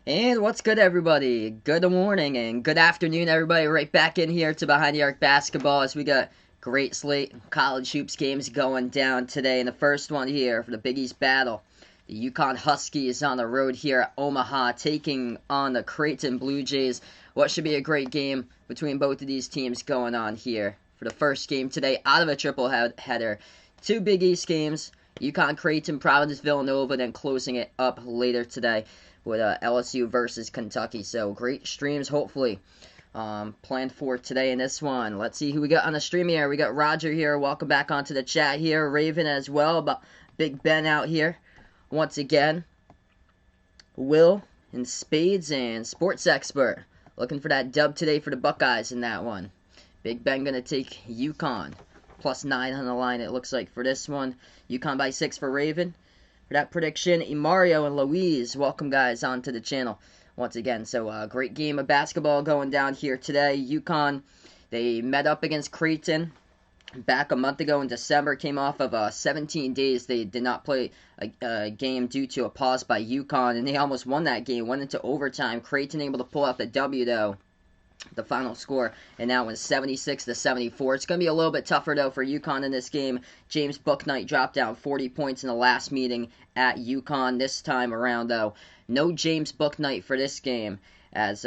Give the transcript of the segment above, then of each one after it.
And what's good, everybody? Good morning and good afternoon, everybody. Right back in here to Behind the Arc Basketball as we got great slate college hoops games going down today. And the first one here for the Big East battle. The UConn Huskies on the road here at Omaha taking on the Creighton Bluejays. What should be a great game between both of these teams going on here for the first game today out of a triple header. Two Big East games. UConn, Creighton, Providence, Villanova, then closing it up later today with LSU versus Kentucky. So great streams, hopefully, planned for today in this one. Let's see who we got on the stream here. We got Roger here. Welcome back onto the chat here. Raven as well. But Big Ben out here once again. Will and Spades and Sports Expert looking for that dub today for the Buckeyes in that one. Big Ben going to take UConn. +9 on the line, it looks like, for this one. UConn by 6 for Raven. For that prediction, Mario and Louise, welcome, guys, onto the channel once again. So, great game of basketball going down here today. UConn, they met up against Creighton back a month ago in December. Came off of 17 days. They did not play a game due to a pause by UConn, and they almost won that game. Went into overtime. Creighton able to pull out the W, though. The final score, and that one's 76-74. It's going to be a little bit tougher, though, for UConn in this game. James Bouknight dropped down 40 points in the last meeting at UConn. This time around, though, no James Bouknight for this game, as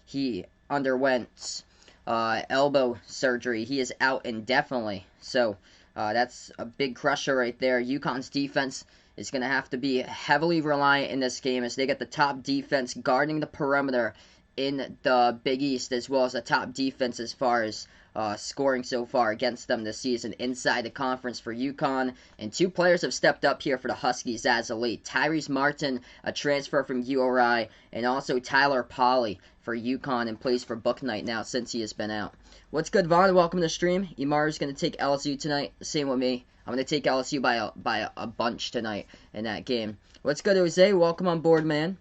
he underwent elbow surgery. He is out indefinitely, so that's a big crusher right there. UConn's defense is going to have to be heavily reliant in this game, as they get the top defense guarding the perimeter in the Big East, as well as the top defense as far as scoring so far against them this season inside the conference for UConn. And two players have stepped up here for the Huskies as of late. Tyrese Martin, a transfer from URI, and also Tyler Polley for UConn, and plays for Bouknight now since he has been out. What's good, Vaughn? Welcome to the stream. Imar's going to take LSU tonight. Same with me. I'm going to take LSU by a bunch tonight in that game. What's good, Jose? Welcome on board, man.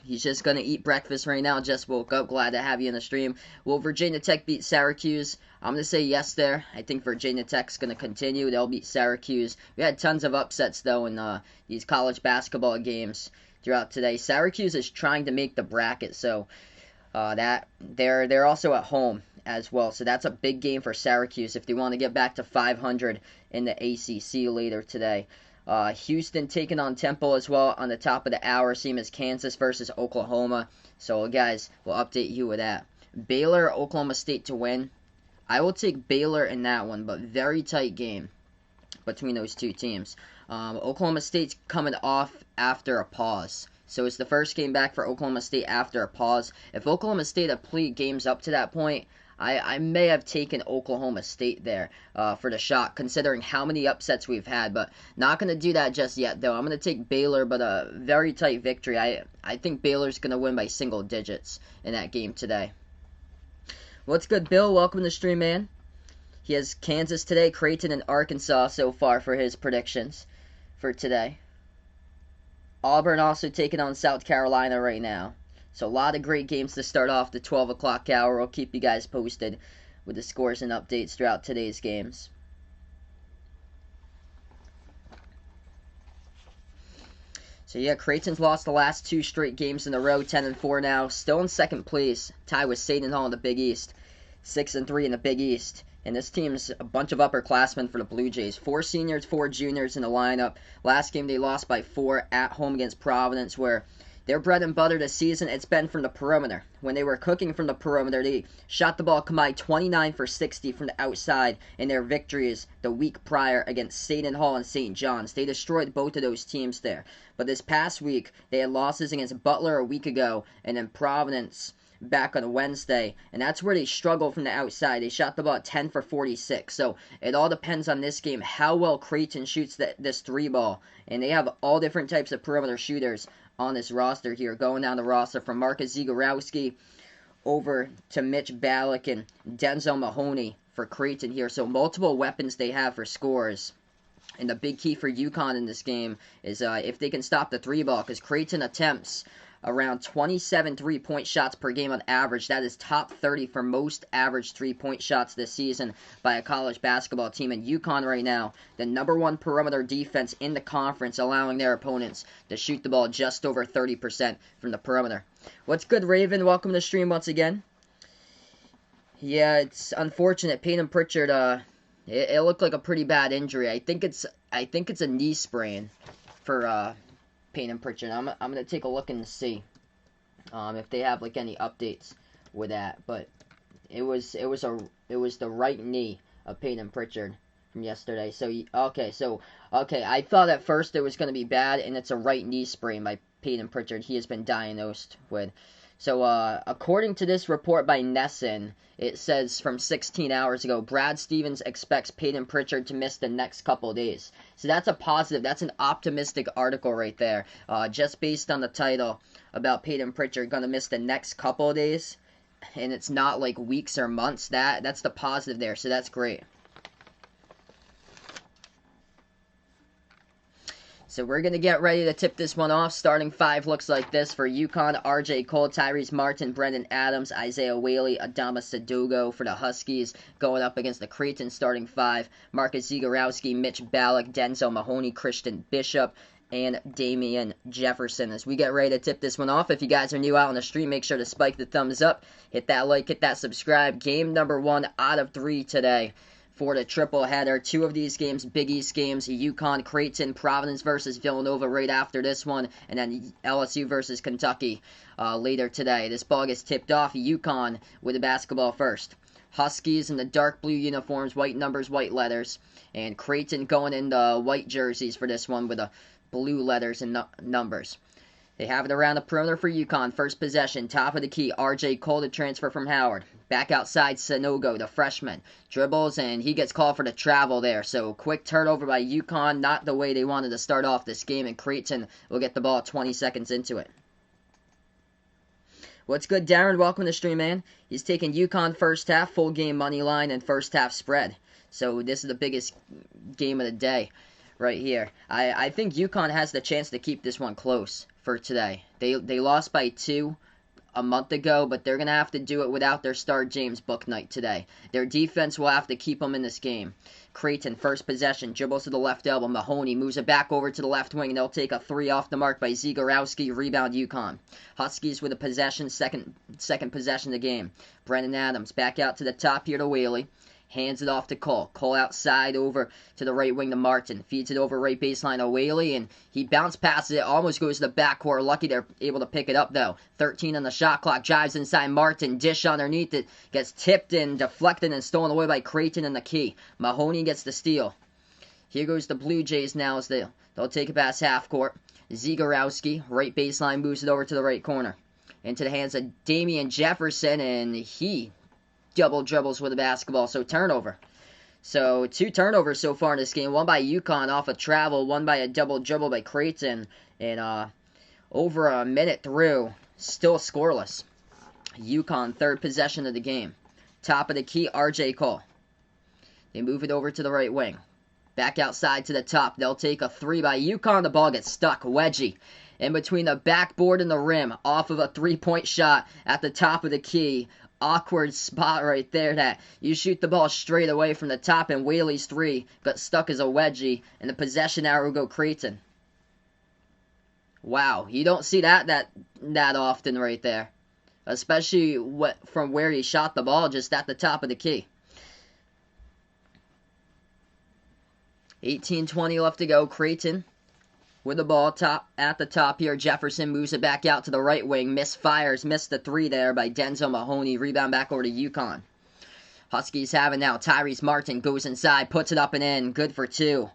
He's just going to eat breakfast right now. Just woke up. Glad to have you in the stream. Will Virginia Tech beat Syracuse? I'm going to say yes there. I think Virginia Tech's going to continue. They'll beat Syracuse. We had tons of upsets, though, in these college basketball games throughout today. Syracuse is trying to make the bracket, so that they're also at home as well. So that's a big game for Syracuse if they want to get back to 500 in the ACC later today. Houston taking on Temple as well on the top of the hour, same as Kansas versus Oklahoma. So, guys, we'll update you with that. Baylor, Oklahoma State to win. I will take Baylor in that one, but very tight game between those two teams. Oklahoma State's coming off after a pause. So it's the first game back for Oklahoma State after a pause. If Oklahoma State had played games up to that point, I may have taken Oklahoma State there for the shot, considering how many upsets we've had, but not going to do that just yet, though. I'm going to take Baylor, but a very tight victory. I think Baylor's going to win by single digits in that game today. What's good, Bill? Welcome to the stream, man. He has Kansas today, Creighton, and Arkansas so far for his predictions for today. Auburn also taking on South Carolina right now. So a lot of great games to start off the 12 o'clock hour. We'll keep you guys posted with the scores and updates throughout today's games. So yeah, Creighton's lost the last two straight games in a row, 10-4 now. Still in second place, tied with Seton Hall in the Big East. 6-3 in the Big East. And this team's a bunch of upperclassmen for the Blue Jays. 4 seniors, 4 juniors in the lineup. Last game they lost by 4 at home against Providence, where their bread and butter this season, it's been from the perimeter. When they were cooking from the perimeter, they shot the ball combined 29 for 60 from the outside in their victories the week prior against Seton Hall and St. John's. They destroyed both of those teams there. But this past week, they had losses against Butler a week ago, and then Providence back on Wednesday, and that's where they struggle from the outside. They shot the ball 10 for 46, so it all depends on this game how well Creighton shoots this 3-ball, and they have all different types of perimeter shooters on this roster here, going down the roster from Marcus Zagorowski over to Mitch Ballack and Denzel Mahoney for Creighton here. So multiple weapons they have for scores. And the big key for UConn in this game is if they can stop the 3-ball, because Creighton attempts around 27 3-point shots per game on average. That is top 30 for most average 3-point shots this season by a college basketball team. And UConn right now, the #1 perimeter defense in the conference, allowing their opponents to shoot the ball just over 30% from the perimeter. What's good, Raven? Welcome to the stream once again. Yeah, it's unfortunate. Peyton Pritchard, it looked like a pretty bad injury. I think it's a knee sprain for Peyton Pritchard. I'm gonna take a look and see if they have like any updates with that. But it was the right knee of Peyton Pritchard from yesterday. So okay, I thought at first it was gonna be bad, and it's a right knee sprain by Peyton Pritchard. He has been diagnosed with. So, according to this report by Nesson, it says from 16 hours ago, Brad Stevens expects Peyton Pritchard to miss the next couple of days. So that's a positive, that's an optimistic article right there. Just based on the title about Peyton Pritchard going to miss the next couple of days, and it's not like weeks or months. That's the positive there, so that's great. So we're going to get ready to tip this one off. Starting five looks like this for UConn: R.J. Cole, Tyrese Martin, Brendan Adams, Isaiah Whaley, Adama Sadogo for the Huskies. Going up against the Creighton starting five: Marcus Zegarowski, Mitch Ballack, Denzel Mahoney, Christian Bishop, and Damian Jefferson. As we get ready to tip this one off, if you guys are new out on the stream, make sure to spike the thumbs up. Hit that like, hit that subscribe. Game number 1 out of 3 today for the triple header. 2 of these games, Big East games: UConn, Creighton, Providence versus Villanova right after this one, and then LSU versus Kentucky later today. This ball gets tipped off. UConn with the basketball first. Huskies in the dark blue uniforms, white numbers, white letters, and Creighton going in the white jerseys for this one with the blue letters and numbers. They have it around the perimeter for UConn. First possession, top of the key, R.J. Cole to transfer from Howard. Back outside, Sanogo, the freshman. Dribbles, and he gets called for the travel there. So, quick turnover by UConn. Not the way they wanted to start off this game, and Creighton will get the ball 20 seconds into it. What's good, Darren? Welcome to the stream, man. He's taking UConn first half, full game money line, and first half spread. So, this is the biggest game of the day right here. I think UConn has the chance to keep this one close for today. They lost by 2 a month ago, but they're going to have to do it without their star James Bouknight today. Their defense will have to keep them in this game. Creighton, first possession, dribbles to the left elbow. Mahoney moves it back over to the left wing, and they'll take a 3 off the mark by Zegarowski. Rebound UConn. Huskies with a possession, second possession of the game. Brendan Adams back out to the top here to Whaley. Hands it off to Cole. Cole outside over to the right wing to Martin. Feeds it over right baseline to Whaley, and he bounce passes it. Almost goes to the backcourt. Lucky they're able to pick it up, though. 13 on the shot clock. Drives inside Martin. Dish underneath it. Gets tipped and deflected and stolen away by Creighton in the key. Mahoney gets the steal. Here goes the Blue Jays now as they'll take it past half court. Zegarowski, right baseline, moves it over to the right corner. Into the hands of Damian Jefferson, and he double dribbles with the basketball, so turnover. So 2 turnovers so far in this game. One by UConn off a travel, one by a double dribble by Creighton, and over a minute through, still scoreless. UConn, third possession of the game. Top of the key, R.J. Cole. They move it over to the right wing. Back outside to the top. They'll take a 3 by UConn. The ball gets stuck. Wedgie in between the backboard and the rim, off of a 3-point shot at the top of the key. Awkward spot right there that you shoot the ball straight away from the top, and Whaley's 3 got stuck as a wedgie, and the possession arrow go Creighton. Wow, you don't see that often right there, especially from where he shot the ball, just at the top of the key. 18:20 left to go. Creighton with the ball at the top here. Jefferson moves it back out to the right wing. Missed the 3 there by Denzel Mahoney. Rebound back over to UConn. Huskies have it now. Tyrese Martin goes inside, puts it up and in. Good for 2.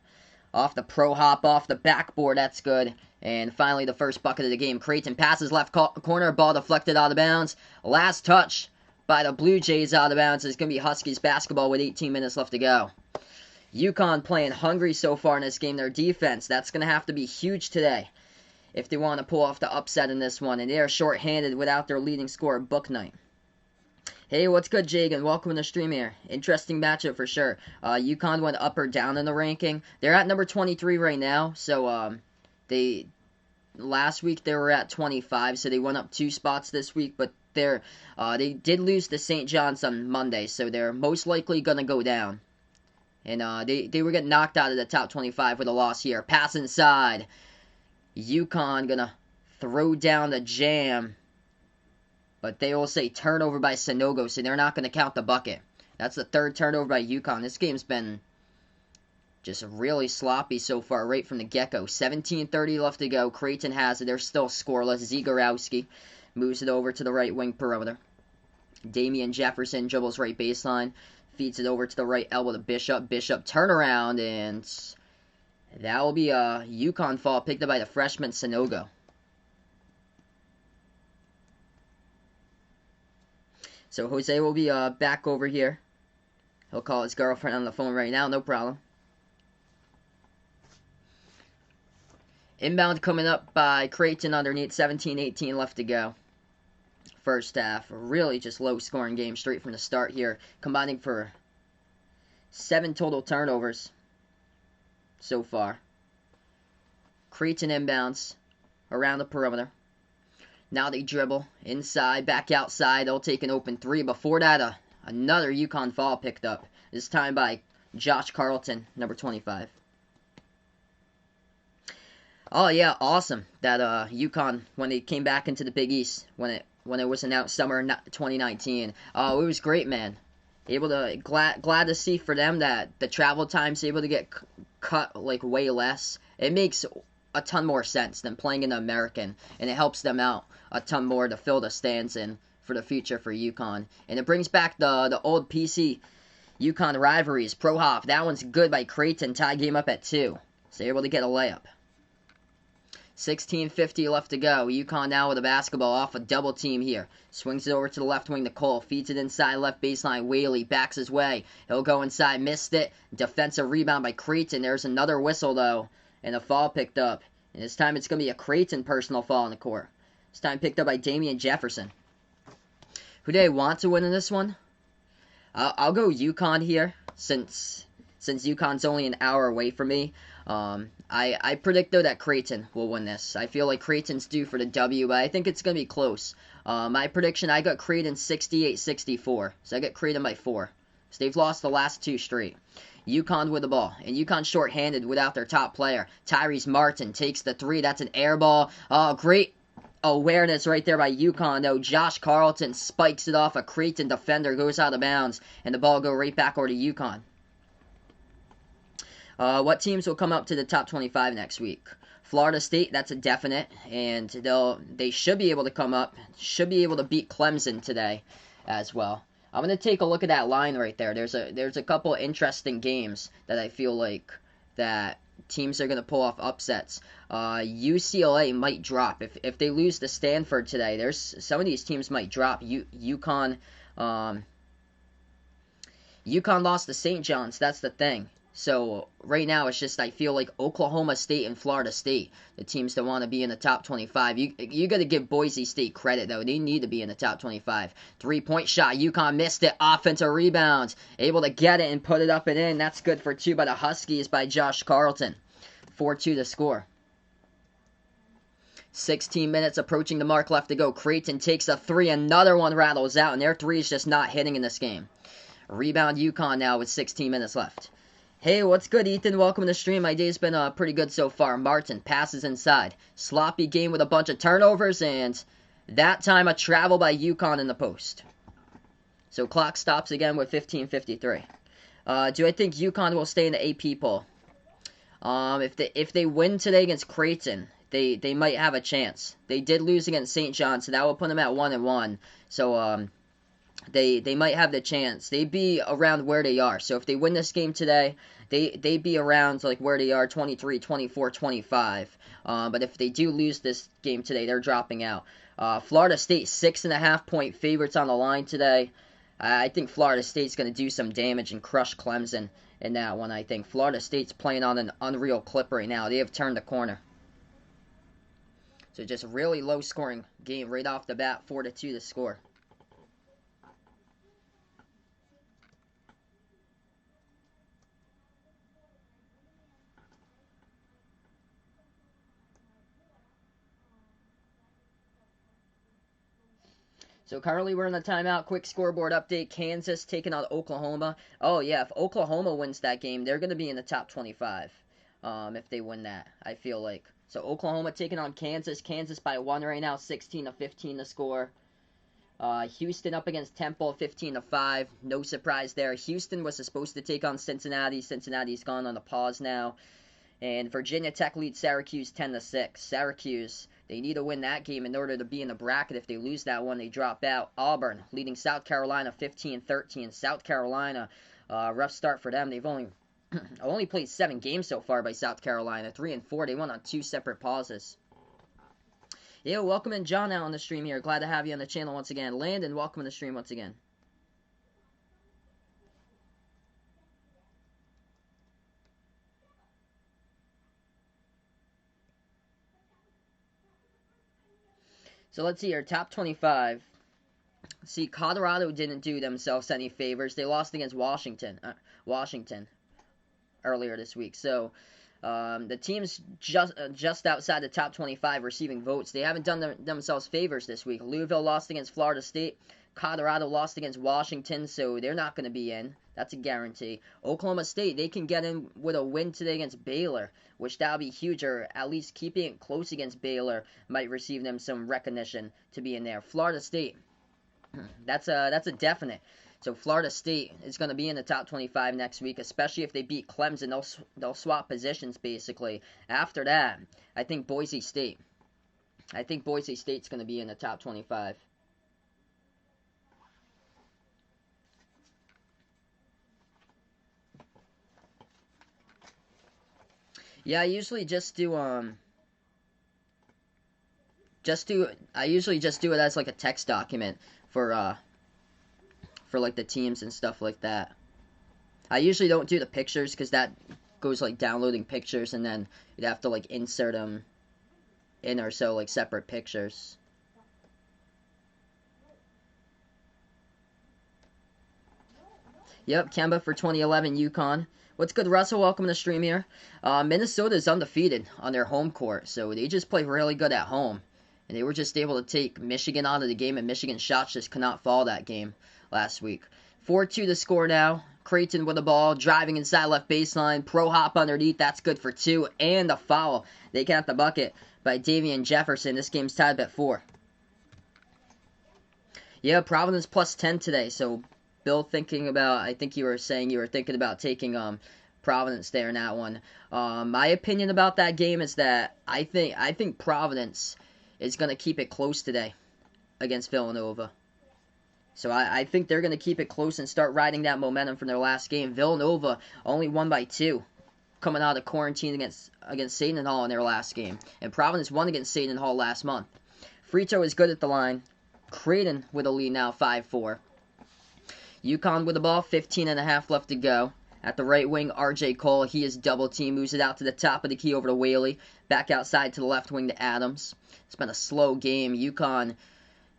Off the pro hop, off the backboard. That's good. And finally, the first bucket of the game. Creighton passes left corner. Ball deflected out of bounds. Last touch by the Blue Jays out of bounds. It's going to be Huskies basketball with 18 minutes left to go. UConn playing hungry so far in this game. Their defense, that's going to have to be huge today if they want to pull off the upset in this one. And they are short-handed without their leading scorer, Bouknight. Hey, what's good, Jagan? Welcome to the stream here. Interesting matchup for sure. UConn went up or down in the ranking. They're at number 23 right now, so they last week they were at 25, so they went up 2 spots this week, but they did lose to St. John's on Monday, so they're most likely going to go down. And they were getting knocked out of the top 25 with a loss here. Pass inside. UConn going to throw down the jam. But they will say turnover by Sonogo, so they're not going to count the bucket. That's the 3rd turnover by UConn. This game's been just really sloppy so far, right from the get-go. 17:30 left to go. Creighton has it. They're still scoreless. Zegorowski moves it over to the right wing perimeter. Damian Jefferson dribbles right baseline. Feeds it over to the right elbow to Bishop. Bishop turnaround, and that will be a UConn fall picked up by the freshman Sonogo. So Jose will be back over here. He'll call his girlfriend on the phone right now, no problem. Inbound coming up by Creighton underneath, 17-18 left to go. First half, really just low-scoring game straight from the start here, combining for 7 total turnovers so far. Creighton inbounds around the perimeter. Now they dribble inside, back outside. They'll take an open 3. Before that, another UConn foul picked up. This time by Josh Carlton, number 25. Oh yeah, awesome that UConn, when they came back into the Big East, when it was announced summer 2019. Oh, it was great, man. Able to glad to see for them that the travel time's able to get cut like way less. It makes a ton more sense than playing in the American, and it helps them out a ton more to fill the stands in for the future for UConn. And it brings back the old PC UConn rivalries. Pro Hop, that one's good by Creighton. Tie game up at 2. So they're able to get a layup. 16:50 left to go. UConn now with a basketball off a double team here. Swings it over to the left wing to Cole. Feeds it inside left baseline. Whaley backs his way. He'll go inside. Missed it. Defensive rebound by Creighton. There's another whistle though. And a foul picked up. And this time it's going to be a Creighton personal foul in the court. This time picked up by Damian Jefferson. Who do they want to win in this one? I'll go UConn here since UConn's only an hour away from me. I predict though that Creighton will win this. I feel like Creighton's due for the W, but I think it's going to be close. My prediction, I got Creighton 68-64. So I got Creighton by 4. So they've lost the last 2 straight. UConn with the ball. And UConn short-handed without their top player. Tyrese Martin takes the 3. That's an air ball. Oh, great awareness right there by UConn, though. Josh Carlton spikes it off a Creighton defender, goes out of bounds, and the ball go right back over to UConn. What teams will come up to the top 25 next week? Florida State, that's a definite, and they should be able to come up, should be able to beat Clemson today as well. I'm going to take a look at that line right there. There's a couple interesting games that I feel like that teams are going to pull off upsets. UCLA might drop. If they lose to Stanford today, there's some of these teams might drop. UConn lost to St. John's, that's the thing. So right now it's just I feel like Oklahoma State and Florida State, the teams that want to be in the top 25. You got to give Boise State credit though. They need to be in the top 25. 3-point shot. UConn missed it. Offensive rebound. Able to get it and put it up and in. That's good for 2 by the Huskies by Josh Carlton. 4-2 to score. 16 minutes approaching the mark left to go. Creighton takes a 3. Another one rattles out, and their 3 is just not hitting in this game. Rebound UConn now with 16 minutes left. Hey, what's good, Ethan? Welcome to the stream. My day's been pretty good so far. Martin passes inside. Sloppy game with a bunch of turnovers, and that time a travel by UConn in the post. So clock stops again with 15:53. Do I think UConn will stay in the AP poll? If they win today against Creighton, they might have a chance. They did lose against St. John's, so that will put them at 1-1. So they might have the chance. They'd be around where they are. So if they win this game today, they'd be around like where they are, 23, 24, 25. But if they do lose this game today, they're dropping out. Florida State, 6.5-point favorites on the line today. I think Florida State's going to do some damage and crush Clemson in that one, I think. Florida State's playing on an unreal clip right now. They have turned the corner. So just a really low-scoring game right off the bat, 4-2 to score. So currently we're in the timeout. Quick scoreboard update. Kansas taking on Oklahoma. Oh yeah, if Oklahoma wins that game, they're going to be in the top 25. If they win that, I feel like. So Oklahoma taking on Kansas. Kansas by 1 right now, 16-15 to score. Houston up against Temple, 15-5. No surprise there. Houston was supposed to take on Cincinnati. Cincinnati's gone on a pause now. And Virginia Tech leads Syracuse 10-6. Syracuse, they need to win that game in order to be in the bracket. If they lose that one, they drop out. Auburn leading South Carolina 15-13. South Carolina, rough start for them. They've only played 7 games so far by South Carolina. 3-4. They won on 2 separate pauses. Yeah, welcome in John out on the stream here. Glad to have you on the channel once again. Landon, welcome in the stream once again. So let's see here, top 25. See, Colorado didn't do themselves any favors. They lost against Washington earlier this week. So the teams just outside the top 25 receiving votes, they haven't done themselves favors this week. Louisville lost against Florida State. Colorado lost against Washington, so they're not going to be in. That's a guarantee. Oklahoma State, they can get in with a win today against Baylor, which that'll be huge, or at least keeping it close against Baylor might receive them some recognition to be in there. Florida State, that's a definite. So Florida State is going to be in the top 25 next week, especially if they beat Clemson. They'll swap positions basically. After that, I think Boise State. I think Boise State's going to be in the top 25. Yeah, I usually just do it as like a text document for like the teams and stuff like that. I usually don't do the pictures because that goes like downloading pictures and then you'd have to like insert them in or so, like separate pictures. Yep, Kemba for 2011 UConn. What's good, Russell? Welcome to the stream here. Minnesota is undefeated on their home court, so they just play really good at home. And they were just able to take Michigan out of the game, and Michigan's shots just could not fall that game last week. 4-2 to score now. Creighton with the ball, driving inside left baseline. Pro hop underneath, that's good for 2. And a foul. They count the bucket by Davian Jefferson. This game's tied at 4. Yeah, Providence plus 10 today, so Bill thinking about, I think you were saying you were thinking about taking Providence there in that one. My opinion about that game is that I think Providence is going to keep it close today against Villanova. So I think they're going to keep it close and start riding that momentum from their last game. Villanova only won by 2 coming out of quarantine against Seton Hall in their last game. And Providence won against Seton Hall last month. Free throw is good at the line. Creighton with a lead now, 5-4. UConn with the ball, 15.5 left to go. At the right wing, R.J. Cole, he is double team, moves it out to the top of the key over to Whaley. Back outside to the left wing to Adams. It's been a slow game. UConn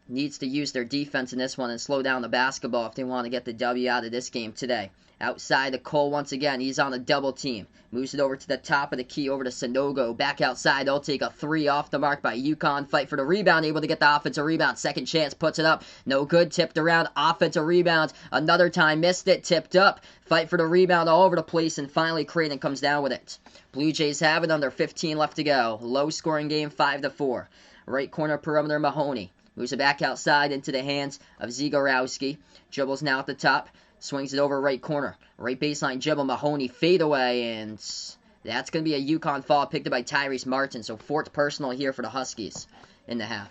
needs to use their defense in this one and slow down the basketball if they want to get the W out of this game today. Outside to Cole once again. He's on a double team. Moves it over to the top of the key over to Sanogo. Back outside. They'll take a 3 off the mark by UConn. Fight for the rebound. Able to get the offensive rebound. Second chance. Puts it up. No good. Tipped around. Offensive rebound. Another time. Missed it. Tipped up. Fight for the rebound all over the place. And finally Creighton comes down with it. Blue Jays have it under 15 left to go. Low scoring game. 5-4. Right corner perimeter Mahoney. Moves it back outside into the hands of Zagorowski. Dribbles now at the top. Swings it over right corner. Right baseline dribble. Mahoney fade away. And that's going to be a UConn fall picked up by Tyrese Martin. So 4th personal here for the Huskies in the half.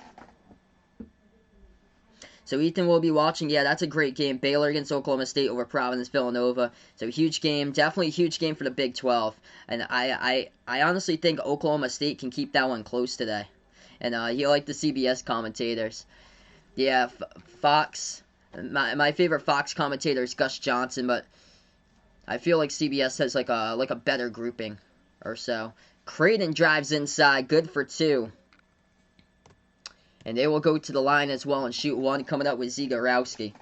So Ethan will be watching. Yeah, that's a great game. Baylor against Oklahoma State over Providence, Villanova. So huge game. Definitely a huge game for the Big 12. And I honestly think Oklahoma State can keep that one close today. And you like the CBS commentators. Yeah, Fox. My favorite Fox commentator is Gus Johnson, but I feel like CBS has like a better grouping or so. Creighton drives inside, good for 2. And they will go to the line as well and shoot 1, coming up with Zagorowski.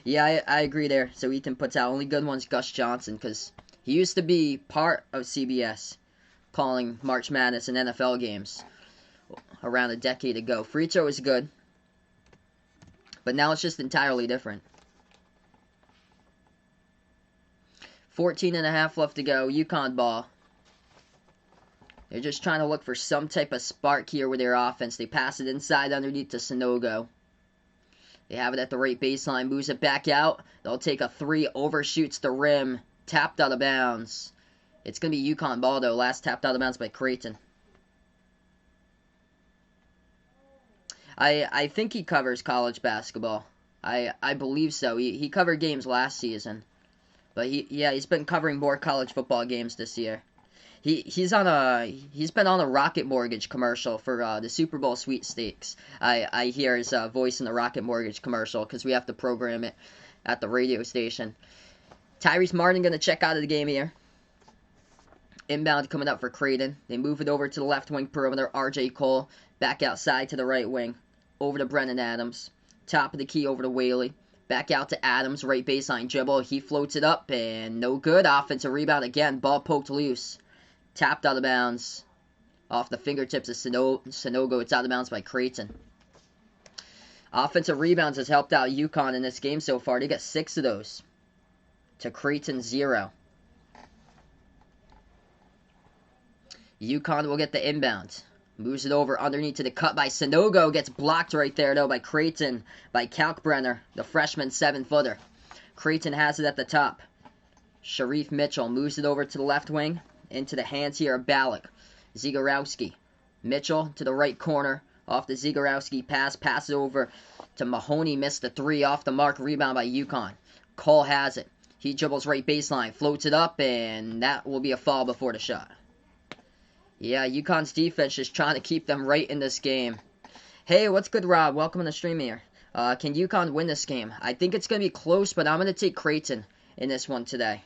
Yeah, I agree there. So Ethan puts out only good ones Gus Johnson, because he used to be part of CBS calling March Madness and NFL games. around a decade ago. Free throw is good, but now it's just entirely different. 14.5 left to go. UConn ball. They're just trying to look for some type of spark here with their offense. They pass it inside underneath to Sanogo. They have it at the right baseline. Moves it back out. They'll take a 3. Overshoots the rim. Tapped out of bounds. It's going to be UConn ball, though. Last tapped out of bounds by Creighton. I think he covers college basketball. I believe so. He covered games last season. But he's been covering more college football games this year. He's been on a Rocket Mortgage commercial for the Super Bowl sweepstakes. I hear his voice in the Rocket Mortgage commercial because we have to program it at the radio station. Tyrese Martin going to check out of the game here. Inbound coming up for Creighton. They move it over to the left wing perimeter. RJ Cole back outside to the right wing. Over to Brennan Adams. Top of the key over to Whaley. Back out to Adams. Right baseline dribble. He floats it up and no good. Offensive rebound again. Ball poked loose. Tapped out of bounds. Off the fingertips of Sanogo. It's out of bounds by Creighton. Offensive rebounds has helped out UConn in this game so far. They got 6 of those. To Creighton 0. UConn will get the inbound. Moves it over underneath to the cut by Sanogo. Gets blocked right there, though, by Creighton. By Kalkbrenner, the freshman 7-footer. Creighton has it at the top. Sharif Mitchell moves it over to the left wing. Into the hands here of Ballack. Zagorowski. Mitchell to the right corner. Off the Zagorowski pass. Passes over to Mahoney. Missed the 3 off the mark. Rebound by UConn. Cole has it. He dribbles right baseline. Floats it up. And that will be a foul before the shot. Yeah, UConn's defense just trying to keep them right in this game. Hey, what's good, Rob? Welcome to the stream here. Can UConn win this game? I think it's going to be close, but I'm going to take Creighton in this one today.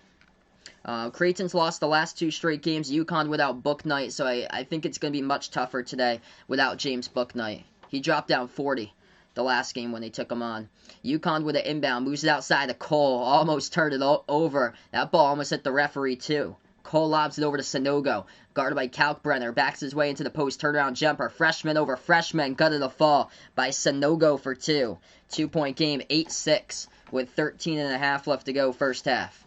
Creighton's lost the last 2 straight games. UConn without Bouknight, so I think it's going to be much tougher today without James Bouknight. He dropped down 40 the last game when they took him on. UConn with an inbound. Moves it outside to Cole. Almost turned it over. That ball almost hit the referee, too. Cole lobs it over to Sanogo. Guarded by Kalkbrenner. Backs his way into the post. Turnaround jumper. Freshman over freshman. Gutted a fall by Sanogo for 2. 2-point game. 8-6 with 13.5 left to go first half.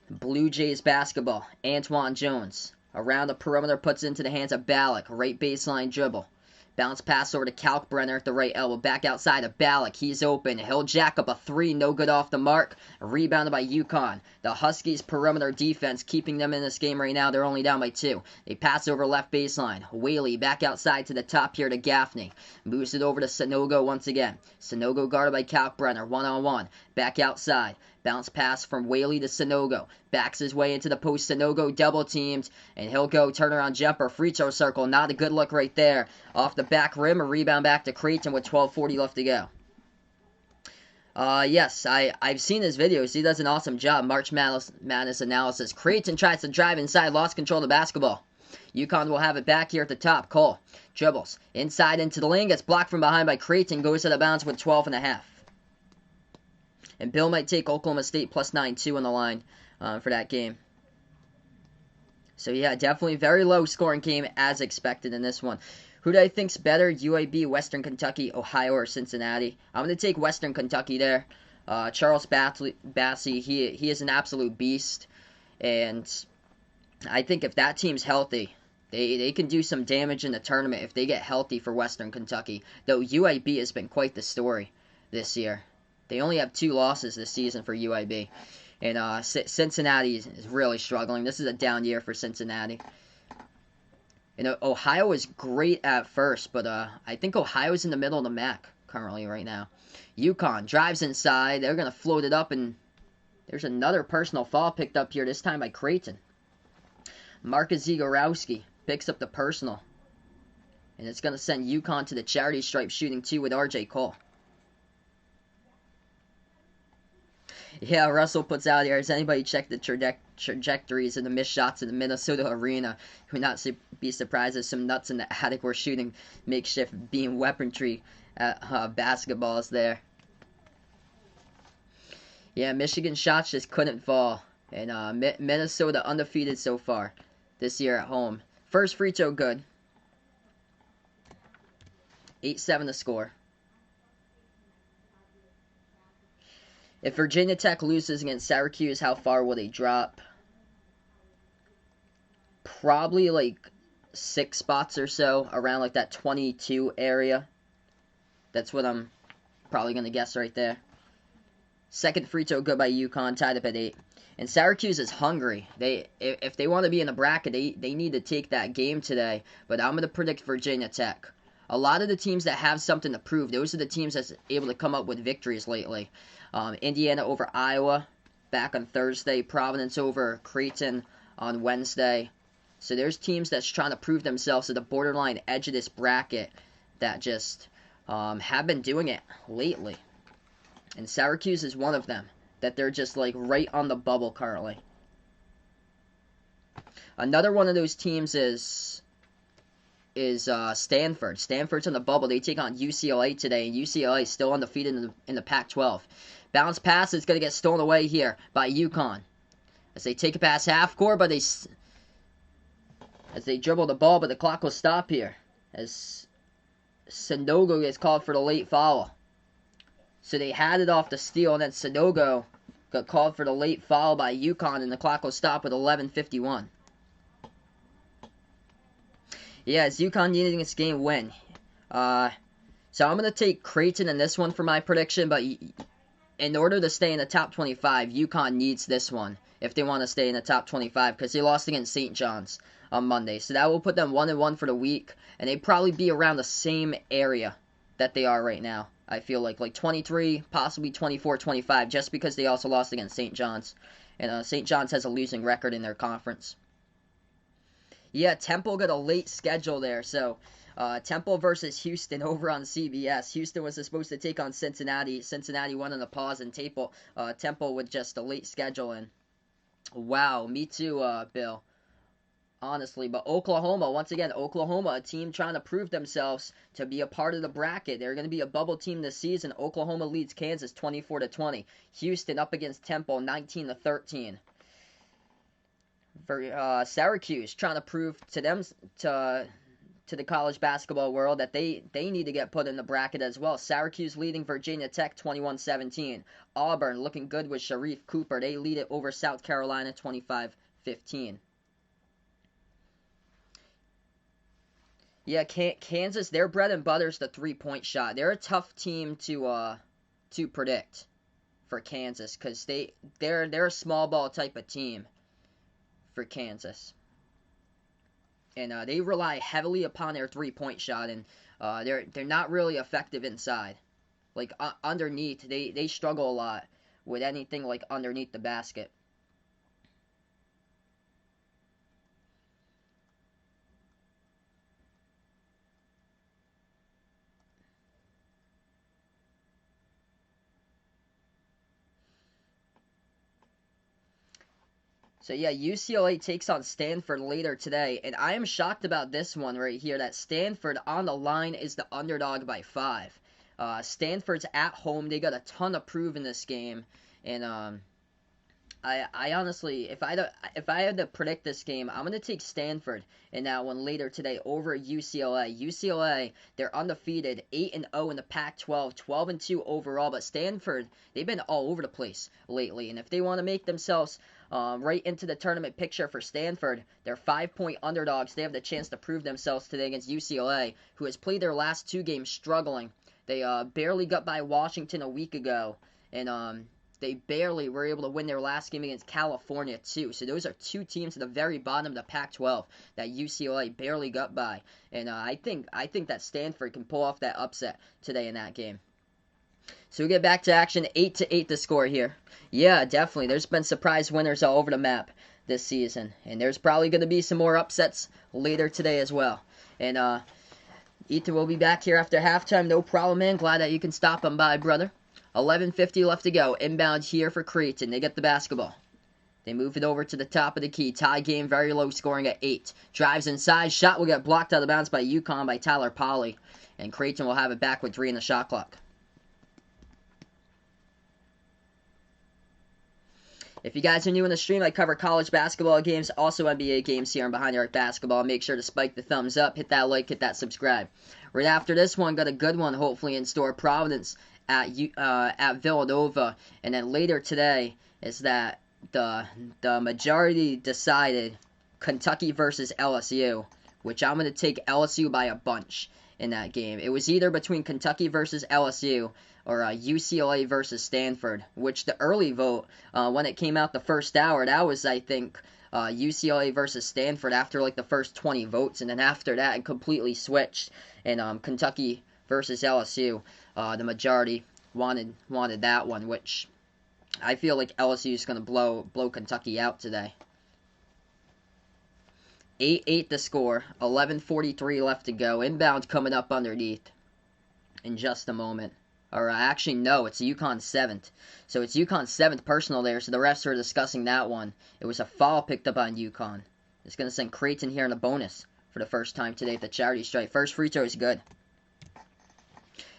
Blue Jays basketball. Antoine Jones. Around the perimeter. Puts it into the hands of Ballack. Right baseline dribble. Bounce pass over to Kalkbrenner at the right elbow. Back outside to Ballack. He's open. He'll jack up a 3. No good off the mark. Rebounded by UConn. The Huskies perimeter defense keeping them in this game right now. They're only down by 2. They pass over left baseline. Whaley back outside to the top here to Gaffney. Moves it over to Sanogo once again. Sanogo guarded by Kalkbrenner. 1-on-1. Back outside. Bounce pass from Whaley to Sanogo. Backs his way into the post. Sanogo double teamed. And he'll go turnaround jumper. Free throw circle. Not a good look right there. Off the back rim. A rebound back to Creighton with 12:40 left to go. Yes, I've seen his videos. He does an awesome job. March Madness analysis. Creighton tries to drive inside. Lost control of the basketball. UConn will have it back here at the top. Cole dribbles. Inside into the lane. Gets blocked from behind by Creighton. Goes to the bounce with 12.5. And Bill might take Oklahoma State plus 9-2 on the line for that game. So, yeah, definitely very low scoring game as expected in this one. Who do I think's better? UAB, Western Kentucky, Ohio, or Cincinnati? I'm going to take Western Kentucky there. Charles Bassey, he is an absolute beast. And I think if that team's healthy, they can do some damage in the tournament if they get healthy for Western Kentucky. Though UAB has been quite the story this year. They only have 2 losses this season for UAB. And Cincinnati is really struggling. This is a down year for Cincinnati. And Ohio is great at first, but I think Ohio's in the middle of the MAC currently right now. UConn drives inside. They're going to float it up, and there's another personal foul picked up here, this time by Creighton. Marcus Zagorowski picks up the personal. And it's going to send UConn to the charity stripe shooting 2 with RJ Cole. Yeah, Russell puts out here, has anybody checked the trajectories of the missed shots in the Minnesota arena? You would not be surprised if some nuts in the attic were shooting makeshift beam weaponry at basketballs there. Yeah, Michigan shots just couldn't fall. And Minnesota undefeated so far this year at home. First free throw good. 8-7 the score. If Virginia Tech loses against Syracuse, how far will they drop? Probably like 6 spots or so, around like that 22 area. That's what I'm probably going to guess right there. Second free throw good by UConn, tied up at 8. And Syracuse is hungry. If they want to be in the bracket, they need to take that game today. But I'm going to predict Virginia Tech. A lot of the teams that have something to prove, those are the teams that's able to come up with victories lately. Indiana over Iowa back on Thursday. Providence over Creighton on Wednesday. So there's teams that's trying to prove themselves at the borderline edge of this bracket that just have been doing it lately. And Syracuse is one of them, that they're just like right on the bubble currently. Another one of those teams is Stanford. Stanford's on the bubble. They take on UCLA today, and UCLA is still undefeated in the Pac-12. Bounce pass is going to get stolen away here by UConn. As they take it past half court, but as they dribble the ball, but the clock will stop here. As Sanogo gets called for the late foul. So they had it off the steal, and then Sanogo got called for the late foul by UConn, and the clock will stop with 11:51. Yeah, it's UConn needing this game win. So I'm going to take Creighton in this one for my prediction, but in order to stay in the top 25, UConn needs this one if they want to stay in the top 25, because they lost against St. John's on Monday. So that will put them 1-1 for the week, and they'd probably be around the same area that they are right now. I feel like 23, possibly 24, 25, just because they also lost against St. John's. And St. John's has a losing record in their conference. Yeah, Temple got a late schedule there. So Temple versus Houston over on CBS. Houston was supposed to take on Cincinnati. Cincinnati went on a pause, and Temple with just a late schedule. And wow, me too, Bill. Honestly, but Oklahoma, once again, Oklahoma, a team trying to prove themselves to be a part of the bracket. They're going to be a bubble team this season. Oklahoma leads Kansas 24-20. Houston up against Temple 19-13. For Syracuse, trying to prove to them to the college basketball world that they need to get put in the bracket as well. Syracuse leading Virginia Tech 21-17. Auburn looking good with Sharif Cooper. They lead it over South Carolina 25-15. Yeah, Kansas, their bread and butter is the three-point shot. They're a tough team to predict for Kansas, because they're a small ball type of team for Kansas. And they rely heavily upon their three-point shot, and they're not really effective inside. Like underneath, they struggle a lot with anything like underneath the basket. So yeah, UCLA takes on Stanford later today, and I am shocked about this one right here, that Stanford on the line is the underdog by 5. Stanford's at home. They got a ton to prove in this game, and I honestly, if I had to predict this game, I'm gonna take Stanford in that one later today over UCLA. UCLA, they're undefeated, 8-0 in the Pac-12, 12-2 overall. But Stanford, they've been all over the place lately, and if they want to make themselves right into the tournament picture for Stanford, they're 5-point underdogs. They have the chance to prove themselves today against UCLA, who has played their last 2 games struggling. They barely got by Washington a week ago, and they barely were able to win their last game against California, too. So those are 2 teams at the very bottom of the Pac-12 that UCLA barely got by. And I think that Stanford can pull off that upset today in that game. So we get back to action, 8-8 the score here. Yeah, definitely. There's been surprise winners all over the map this season. And there's probably going to be some more upsets later today as well. And Ethan will be back here after halftime. No problem, man. Glad that you can stop him by, brother. 11:50 left to go. Inbound here for Creighton. They get the basketball. They move it over to the top of the key. Tie game, very low scoring at 8. Drives inside. Shot will get blocked out of bounds by UConn by Tyler Polley. And Creighton will have it back with 3 in the shot clock. If you guys are new in the stream, I cover college basketball games, also NBA games here on Behind the Arc Basketball. Make sure to spike the thumbs up, hit that like, hit that subscribe. Right after this one, got a good one hopefully in store. Providence at Villanova, and then later today is that the majority decided Kentucky versus LSU, which I'm going to take LSU by a bunch in that game. It was either between Kentucky versus LSU or UCLA versus Stanford, which the early vote, when it came out the first hour, that was, I think, UCLA versus Stanford after like the first 20 votes, and then after that it completely switched, and Kentucky versus LSU, the majority wanted that one, which I feel like LSU is going to blow Kentucky out today. 8-8 the score, 11:43 left to go. Inbound coming up underneath in just a moment. Or actually, no, it's UConn 7th. So it's UConn 7th personal there, so the refs are discussing that one. It was a foul picked up on UConn. It's going to send Creighton here in a bonus for the first time today at the charity stripe. First free throw is good.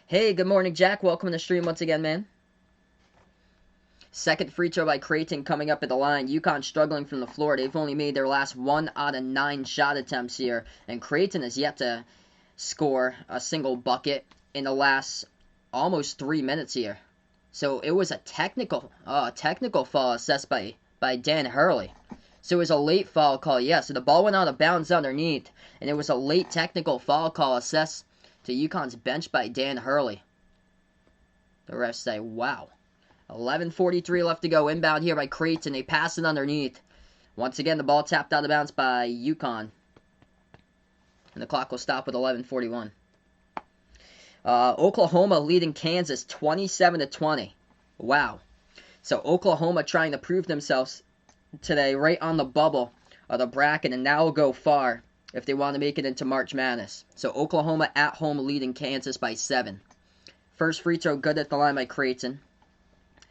Hey, good morning, Jack. Welcome to the stream once again, man. Second free throw by Creighton coming up at the line. UConn struggling from the floor. They've only made their last 1 out of 9 shot attempts here. And Creighton has yet to score a single bucket in the last almost 3 minutes here. So it was a technical foul assessed by Dan Hurley. So it was a late foul call, yeah. So the ball went out of bounds underneath. And it was a late technical foul call assessed to UConn's bench by Dan Hurley. The refs say, wow. 11:43 left to go. Inbound here by Creighton. They pass it underneath. Once again, the ball tapped out of bounds by UConn. And the clock will stop with 11:41. Oklahoma leading Kansas 27-20. Wow. So Oklahoma trying to prove themselves today right on the bubble of the bracket, and that will go far if they want to make it into March Madness. So Oklahoma at home leading Kansas by 7. First free throw good at the line by Creighton.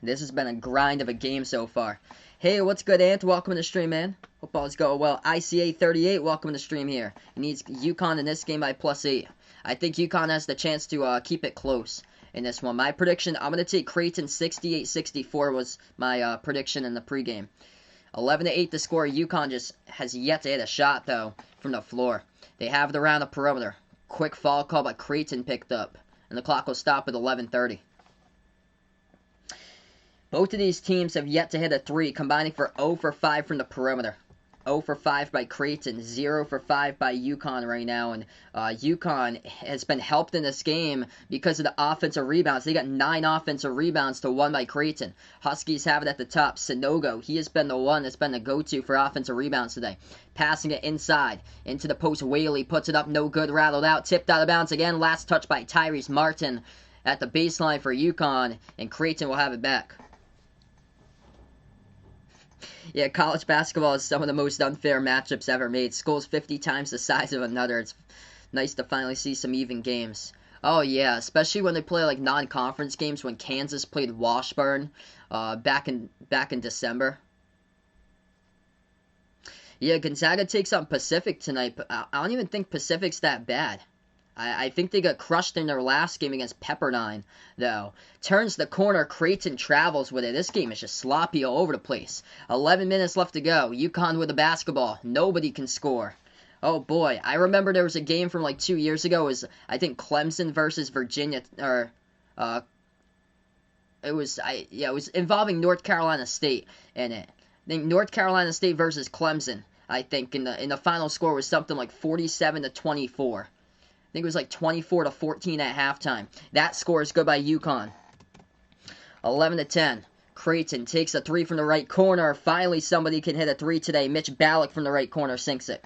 This has been a grind of a game so far. Hey, what's good, Ant? Welcome to the stream, man. Hope all's going well. ICA 38, welcome to the stream here. He needs UConn in this game by +8. I think UConn has the chance to keep it close in this one. My prediction, I'm going to take Creighton 68-64 was my prediction in the pregame. 11-8 the score. UConn just has yet to hit a shot, though, from the floor. They have it around the perimeter. Quick foul call by Creighton picked up. And the clock will stop at 11:30. Both of these teams have yet to hit a 3, combining for 0 for 5 from the perimeter. 0 for 5 by Creighton, 0 for 5 by UConn right now. And UConn has been helped in this game because of the offensive rebounds. They got 9 offensive rebounds to 1 by Creighton. Huskies have it at the top. Sanogo, he has been the one that's been the go-to for offensive rebounds today. Passing it inside, into the post. Whaley puts it up, no good, rattled out, tipped out of bounds again. Last touch by Tyrese Martin at the baseline for UConn, and Creighton will have it back. Yeah, college basketball is some of the most unfair matchups ever made. Schools 50 times the size of another. It's nice to finally see some even games. Oh, yeah, especially when they play like non-conference games, when Kansas played Washburn back in December. Yeah, Gonzaga takes on Pacific tonight, but I don't even think Pacific's that bad. I think they got crushed in their last game against Pepperdine, though. Turns the corner, Creighton travels with it. This game is just sloppy all over the place. 11 minutes left to go. UConn with the basketball. Nobody can score. Oh, boy. I remember there was a game from like 2 years ago. It was, I think, Clemson versus Virginia. It was involving North Carolina State in it. I think North Carolina State versus Clemson, I think, in the final score was something like 47-24. I think it was like 24-14 at halftime. That score is good by UConn. 11-10. Creighton takes a 3 from the right corner. Finally, somebody can hit a 3 today. Mitch Ballack from the right corner sinks it.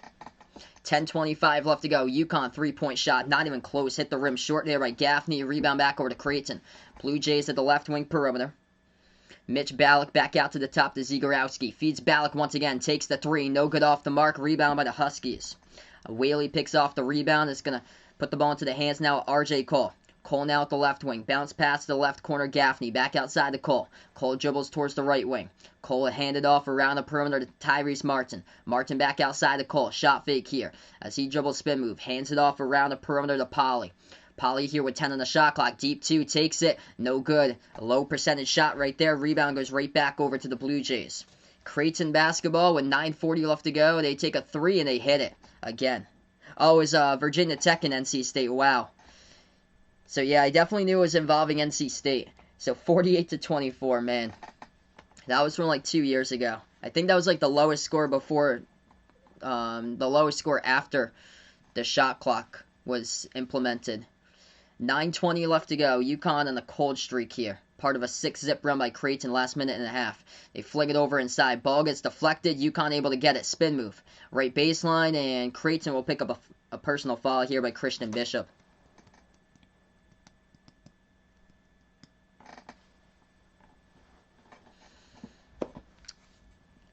10:25 left to go. UConn 3-point shot. Not even close. Hit the rim short there by Gaffney. Rebound back over to Creighton. Bluejays at the left wing perimeter. Mitch Ballack back out to the top to Zagorowski. Feeds Ballack once again. Takes the 3. No good off the mark. Rebound by the Huskies. Whaley picks off the rebound. It's going to put the ball into the hands now of R.J. Cole. Cole now at the left wing. Bounce pass to the left corner. Gaffney back outside to Cole. Cole dribbles towards the right wing. Cole handed off around the perimeter to Tyrese Martin. Martin back outside to Cole. Shot fake here as he dribbles spin move. Hands it off around the perimeter to Polly. Polly here with 10 on the shot clock. Deep 2, takes it. No good. A low percentage shot right there. Rebound goes right back over to the Blue Jays. Creighton basketball with 9:40 left to go. They take a 3 and they hit it again. Oh, it was Virginia Tech and NC State. Wow. So yeah, I definitely knew it was involving NC State. So 48-24, man. That was from like 2 years ago. I think that was like the lowest score before, the lowest score after the shot clock was implemented. 9:20 left to go. UConn on a cold streak here. Part of a 6-zip run by Creighton last minute and a half. They fling it over inside. Ball gets deflected. UConn able to get it. Spin move. Right baseline, and Creighton will pick up a personal foul here by Christian Bishop.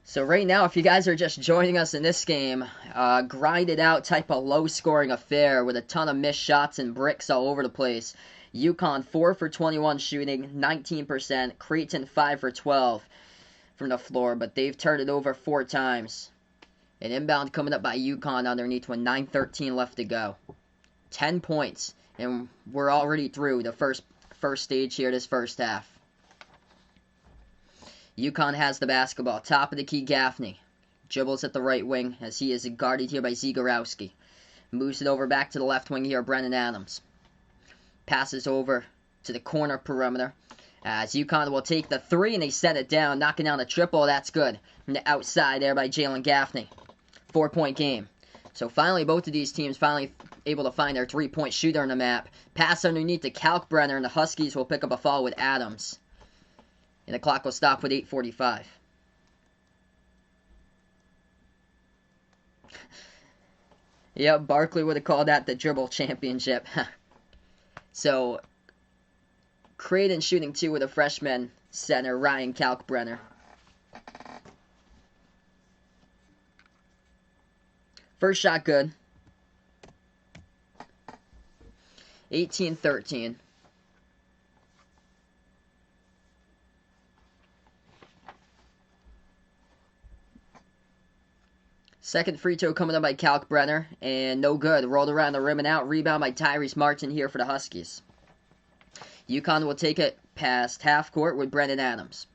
So right now, if you guys are just joining us in this game, grinded out type of low-scoring affair with a ton of missed shots and bricks all over the place. UConn 4 for 21 shooting, 19%. Creighton 5 for 12 from the floor, but they've turned it over 4 times. An inbound coming up by UConn underneath with 9:13 left to go. 10 points, and we're already through the first stage here this first half. UConn has the basketball. Top of the key, Gaffney. Dribbles at the right wing as he is guarded here by Zagorowski. Moves it over back to the left wing here, Brennan Adams. Passes over to the corner perimeter as UConn will take the 3 and they set it down, knocking down a triple. That's good. From the outside there by Jalen Gaffney. 4-point game. So finally, both of these teams finally able to find their 3-point shooter on the map. Pass underneath to Kalkbrenner, and the Huskies will pick up a foul with Adams. And the clock will stop with 8:45. Yep, Barkley would have called that the dribble championship. So, Creighton shooting 2 with a freshman center, Ryan Kalkbrenner. First shot good. 18-13. Second free throw coming up by Kalkbrenner, and no good. Rolled around the rim and out. Rebound by Tyrese Martin here for the Huskies. UConn will take it past half court with Brennan Adams.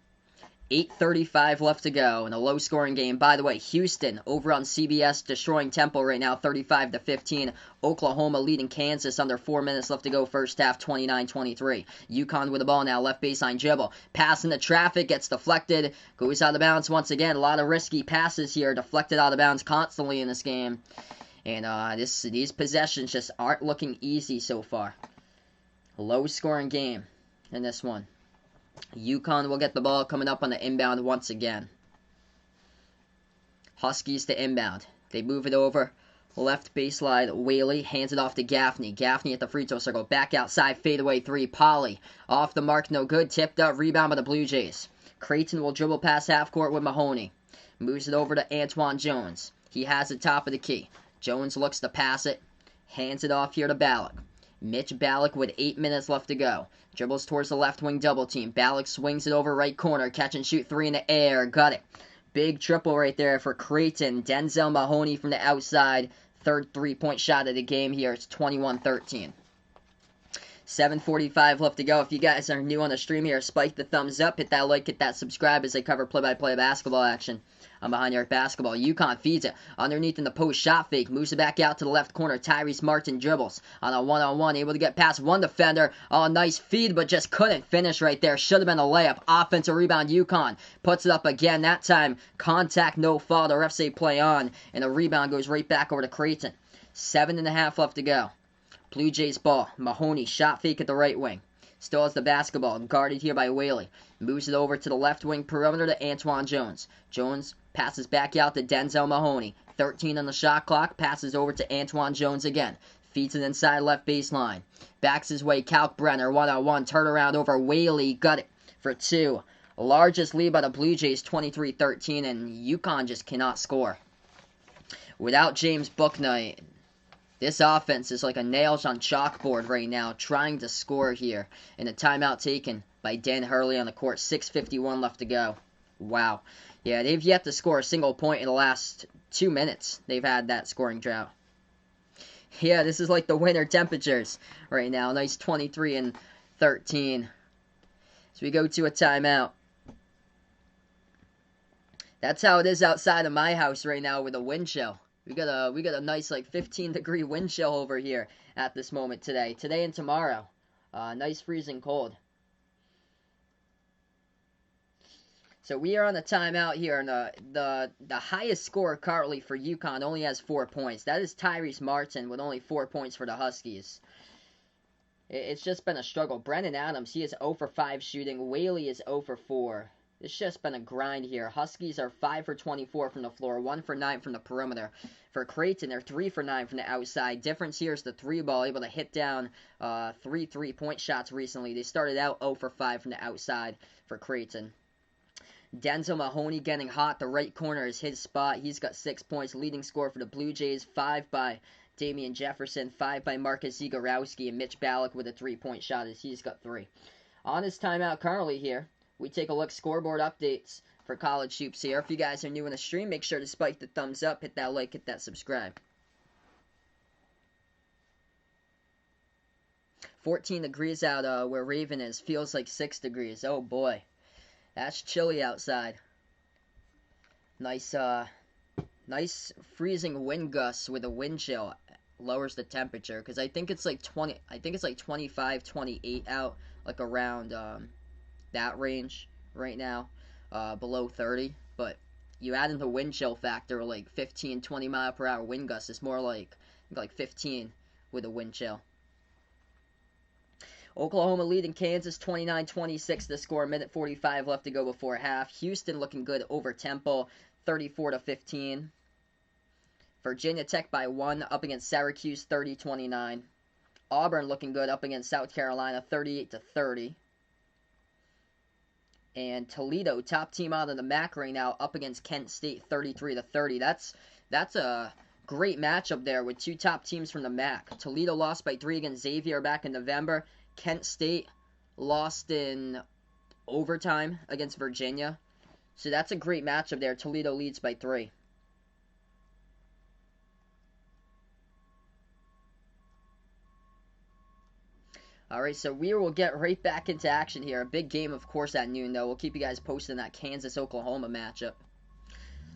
8:35 left to go in a low-scoring game. By the way, Houston over on CBS destroying Temple right now, 35-15. Oklahoma leading Kansas under 4 minutes left to go first half, 29-23. UConn with the ball now, left baseline dribble. Pass into traffic, gets deflected, goes out of bounds once again. A lot of risky passes here, deflected out of bounds constantly in this game. And these possessions just aren't looking easy so far. Low-scoring game in this one. UConn will get the ball coming up on the inbound once again. Huskies to inbound. They move it over. Left baseline, Whaley hands it off to Gaffney. Gaffney at the free throw circle. Back outside, fadeaway 3. Polly. Off the mark, no good. Tipped up, rebound by the Blue Jays. Creighton will dribble past half court with Mahoney. Moves it over to Antoine Jones. He has it top of the key. Jones looks to pass it. Hands it off here to Ballack. Mitch Ballack with 8 minutes left to go. Dribbles towards the left wing double team. Ballack swings it over right corner. Catch and shoot 3 in the air. Got it. Big triple right there for Creighton. Denzel Mahoney from the outside. Third 3-point shot of the game here. It's 21-13. 7:45 left to go. If you guys are new on the stream here, spike the thumbs up, hit that like, hit that subscribe as I cover play-by-play basketball action. I'm behind your basketball. UConn feeds it underneath in the post, shot fake, moves it back out to the left corner. Tyrese Martin dribbles on a one-on-one, able to get past one defender. Oh, nice feed, but just couldn't finish right there. Should have been a layup. Offensive rebound, UConn puts it up again. That time, contact, no foul. The refs say play on, and the rebound goes right back over to Creighton. 7.5 left to go. Blue Jays ball. Mahoney shot fake at the right wing. Still has the basketball, guarded here by Whaley. Moves it over to the left wing perimeter to Antoine Jones. Jones passes back out to Denzel Mahoney. 13 on the shot clock. Passes over to Antoine Jones again. Feeds it inside left baseline. Backs his way. Kalkbrenner one-on-one. Turnaround over Whaley. Got it for 2. Largest lead by the Blue Jays, 23-13, and UConn just cannot score. Without James Bouknight, this offense is like a nails on chalkboard right now, trying to score here. And a timeout taken by Dan Hurley on the court. 6:51 left to go. Wow. Yeah, they've yet to score a single point in the last 2 minutes. They've had that scoring drought. Yeah, this is like the winter temperatures right now. Nice 23 and 13. So we go to a timeout. That's how it is outside of my house right now with a wind chill. We got a nice like 15-degree wind chill over here at this moment today. Today and tomorrow. Nice freezing cold. So we are on a timeout here, and the highest scorer currently for UConn only has 4 points. That is Tyrese Martin with only 4 points for the Huskies. It's just been a struggle. Brennan Adams, he is 0 for 5 shooting. Whaley is 0 for 4. It's just been a grind here. Huskies are 5 for 24 from the floor, 1 for 9 from the perimeter. For Creighton, they're 3 for 9 from the outside. Difference here is the 3-ball, able to hit down 3 3-point shots recently. They started out 0 for 5 from the outside for Creighton. Denzel Mahoney getting hot. The right corner is his spot. He's got 6 points. Leading scorer for the Blue Jays. 5 by Damian Jefferson. 5 by Marcus Zagorowski. And Mitch Ballack with a 3-point shot as he's got 3. On his timeout currently here, we take a look. Scoreboard updates for college hoops here. If you guys are new in the stream, make sure to spike the thumbs up. Hit that like. Hit that subscribe. 14 degrees out where Raven is. Feels like 6 degrees. Oh boy. That's chilly outside. Nice freezing wind gusts with a wind chill lowers the temperature because I think it's like 20. I think it's like 25, 28 out, like around that range right now, below 30. But you add in the wind chill factor, like 15, 20 mile per hour wind gusts. It's more like 15 with a wind chill. Oklahoma leading Kansas 29-26 to score. Minute 45 left to go before half. Houston looking good over Temple 34-15. Virginia Tech by 1 up against Syracuse 30-29. Auburn looking good up against South Carolina 38-30. And Toledo, top team out of the MAC right now, up against Kent State 33-30. That's a great matchup there with 2 top teams from the MAC. Toledo lost by 3 against Xavier back in November. Kent State lost in overtime against Virginia. So that's a great matchup there. Toledo leads by 3. Alright, so we will get right back into action here. A big game, of course, at noon, though. We'll keep you guys posted on that Kansas-Oklahoma matchup.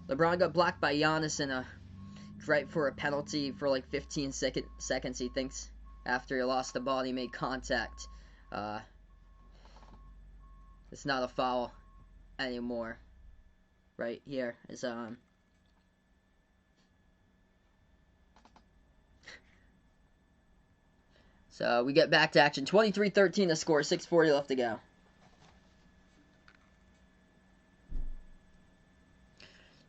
LeBron got blocked by Giannis in a right for a penalty for like 15 seconds, he thinks. After he lost the ball, he made contact. It's not a foul anymore. Right here is So we get back to action. 23-13 to score. 6:40 left to go.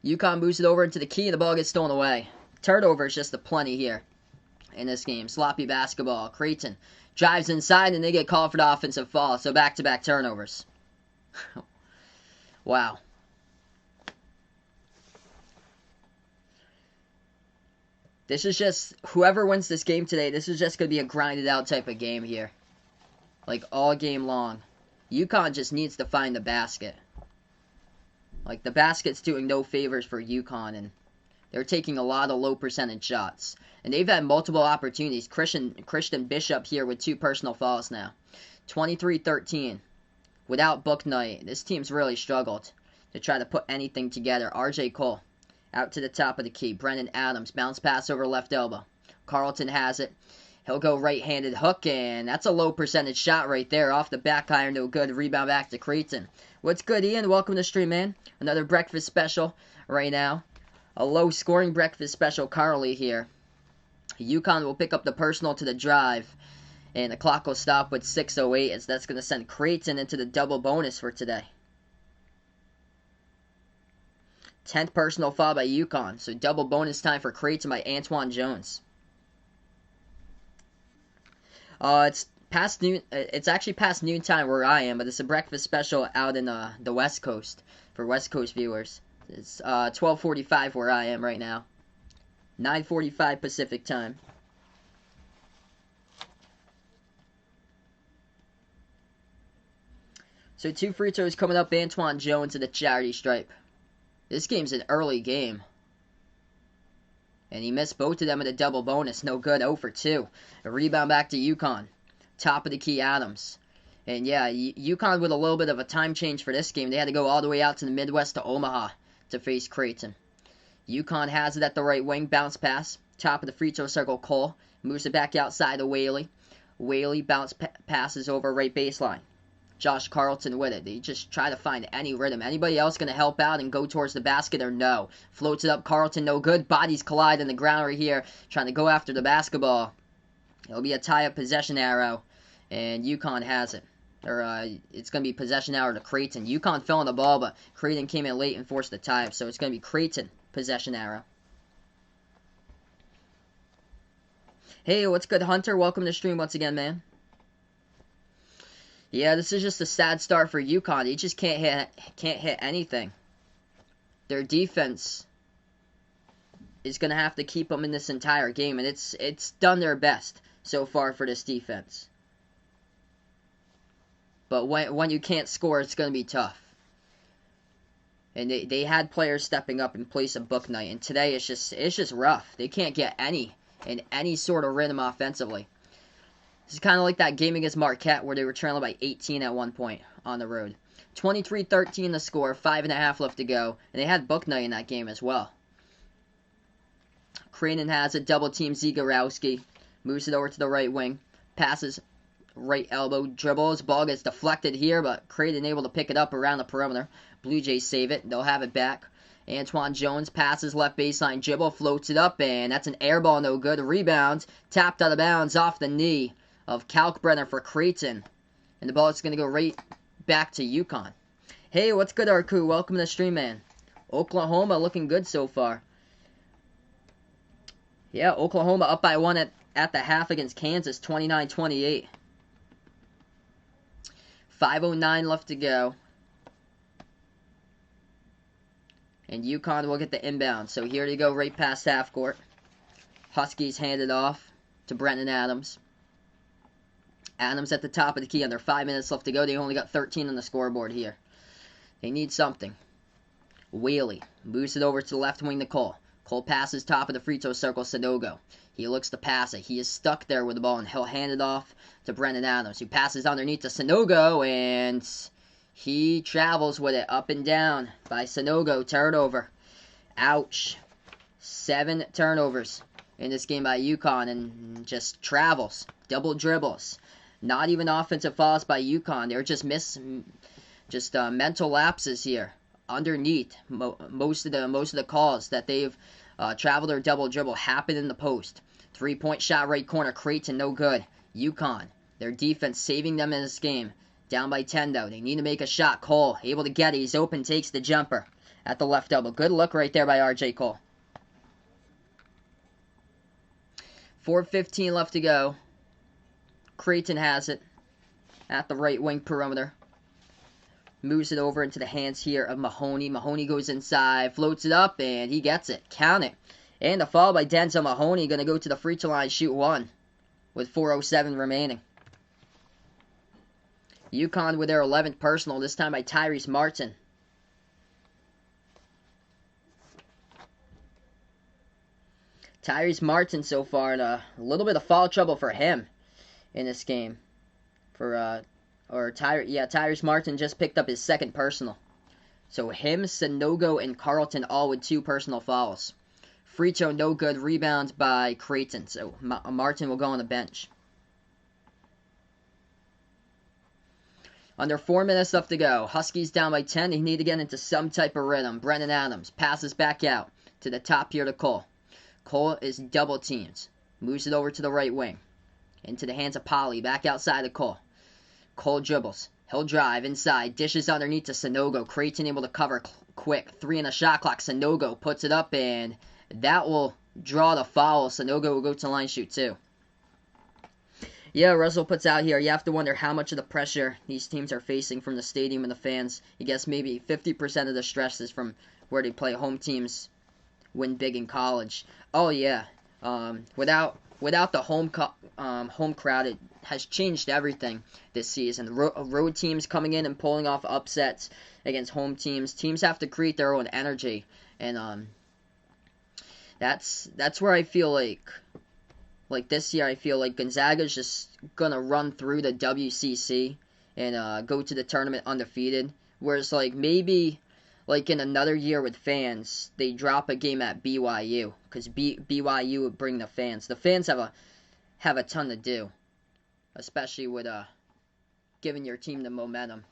UConn moves it over into the key, and the ball gets stolen away. Turnovers just a plenty here in this game. Sloppy basketball. Creighton drives inside, and they get called for the offensive foul. So back-to-back turnovers. Wow. This is just, whoever wins this game today, this is just going to be a grinded out type of game here. Like, all game long. UConn just needs to find the basket. Like, the basket's doing no favors for UConn, and they're taking a lot of low percentage shots. And they've had multiple opportunities. Christian Bishop here with 2 personal fouls now. 23-13. Without Book Knight, this team's really struggled to try to put anything together. RJ Cole. Out to the top of the key. Brennan Adams. Bounce pass over left elbow. Carlton has it. He'll go right-handed hook, and that's a low percentage shot right there. Off the back iron, no good. Rebound back to Creighton. What's good, Ian? Welcome to the stream, man. Another breakfast special right now. A low-scoring breakfast special currently here. UConn will pick up the personal to the drive, and the clock will stop with 6:08, as that's going to send Creighton into the double bonus for today. 10th personal foul by UConn. So double bonus time for Creighton by Antoine Jones. It's past noon. It's actually past noontime where I am, but it's a breakfast special out in the West Coast for West Coast viewers. It's 12:45 where I am right now. 9:45 Pacific time. So 2 free throws coming up. Antoine Jones at the charity stripe. This game's an early game. And he missed both of them at a double bonus. No good. 0 for 2. A rebound back to UConn. Top of the key, Adams. And yeah, UConn with a little bit of a time change for this game. They had to go all the way out to the Midwest to Omaha to face Creighton. UConn has it at the right wing. Bounce pass. Top of the free throw circle, Cole. Moves it back outside to Whaley. Whaley bounce passes over right baseline. Josh Carlton with it. They just try to find any rhythm. Anybody else going to help out and go towards the basket or no? Floats it up. Carlton, no good. Bodies collide in the ground right here. Trying to go after the basketball. It'll be a tie-up possession arrow. And UConn has it. Or it's going to be possession arrow to Creighton. UConn fell on the ball, but Creighton came in late and forced the tie-up. So it's going to be Creighton possession arrow. Hey, what's good, Hunter? Welcome to the stream once again, man. Yeah, this is just a sad start for UConn. They just can't hit anything. Their defense is going to have to keep them in this entire game, and it's done their best so far for this defense. But when you can't score, it's going to be tough. And they had players stepping up in place of Book Night, and today it's just rough. They can't get any sort of rhythm offensively. This is kind of like that game against Marquette where they were trailing by 18 at one point on the road. 23-13 the score, 5.5 left to go, and they had Book Night in that game as well. Creighton has a double team. Zagorowski moves it over to the right wing, passes right elbow, dribbles, ball gets deflected here, but Creighton able to pick it up around the perimeter. Bluejays save it, they'll have it back. Antoine Jones passes left baseline, dribble, floats it up, and that's an air ball, no good. Rebound, tapped out of bounds off the knee of Kalkbrenner for Creighton. And the ball is going to go right back to UConn. Hey, what's good, Arku? Welcome to the stream, man. Oklahoma looking good so far. Yeah, Oklahoma up by 1 at the half against Kansas, 29-28. 5:09 left to go. And UConn will get the inbound. So here they go right past half court. Huskies hand it off to Brenton Adams. Adams at the top of the key. Under 5 minutes left to go. They only got 13 on the scoreboard here. They need something. Whaley moves it over to the left wing to Cole. Cole passes top of the free throw circle, Sanogo. He looks to pass it. He is stuck there with the ball, and he'll hand it off to Brenton Adams, who passes underneath to Sanogo, and he travels with it up and down by Sanogo. Turnover. Ouch. 7 turnovers in this game by UConn, and just travels. Double dribbles. Not even offensive fouls by UConn. They're just mental lapses here. Underneath, most of the calls that they've traveled or double dribble happen in the post. 3-point shot right corner. Creighton, no good. UConn, their defense saving them in this game. Down by 10, though. They need to make a shot. Cole, able to get it. He's open, takes the jumper at the left elbow. Good look right there by R.J. Cole. 4:15 left to go. Creighton has it at the right wing perimeter. Moves it over into the hands here of Mahoney. Mahoney goes inside, floats it up, and he gets it. Count it. And a foul by Denzel Mahoney. Going to go to the free throw line, shoot one with 4:07 remaining. UConn with their 11th personal, this time by Tyrese Martin. Tyrese Martin so far in a little bit of foul trouble for him in this game. Tyrese Martin just picked up his 2nd personal. So him, Sanogo, and Carlton all with 2 personal fouls. Free throw no good. Rebound by Creighton. So Martin will go on the bench. Under 4 minutes left to go. Huskies down by 10. They need to get into some type of rhythm. Brennan Adams passes back out to the top here to Cole. Cole is double teamed. Moves it over to the right wing. Into the hands of Polly. Back outside of Cole. Cole dribbles. He'll drive inside. Dishes underneath to Sanogo. Creighton able to cover quick. 3 in the shot clock. Sanogo puts it up, and that will draw the foul. Sanogo will go to line shoot too. Yeah, Russell puts out here, you have to wonder how much of the pressure these teams are facing from the stadium and the fans. He guess maybe 50% of the stress is from where they play. Home teams win big in college. Oh, yeah. Without the home crowd, it has changed everything this season. Road teams coming in and pulling off upsets against home teams. Teams have to create their own energy. And That's where I feel like this year I feel like Gonzaga's just gonna run through the WCC and go to the tournament undefeated. Whereas like maybe like in another year with fans, they drop a game at BYU because BYU would bring the fans. The fans have a ton to do, especially with giving your team the momentum.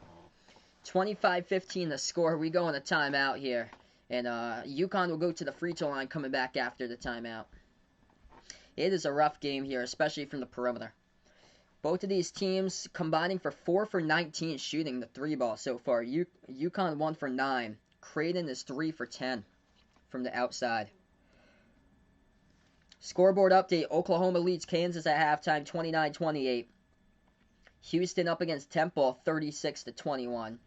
25-15 the score. We go on a timeout here. And UConn will go to the free throw line coming back after the timeout. It is a rough game here, especially from the perimeter. Both of these teams combining for 4 for 19 shooting the 3-ball so far. UConn 1 for 9. Creighton is 3 for 10 from the outside. Scoreboard update. Oklahoma leads Kansas at halftime 29-28. Houston up against Temple 36-21.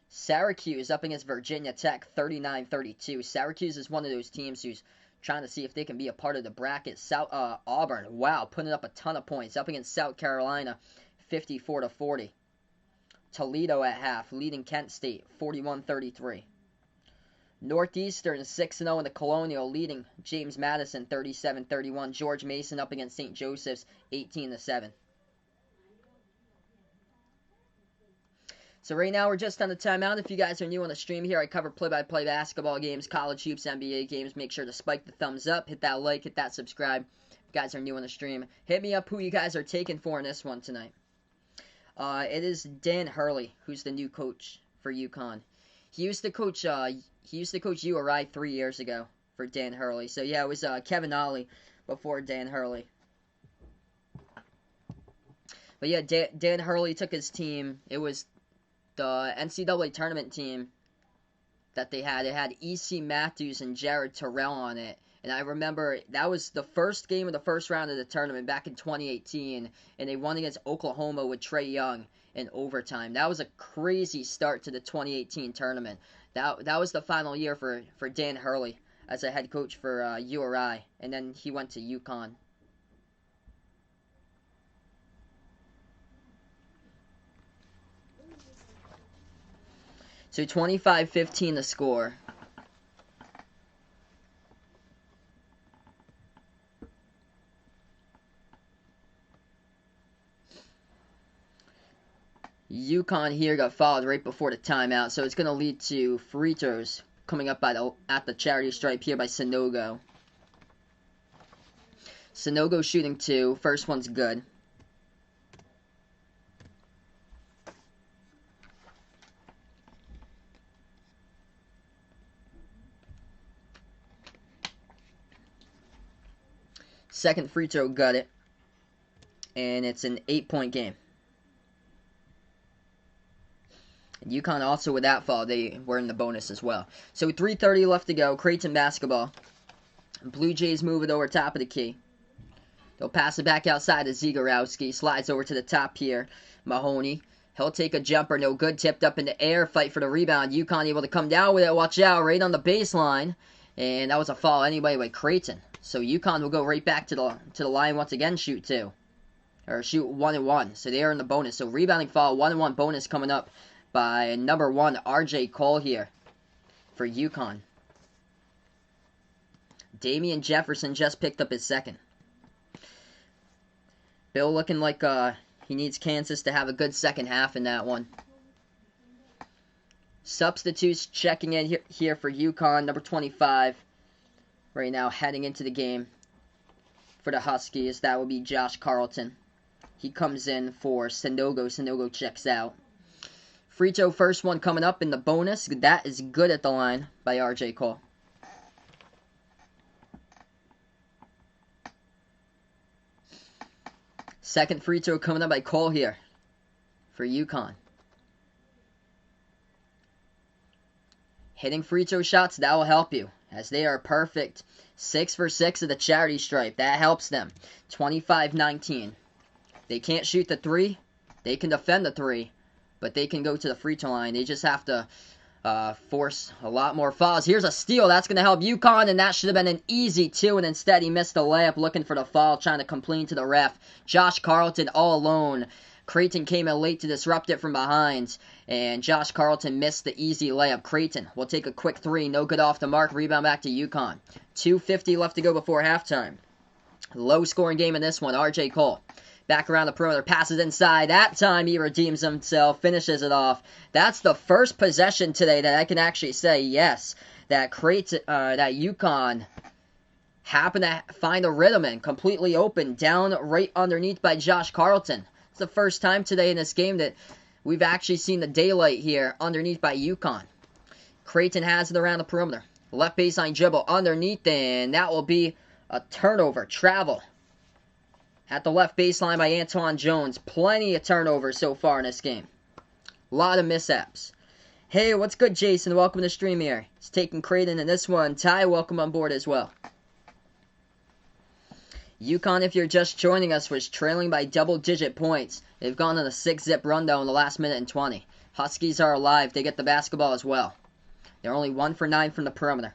Syracuse up against Virginia Tech 39-32. Syracuse is one of those teams who's trying to see if they can be a part of the bracket. Auburn, wow, putting up a ton of points up against South Carolina 54-40. Toledo at half, leading Kent State 41-33. Northeastern 6-0 in the Colonial, leading James Madison 37-31. George Mason up against St. Joseph's 18-7. So right now we're just on the timeout. If you guys are new on the stream here, I cover play-by-play basketball games, college hoops, NBA games. Make sure to spike the thumbs up, hit that like, hit that subscribe. If you guys are new on the stream, hit me up who you guys are taking for in this one tonight. It is Dan Hurley, who's the new coach for UConn. He used to coach URI 3 years ago for Dan Hurley. So yeah, it was Kevin Ollie before Dan Hurley. But yeah, Dan Hurley took his team. It was the NCAA tournament team that they had. It had E.C. Matthews and Jared Terrell on it. And I remember that was the first game of the first round of the tournament back in 2018. And they won against Oklahoma with Trae Young in overtime. That was a crazy start to the 2018 tournament. That was the final year for Dan Hurley as a head coach for URI. And then he went to UConn. So 25-15 the score. UConn here got fouled right before the timeout, so it's going to lead to free throws coming up at the charity stripe here by Sanogo. Sanogo shooting 2. First one's good. Second free throw, got it. And it's an 8-point game. UConn also with that fall, they were in the bonus as well. So 3:30 left to go. Creighton basketball. Bluejays move it over top of the key. They'll pass it back outside to Zagorowski. Slides over to the top here. Mahoney. He'll take a jumper. No good. Tipped up in the air. Fight for the rebound. UConn able to come down with it. Watch out. Right on the baseline. And that was a foul anyway by Creighton. So UConn will go right back to the line once again. Shoot 2. Or shoot 1-1. So they are in the bonus. So rebounding foul. 1-1 bonus coming up by number 1, RJ Cole here for UConn. Damian Jefferson just picked up his second. Bill looking like he needs Kansas to have a good second half in that one. Substitutes checking in here for UConn, number 25. Right now heading into the game for the Huskies. That will be Josh Carlton. He comes in for Sanogo. Sanogo checks out. Free throw first one coming up in the bonus. That is good at the line by RJ Cole. Second free throw coming up by Cole here for UConn. Hitting free throw shots, that will help you, as they are perfect. 6 for 6 at the charity stripe. That helps them. 25-19. They can't shoot the 3. They can defend the 3. But they can go to the free throw line. They just have to force a lot more fouls. Here's a steal. That's going to help UConn, and that should have been an easy 2, and instead he missed the layup looking for the foul, trying to complain to the ref. Josh Carlton all alone Creighton came in late to disrupt it from behind, and Josh Carlton missed the easy layup. Creighton will take a quick three, no good off the mark, rebound back to UConn. 2:50 left to go before halftime. Low-scoring game in this one. R.J. Cole back around the perimeter, passes inside. That time he redeems himself, finishes it off. That's the first possession today that I can actually say, yes, that UConn happened to find a rhythm and completely open, down right underneath by Josh Carlton. It's the first time today in this game that we've actually seen the daylight here underneath by UConn. Creighton has it around the perimeter. Left baseline dribble underneath, and that will be a turnover. Travel at the left baseline by Antoine Jones. Plenty of turnovers so far in this game. A lot of mishaps. Hey, what's good, Jason? Welcome to the stream here. It's taking Creighton in this one. Ty, welcome on board as well. UConn, if you're just joining us, was trailing by double-digit points. They've gone on a 6-zip rundown in the last minute and 20. Huskies are alive. They get the basketball as well. They're only 1 for 9 from the perimeter.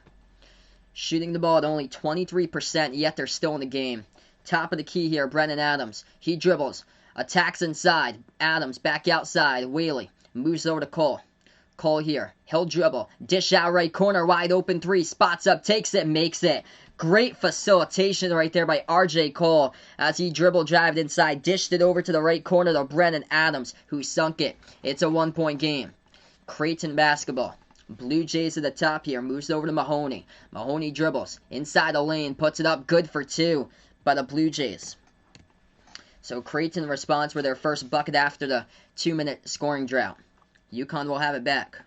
Shooting the ball at only 23%, yet they're still in the game. Top of the key here, Brennan Adams. He dribbles. Attacks inside. Adams back outside. Whaley moves over to Cole. Cole here. He'll dribble. Dish out right corner. Wide open three. Spots up. Takes it. Makes it. Great facilitation right there by R.J. Cole as he dribble-drived inside. Dished it over to the right corner to Brennan Adams, who sunk it. It's a 1-point game. Creighton basketball. Blue Jays at the top here. Moves over to Mahoney. Mahoney dribbles. Inside the lane. Puts it up. Good for 2 by the Blue Jays. So Creighton responds with their first bucket after the 2-minute scoring drought. UConn will have it back.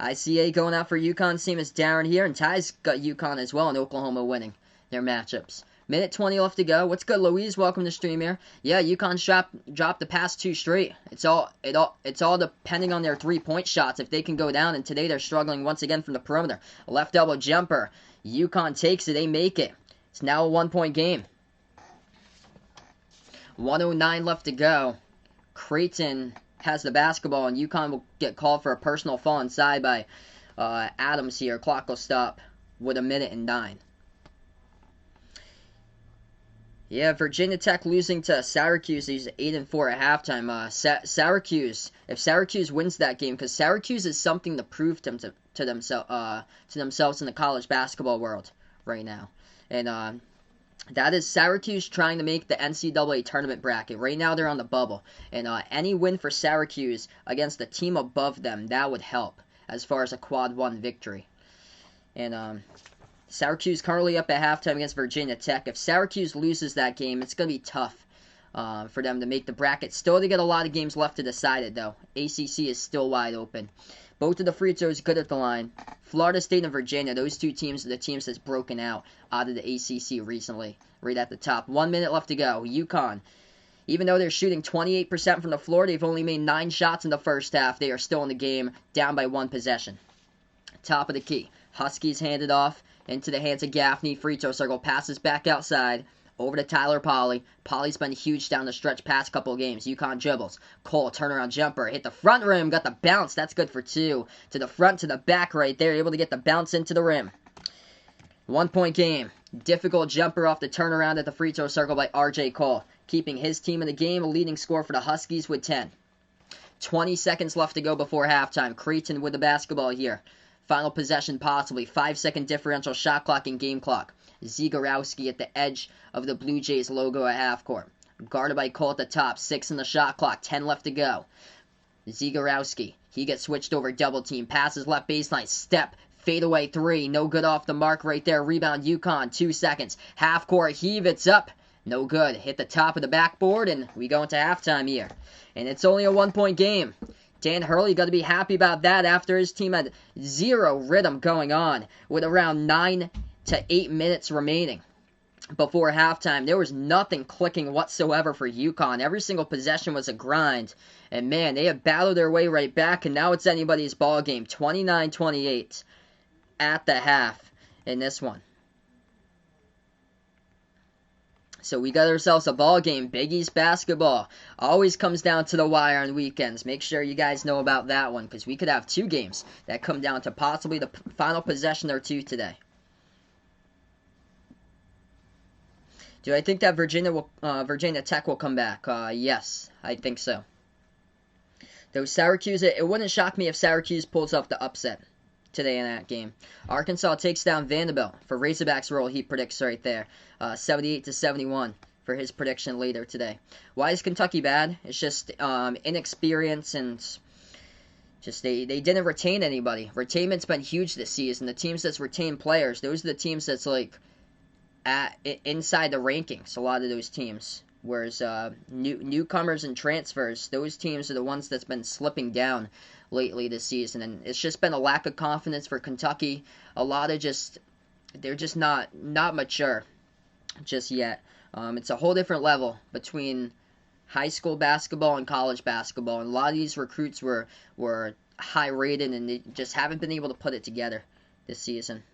ICA going out for UConn. Same as Darren here. And Ty's got UConn as well, and Oklahoma winning their matchups. Minute 20 left to go. What's good, Louise? Welcome to the stream here. Yeah, UConn dropped the past 2 straight. It's all depending on their 3-point shots if they can go down. And today they're struggling once again from the perimeter. A left elbow jumper. UConn takes it. They make it. It's now a 1-point game. 1:09 left to go. Creighton has the basketball, and UConn will get called for a personal foul inside by Adams here. Clock will stop with 1:09. Yeah, Virginia Tech losing to Syracuse. He's 8-4 at halftime. Syracuse, if Syracuse wins that game, because Syracuse is something to prove to themselves in the college basketball world right now. And that is Syracuse trying to make the NCAA tournament bracket. Right now they're on the bubble. And any win for Syracuse against the team above them, that would help as far as a quad 1 victory. And Syracuse currently up at halftime against Virginia Tech. If Syracuse loses that game, it's going to be tough for them to make the bracket. Still, they get a lot of games left to decide it, though. ACC is still wide open. Both of the free throws good at the line. Florida State and Virginia, those 2 teams are the teams that's broken out of the ACC recently, right at the top. 1 minute left to go. UConn, even though they're shooting 28% from the floor, they've only made 9 shots in the first half. They are still in the game, down by 1 possession. Top of the key. Huskies handed off into the hands of Gaffney. Free throw circle. Passes back outside. Over to Tyler Polley. Polley's been huge down the stretch past couple of games. UConn dribbles. Cole, turnaround jumper. Hit the front rim. Got the bounce. That's good for 2. To the front, to the back right there. Able to get the bounce into the rim. 1-point game. Difficult jumper off the turnaround at the free throw circle by R.J. Cole. Keeping his team in the game. A leading score for the Huskies with 10. 20 seconds left to go before halftime. Creighton with the basketball here. Final possession possibly. 5-second differential shot clock and game clock. Zagorowski at the edge of the Blue Jays logo at half court. Guarded by Cole at the top. 6 in the shot clock. 10 left to go. Zagorowski. He gets switched over. Double team. Passes left baseline. Step. Fadeaway 3. No good off the mark right there. Rebound UConn. 2 seconds. Half court heave. It's up. No good. Hit the top of the backboard, and we go into halftime here. And it's only a 1-point game. Dan Hurley got to be happy about that after his team had 0 rhythm going on with around 9 to 8 minutes remaining before halftime. There was nothing clicking whatsoever for UConn. Every single possession was a grind. And man, they have battled their way right back, and now it's anybody's ball game. 29-28 at the half in this one. So we got ourselves a ball game. Big East basketball always comes down to the wire on weekends. Make sure you guys know about that one, because we could have 2 games that come down to possibly the final possession or 2 today. Do I think that Virginia Tech will come back? Yes, I think so. Though Syracuse, it wouldn't shock me if Syracuse pulls off the upset today in that game. Arkansas takes down Vanderbilt for Razorbacks roll. He predicts right there, 78-71 for his prediction later today. Why is Kentucky bad? It's just inexperience and just they didn't retain anybody. Retainment's been huge this season. The teams that's retained players, those are the teams that's like inside the rankings. A lot of those teams. Whereas newcomers and transfers, those teams are the ones that's been slipping down lately this season, and it's just been a lack of confidence for Kentucky. A lot of they're just not mature just yet. It's a whole different level between high school basketball and college basketball, and a lot of these recruits were high rated, and they just haven't been able to put it together this season.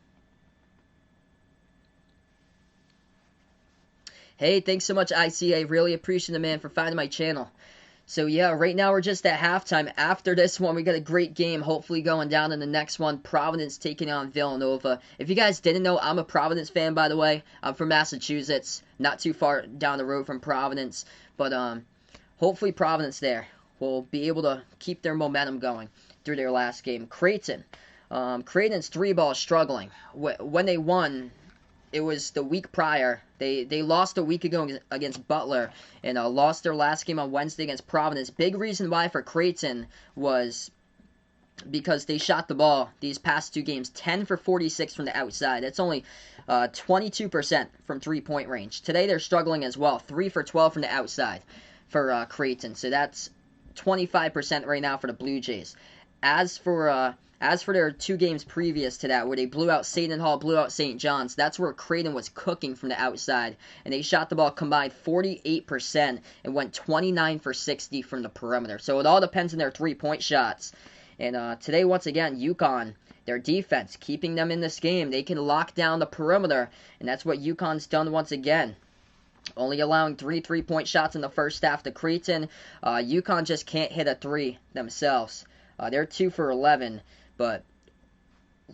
Hey, thanks so much, ICA. Really appreciate the man for finding my channel. So yeah, right now we're just at halftime. After this one, we got a great game hopefully going down in the next one. Providence taking on Villanova. If you guys didn't know, I'm a Providence fan, by the way. I'm from Massachusetts, not too far down the road from Providence. But hopefully Providence there will be able to keep their momentum going through their last game. Creighton. Creighton's three-ball struggling. When they won, it was the week prior. They lost a week ago against Butler and lost their last game on Wednesday against Providence. Big reason why for Creighton was because they shot the ball these past two games 10 for 46 from the outside. That's only 22% from three-point range. Today they're struggling as well, 3 for 12 from the outside for Creighton. So that's 25% right now for the Blue Jays. As for their two games previous to that, where they blew out Seton Hall, blew out St. John's, that's where Creighton was cooking from the outside. And they shot the ball combined 48% and went 29 for 60 from the perimeter. So it all depends on their three-point shots. And today, once again, UConn, their defense, keeping them in this game. They can lock down the perimeter, and that's what UConn's done once again. Only allowing 3 3-point shots in the first half to Creighton. UConn just can't hit a three themselves. They're 2 for 11. But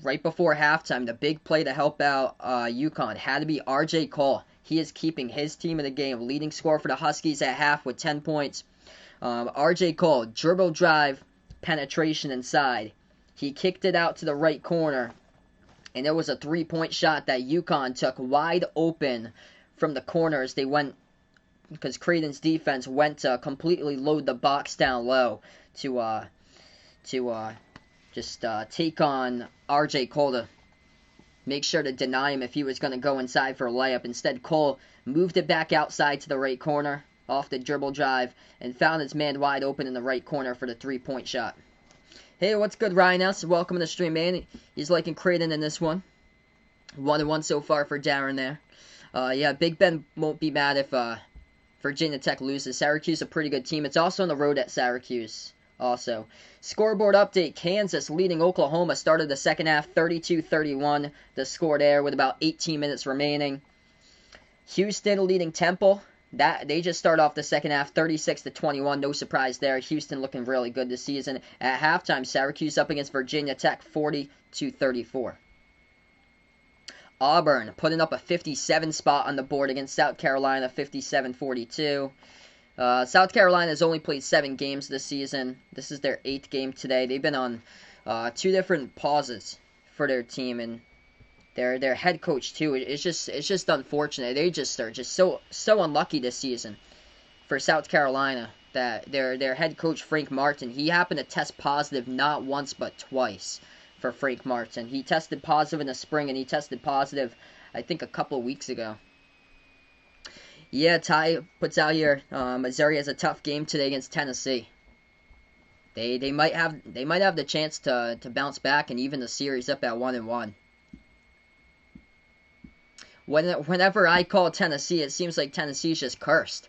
right before halftime, the big play to help out UConn had to be R.J. Cole. He is keeping his team in the game. Leading scorer for the Huskies at half with 10 points. R.J. Cole, dribble drive, penetration inside. He kicked it out to the right corner. And it was a 3-point shot that UConn took wide open from the corners. They went, because Creighton's defense went to completely load the box down low to just take on R.J. Cole to make sure to deny him if he was going to go inside for a layup. Instead, Cole moved it back outside to the right corner off the dribble drive and found his man wide open in the right corner for the 3-point shot. Hey, what's good, Ryan S? Welcome to the stream, man. He's liking Creighton in this one. 1-1 so far for Darren there. Yeah, Big Ben won't be mad if Virginia Tech loses. Syracuse is a pretty good team. It's also on the road at Syracuse. Also, scoreboard update, Kansas leading Oklahoma, started the second half 32-31, the score there with about 18 minutes remaining. Houston leading Temple, they just start off the second half 36-21, no surprise there. Houston looking really good this season. At halftime, Syracuse up against Virginia Tech 40-34. Auburn putting up a 57 spot on the board against South Carolina, 57-42. South Carolina has only played 7 games this season. This is their 8th game today. They've been on 2 different pauses for their team, and their head coach too. It's just unfortunate. They just are just so unlucky this season for South Carolina that their head coach Frank Martin, he happened to test positive not once but twice for Frank Martin. He tested positive in the spring, and he tested positive I think a couple of weeks ago. Yeah, Ty puts out here, Missouri has a tough game today against Tennessee. They might have the chance to bounce back and even the series up at 1-1. Whenever I call Tennessee, it seems like Tennessee's just cursed.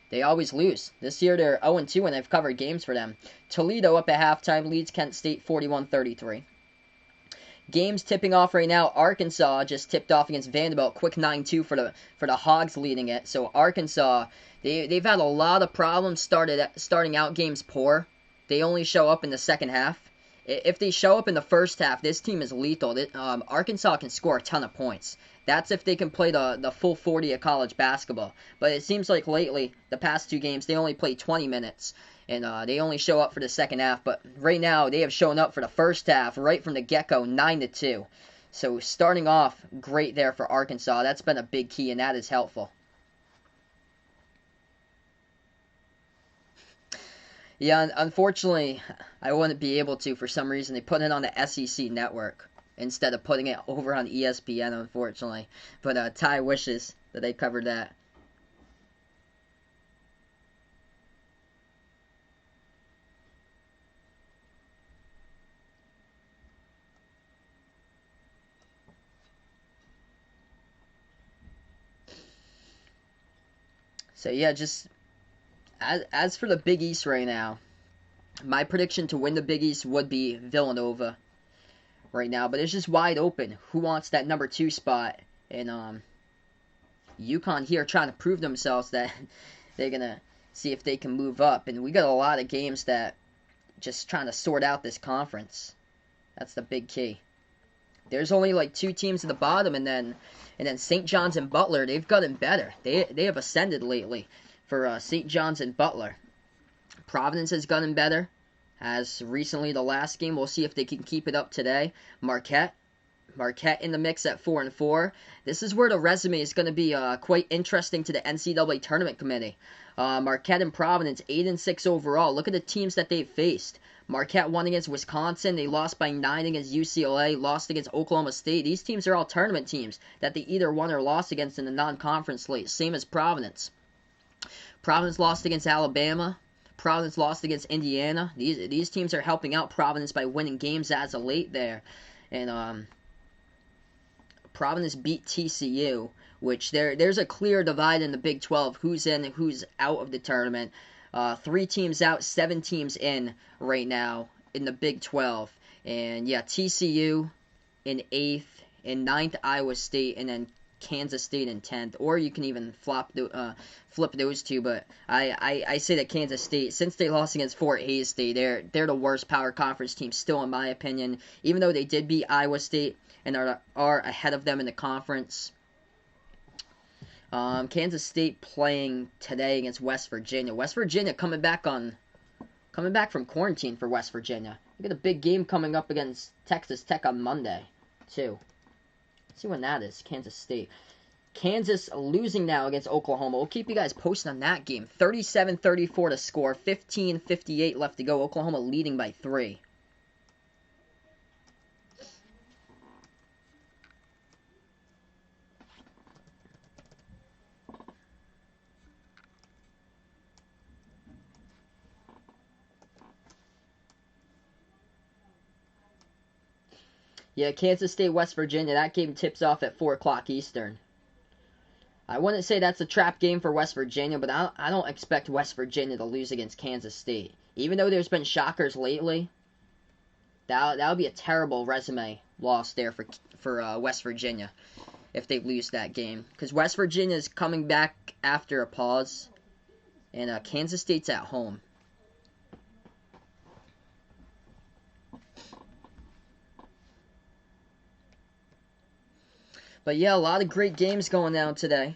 They always lose. This year they're 0-2 and I've covered games for them. Toledo up at halftime leads Kent State 41-33. Games tipping off right now. Arkansas just tipped off against Vanderbilt. Quick 9-2 for the Hogs leading it. So Arkansas, they've had a lot of problems starting out games poor. They only show up in the second half. If they show up in the first half, this team is lethal. Arkansas can score a ton of points. That's if they can play the full 40 of college basketball. But it seems like lately, the past 2 games, they only play 20 minutes. And they only show up for the second half. But right now, they have shown up for the first half right from the get-go, 9-2. So starting off great there for Arkansas. That's been a big key, and that is helpful. Yeah, unfortunately, I wouldn't be able to for some reason. They put it on the SEC network instead of putting it over on ESPN, unfortunately. But Ty wishes that they covered that. So yeah, just as for the Big East right now, my prediction to win the Big East would be Villanova right now, but it's just wide open. Who wants that number 2 spot? And UConn here trying to prove themselves that they're gonna see if they can move up. And we got a lot of games that just trying to sort out this conference. That's the big key. There's only like 2 teams at the bottom, and then St. John's and Butler, they've gotten better. They have ascended lately for St. John's and Butler. Providence has gotten better as recently the last game. We'll see if they can keep it up today. Marquette in the mix at 4-4. This is where the resume is going to be quite interesting to the NCAA tournament committee. Marquette and Providence 8-6 overall. Look at the teams that they've faced. Marquette won against Wisconsin. They lost by 9 against UCLA. Lost against Oklahoma State. These teams are all tournament teams that they either won or lost against in the non-conference slate. Same as Providence. Providence lost against Alabama. Providence lost against Indiana. These teams are helping out Providence by winning games as of late there. And Providence beat TCU, which there's a clear divide in the Big 12. Who's in and who's out of the tournament. 3 teams out, 7 teams in right now in the Big 12. And yeah, TCU in 8th, in 9th Iowa State, and then Kansas State in 10th. Or you can even flip those 2. But I say that Kansas State, since they lost against Fort Hays State, they're the worst power conference team still in my opinion. Even though they did beat Iowa State and are ahead of them in the conference. Kansas State playing today against West Virginia. West Virginia coming back from quarantine for West Virginia. We got a big game coming up against Texas Tech on Monday, too. Let's see when that is. Kansas State. Kansas losing now against Oklahoma. We'll keep you guys posted on that game. 37-34 to score. 15:58 left to go. Oklahoma leading by 3. Yeah, Kansas State, West Virginia, that game tips off at 4 o'clock Eastern. I wouldn't say that's a trap game for West Virginia, but I don't expect West Virginia to lose against Kansas State. Even though there's been shockers lately, that would be a terrible resume loss there for West Virginia if they lose that game. Because West Virginia is coming back after a pause, and Kansas State's at home. But yeah, a lot of great games going down today.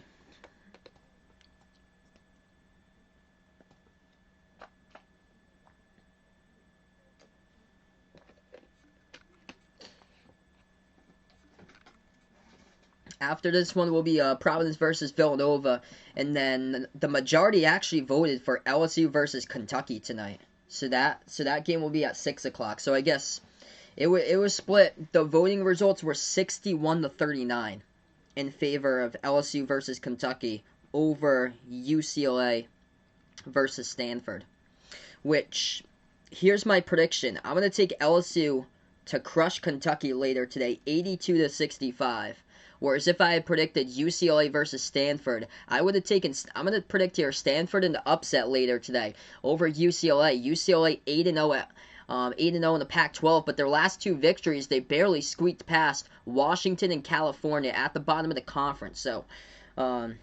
After this one will be Providence versus Villanova, and then the majority actually voted for LSU versus Kentucky tonight. So that game will be at 6 o'clock. So I guess it was split. The voting results were 61-39 in favor of LSU versus Kentucky over UCLA versus Stanford. Which, here's my prediction. I'm going to take LSU to crush Kentucky later today, 82-65. Whereas if I had predicted UCLA versus Stanford, I'm going to predict here Stanford in the upset later today over UCLA. UCLA 8-0 8-0 in the Pac-12, but their last 2 victories, they barely squeaked past Washington and California at the bottom of the conference. So, I'm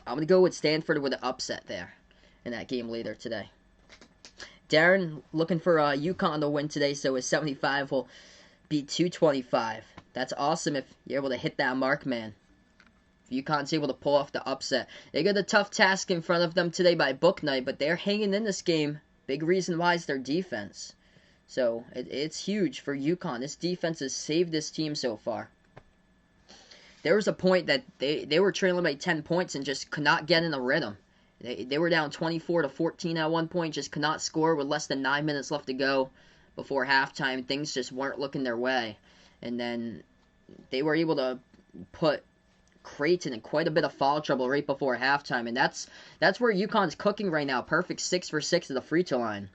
going to go with Stanford with an upset there in that game later today. Darren looking for UConn to win today, so his 75 will be 225. That's awesome if you're able to hit that mark, man. if UConn's able to pull off the upset. They got a tough task in front of them today by book night, but they're hanging in this game. Big reason why is their defense. So it's huge for UConn. This defense has saved this team so far. There was a point that they were trailing by 10 points and just could not get in a rhythm. They were down 24-14 at one point, just could not score with less than 9 minutes left to go before halftime. Things just weren't looking their way. And then they were able to put Creighton in quite a bit of foul trouble right before halftime. And that's where UConn's cooking right now. Perfect 6 for 6 at the free throw line.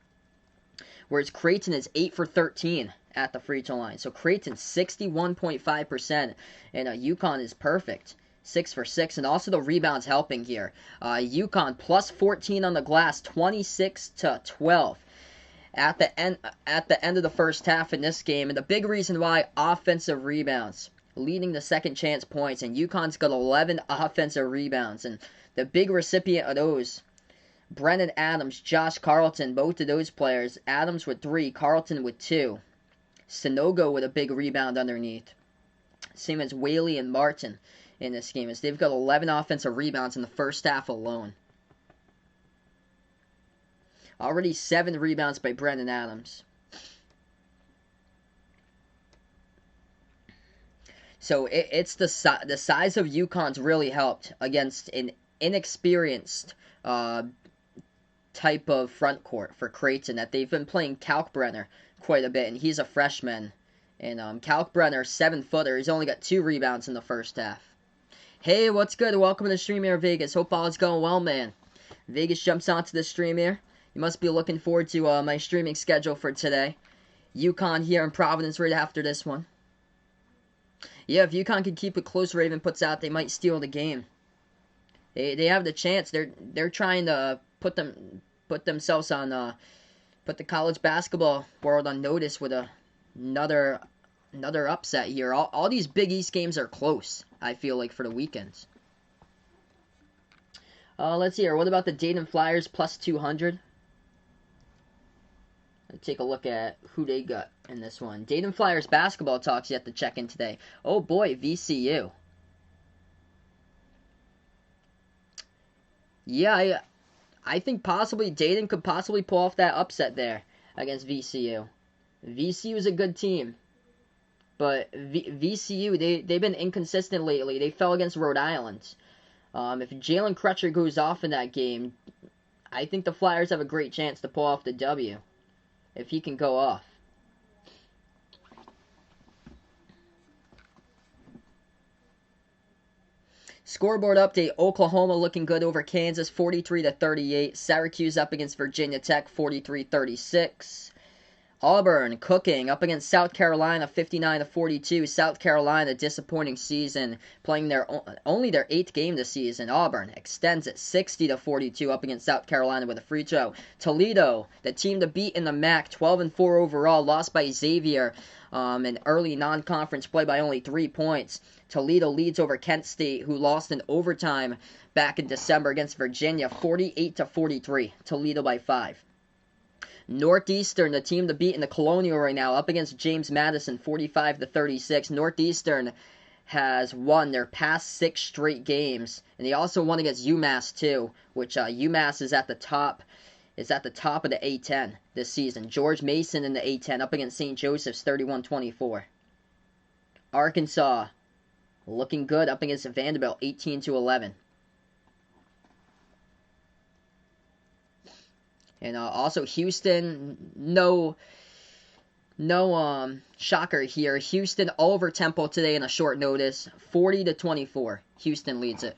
Whereas Creighton is 8 for 13 at the free throw line. So Creighton's 61.5%, and UConn is perfect. 6 for 6, and also the rebounds helping here. UConn plus 14 on the glass, 26-12 at the end of the first half in this game. And the big reason why, offensive rebounds, leading the second chance points, and UConn's got 11 offensive rebounds. And the big recipient of those, Brennan Adams, Josh Carlton, both of those players. Adams with 3, Carlton with 2. Sanogo with a big rebound underneath. Same as Whaley and Martin in this game, as they've got 11 offensive rebounds in the first half alone. Already 7 rebounds by Brennan Adams. So it's the size of UConn's really helped against an inexperienced type of front court for Creighton, that they've been playing Kalkbrenner quite a bit, and he's a freshman. And Kalkbrenner, 7-footer, he's only got 2 rebounds in the first half. Hey, what's good? Welcome to the stream here, Vegas. Hope all is going well, man. Vegas jumps onto the stream here. You must be looking forward to my streaming schedule for today. UConn here in Providence right after this one. Yeah, if UConn can keep it close, Raven puts out, they might steal the game. They have the chance. They're trying to put themselves on put the college basketball world on notice with another upset here. All these Big East games are close, I feel like, for the weekends. Let's see here. What about the Dayton Flyers plus 200? Let's take a look at who they got in this one. Dayton Flyers basketball talks yet to check in today. Oh boy, VCU. Yeah, I think possibly Dayton could possibly pull off that upset there against VCU. VCU is a good team, but VCU, they've been inconsistent lately. They fell against Rhode Island. If Jalen Crutcher goes off in that game, I think the Flyers have a great chance to pull off the W if he can go off. Scoreboard update, Oklahoma looking good over Kansas, 43-38. Syracuse up against Virginia Tech, 43-36. Auburn cooking up against South Carolina, 59-42. South Carolina, disappointing season, playing only their 8th game this season. Auburn extends it 60-42 up against South Carolina with a free throw. Toledo, the team to beat in the MAC, 12-4 overall, lost by Xavier in early non-conference play by only 3 points. Toledo leads over Kent State, who lost in overtime back in December against Virginia, 48-43. Toledo by 5. Northeastern, the team to beat in the Colonial right now, up against James Madison, 45-36. Northeastern has won their past 6 straight games, and they also won against UMass too, which UMass is at the top of the A10 this season. George Mason in the A10 up against St. Joseph's, 31-24. Arkansas looking good up against Vanderbilt, 18-11. And also Houston, no shocker here. Houston all over Temple today in a short notice, 40-24. Houston leads it.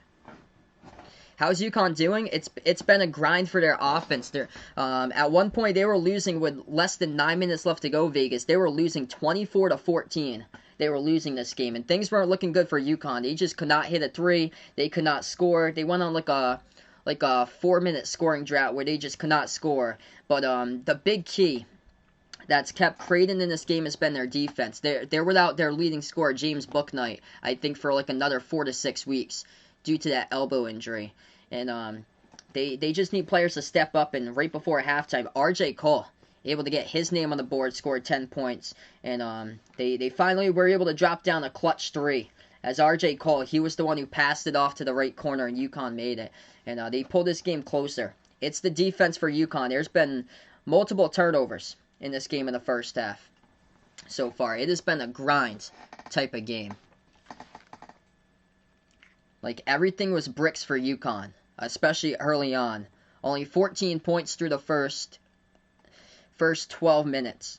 How's UConn doing? It's been a grind for their offense. At one point they were losing with less than 9 minutes left to go. Vegas, they were losing 24-14. They were losing this game, and things weren't looking good for UConn. They just could not hit a 3. They could not score. They went on like a 4-minute scoring drought where they just could not score. But the big key that's kept Creighton in this game has been their defense. They're without their leading scorer, James Bouknight, I think for like another 4 to 6 weeks due to that elbow injury. And they just need players to step up. And right before halftime, R.J. Cole able to get his name on the board, scored 10 points. And they finally were able to drop down a clutch 3 as RJ Cole, he was the one who passed it off to the right corner, and UConn made it. And they pulled this game closer. It's the defense for UConn. There's been multiple turnovers in this game in the first half so far. It has been a grind type of game. Like, everything was bricks for UConn, especially early on. Only 14 points through the first 12 minutes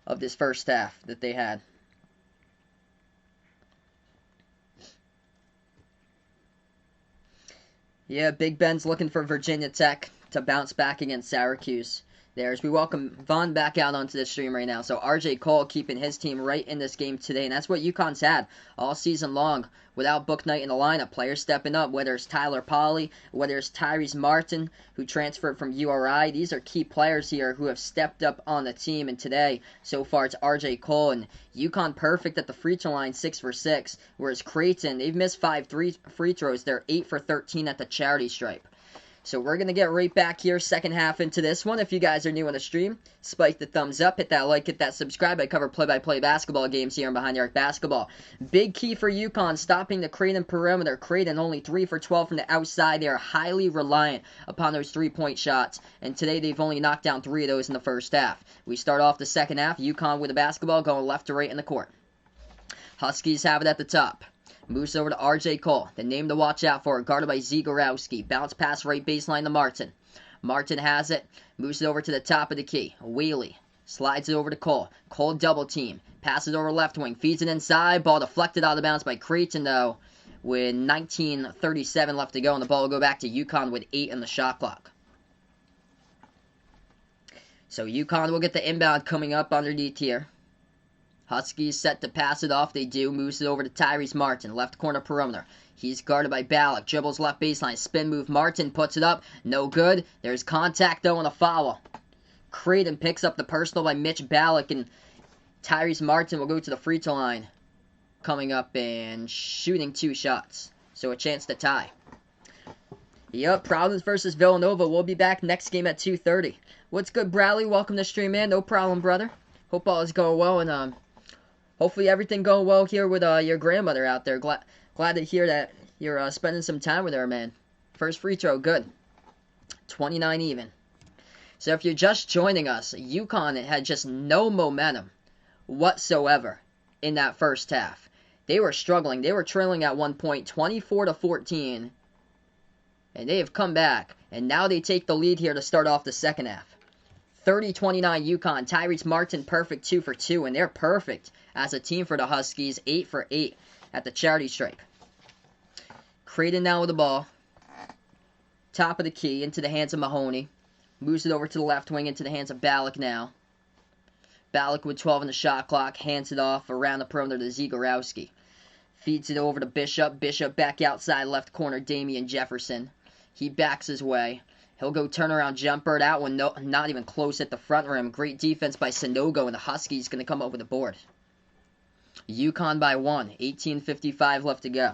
of this first half that they had. Yeah, Big Ben's looking for Virginia Tech to bounce back against Syracuse. As we welcome Vaughn back out onto the stream right now. So RJ Cole keeping his team right in this game today. And that's what UConn's had all season long without Book Knight in the lineup. Players stepping up, whether it's Tyler Polley, whether it's Tyrese Martin, who transferred from URI. These are key players here who have stepped up on the team. And today, so far, it's RJ Cole. And UConn perfect at the free throw line, 6 for 6. Whereas Creighton, they've missed 5 free throws. They're 8 for 13 at the charity stripe. So we're going to get right back here, second half into this one. If you guys are new on the stream, spike the thumbs up, hit that like, hit that subscribe. I cover play-by-play basketball games here on Behind the Arc Basketball. Big key for UConn, stopping the Creighton perimeter. Creighton only 3 for 12 from the outside. They are highly reliant upon those three-point shots. And today they've only knocked down 3 of those in the first half. We start off the second half. UConn with the basketball going left to right in the court. Huskies have it at the top. Moves over to RJ Cole. The name to watch out for, guarded by Zegorowski. Bounce pass right baseline to Martin. Martin has it. Moves it over to the top of the key. Whaley slides it over to Cole. Cole double team. Passes over left wing. Feeds it inside. Ball deflected out of bounds by Creighton, though, with 19:37 left to go. And the ball will go back to UConn with 8 in the shot clock. So UConn will get the inbound coming up underneath here. Huskies set to pass it off. They do. Moves it over to Tyrese Martin. Left corner perimeter. He's guarded by Ballack. Dribbles left baseline. Spin move. Martin puts it up. No good. There's contact, though, and a foul. Creighton picks up the personal by Mitch Ballack, and Tyrese Martin will go to the free throw line. Coming up and shooting 2 shots. So a chance to tie. Yep, Providence versus Villanova. We'll be back next game at 2:30. What's good, Bradley? Welcome to the stream, man. No problem, brother. Hope all is going well, and hopefully everything going well here with your grandmother out there. Glad to hear that you're spending some time with her, man. First free throw, good. 29 even. So if you're just joining us, UConn had just no momentum whatsoever in that first half. They were struggling. They were trailing at one point, 24-14. And they have come back. And now they take the lead here to start off the second half. 30-29 UConn. Tyrese Martin perfect 2 for 2. And they're perfect as a team for the Huskies. 8 for 8 at the charity stripe. Creighton now with the ball. Top of the key into the hands of Mahoney. Moves it over to the left wing into the hands of Ballack now. Ballack with 12 in the shot clock. Hands it off around the perimeter to Zegorowski. Feeds it over to Bishop. Bishop back outside left corner. Damian Jefferson. He backs his way. He'll go turnaround jumper. That one not even close at the front rim. Great defense by Sanogo, and the Huskies going to come over the board. UConn by 1. 18:55 left to go.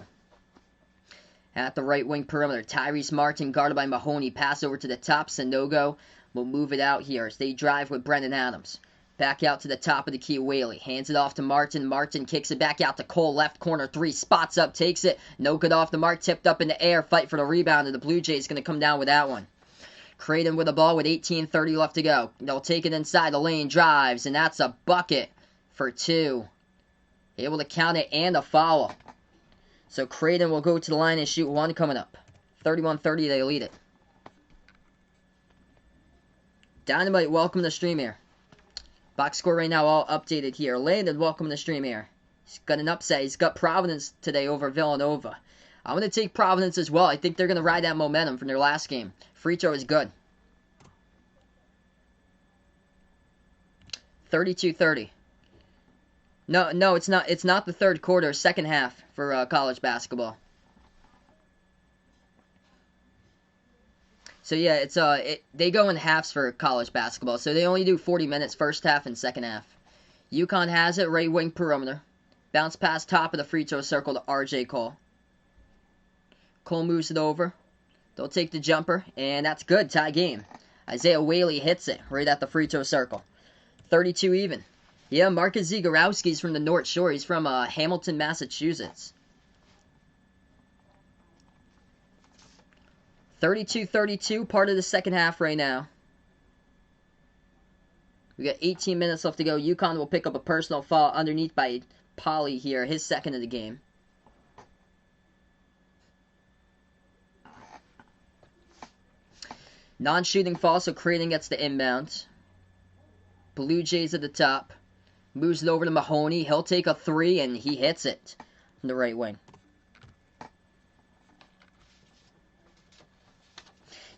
At the right wing perimeter, Tyrese Martin guarded by Mahoney. Pass over to the top. Sanogo will move it out here as they drive with Brendan Adams. Back out to the top of the key, Whaley. Hands it off to Martin. Martin kicks it back out to Cole. Left corner, 3. Spots up, takes it. No good off the mark. Tipped up in the air. Fight for the rebound, and the Blue Jays going to come down with that one. Creighton with the ball with 18:30 left to go. They'll take it inside the lane. Drives, and that's a bucket for 2. Able to count it and a foul. So Creighton will go to the line and shoot 1 coming up. 31-30, they lead it. Dynamite, welcome to the stream here. Box score right now all updated here. Landon, welcome to the stream here. He's got an upset. He's got Providence today over Villanova. I'm going to take Providence as well. I think they're going to ride that momentum from their last game. Free throw is good. 32-30. No, it's not. It's not the third quarter. Second half for college basketball. So yeah, they go in halves for college basketball. So they only do 40 minutes, first half and second half. UConn has it, right wing perimeter. Bounce pass top of the free throw circle to RJ Cole. Cole moves it over. They'll take the jumper, and that's good. Tie game. Isaiah Whaley hits it right at the free throw circle. 32 even. Yeah, Marcus Zagorowski's from the North Shore. He's from Hamilton, Massachusetts. 32-32, part of the second half right now. We got 18 minutes left to go. UConn will pick up a personal foul underneath by Polly here, his second of the game. Non-shooting foul, so Creighton gets the inbound. Blue Jays at the top. Moves it over to Mahoney. He'll take a three, and he hits it from the right wing.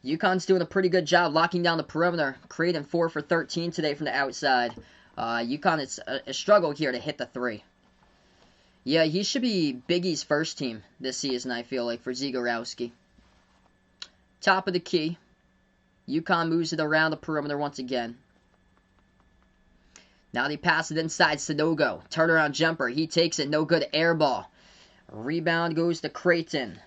UConn's doing a pretty good job locking down the perimeter. Creighton 4 for 13 today from the outside. UConn, it's a struggle here to hit the three. Yeah, he should be Big East first team this season, I feel like, for Zagorowski. Top of the key. UConn moves it around the perimeter once again. Now they pass it inside Sanogo. Turnaround jumper. He takes it. No good. Air ball. Rebound goes to Creighton.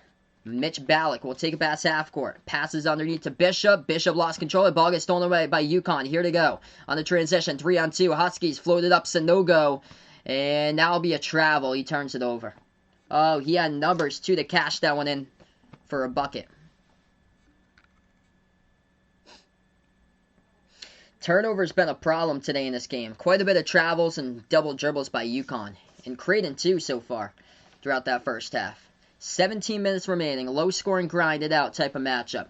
Mitch Ballack will take it past half court. Passes underneath to Bishop. Bishop lost control. The ball gets stolen away by UConn. Here to go. On the transition. 3-on-2. Huskies floated up Sanogo. And now it'll be a travel. He turns it over. Oh, he had numbers too to cash that one in for a bucket. Turnover's been a problem today in this game. Quite a bit of travels and double dribbles by UConn. And Creighton too so far throughout that first half. 17 minutes remaining. Low scoring, grind it out type of matchup.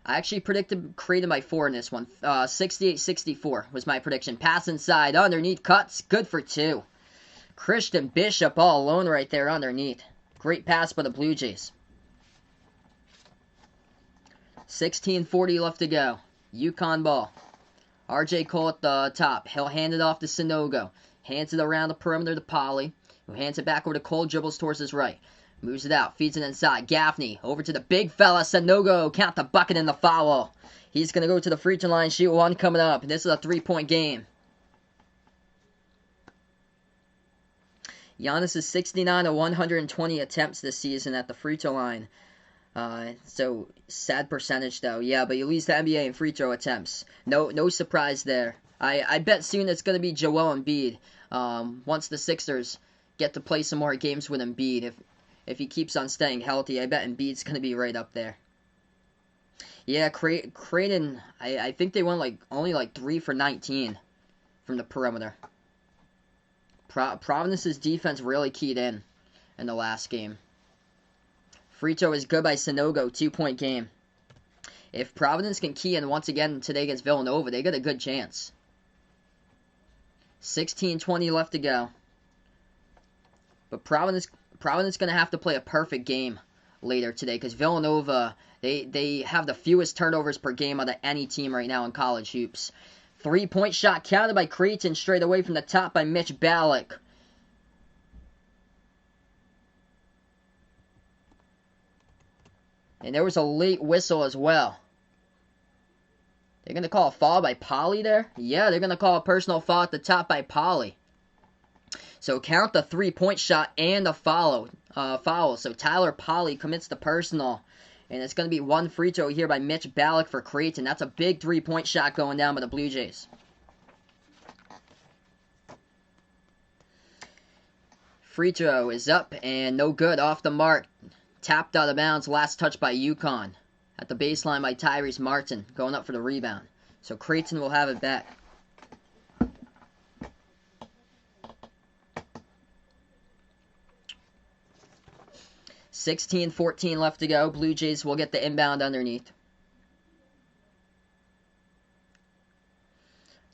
I actually predicted Creighton by 4 in this one. 68-64 was my prediction. Pass inside. Underneath cuts. Good for 2. Christian Bishop all alone right there underneath. Great pass by the Blue Jays. 16:40 left to go. UConn ball. RJ Cole at the top. He'll hand it off to Sanogo. Hands it around the perimeter to Polly, who hands it back over to Cole. Dribbles towards his right. Moves it out. Feeds it inside. Gaffney over to the big fella. Sanogo. Count the bucket and the foul. He's going to go to the free throw line. Shoot one coming up. This is a 3-point game. Giannis is 69 of 120 attempts this season at the free throw line. So sad percentage though. Yeah, but he leads the NBA in free throw attempts. No surprise there. I bet soon it's gonna be Joel Embiid. Once the Sixers get to play some more games with Embiid, if he keeps on staying healthy, I bet Embiid's gonna be right up there. Yeah, Creighton. I think they went only 3 for 19 from the perimeter. Providence's defense really keyed in the last game. Free throw is good by Sanogo, 2-point game. If Providence can key in once again today against Villanova, they got a good chance. 16:20 left to go. But Providence going to have to play a perfect game later today because Villanova, they have the fewest turnovers per game out of any team right now in college hoops. 3-point shot counted by Creighton straight away from the top by Mitch Ballack. And there was a late whistle as well. They're going to call a foul by Polly there? Yeah, they're going to call a personal foul at the top by Polly. So count the 3-point shot and the foul. So Tyler Polly commits the personal. And it's going to be one free throw here by Mitch Ballack for Creighton. That's a big 3-point shot going down by the Blue Jays. Free throw is up and no good, off the mark. Tapped out of bounds, last touch by UConn. At the baseline by Tyrese Martin, going up for the rebound. So Creighton will have it back. $16-14 left to go. Blue Jays will get the inbound underneath.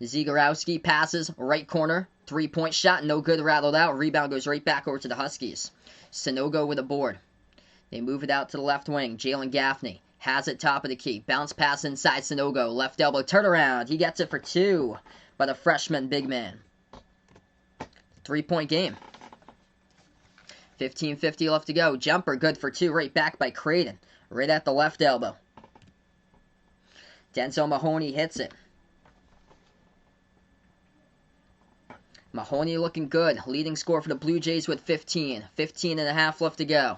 Zagorowski passes, right corner. 3-point shot, no good, rattled out. Rebound goes right back over to the Huskies. Sanogo with a board. They move it out to the left wing. Jalen Gaffney has it top of the key. Bounce pass inside Sanogo. Left elbow turnaround. He gets it for 2 by the freshman big man. 3-point game. 15:50 left to go. Jumper good for 2. Right back by Creighton. Right at the left elbow. Denzel Mahoney hits it. Mahoney looking good. Leading score for the Blue Jays with 15. 15.5 left to go.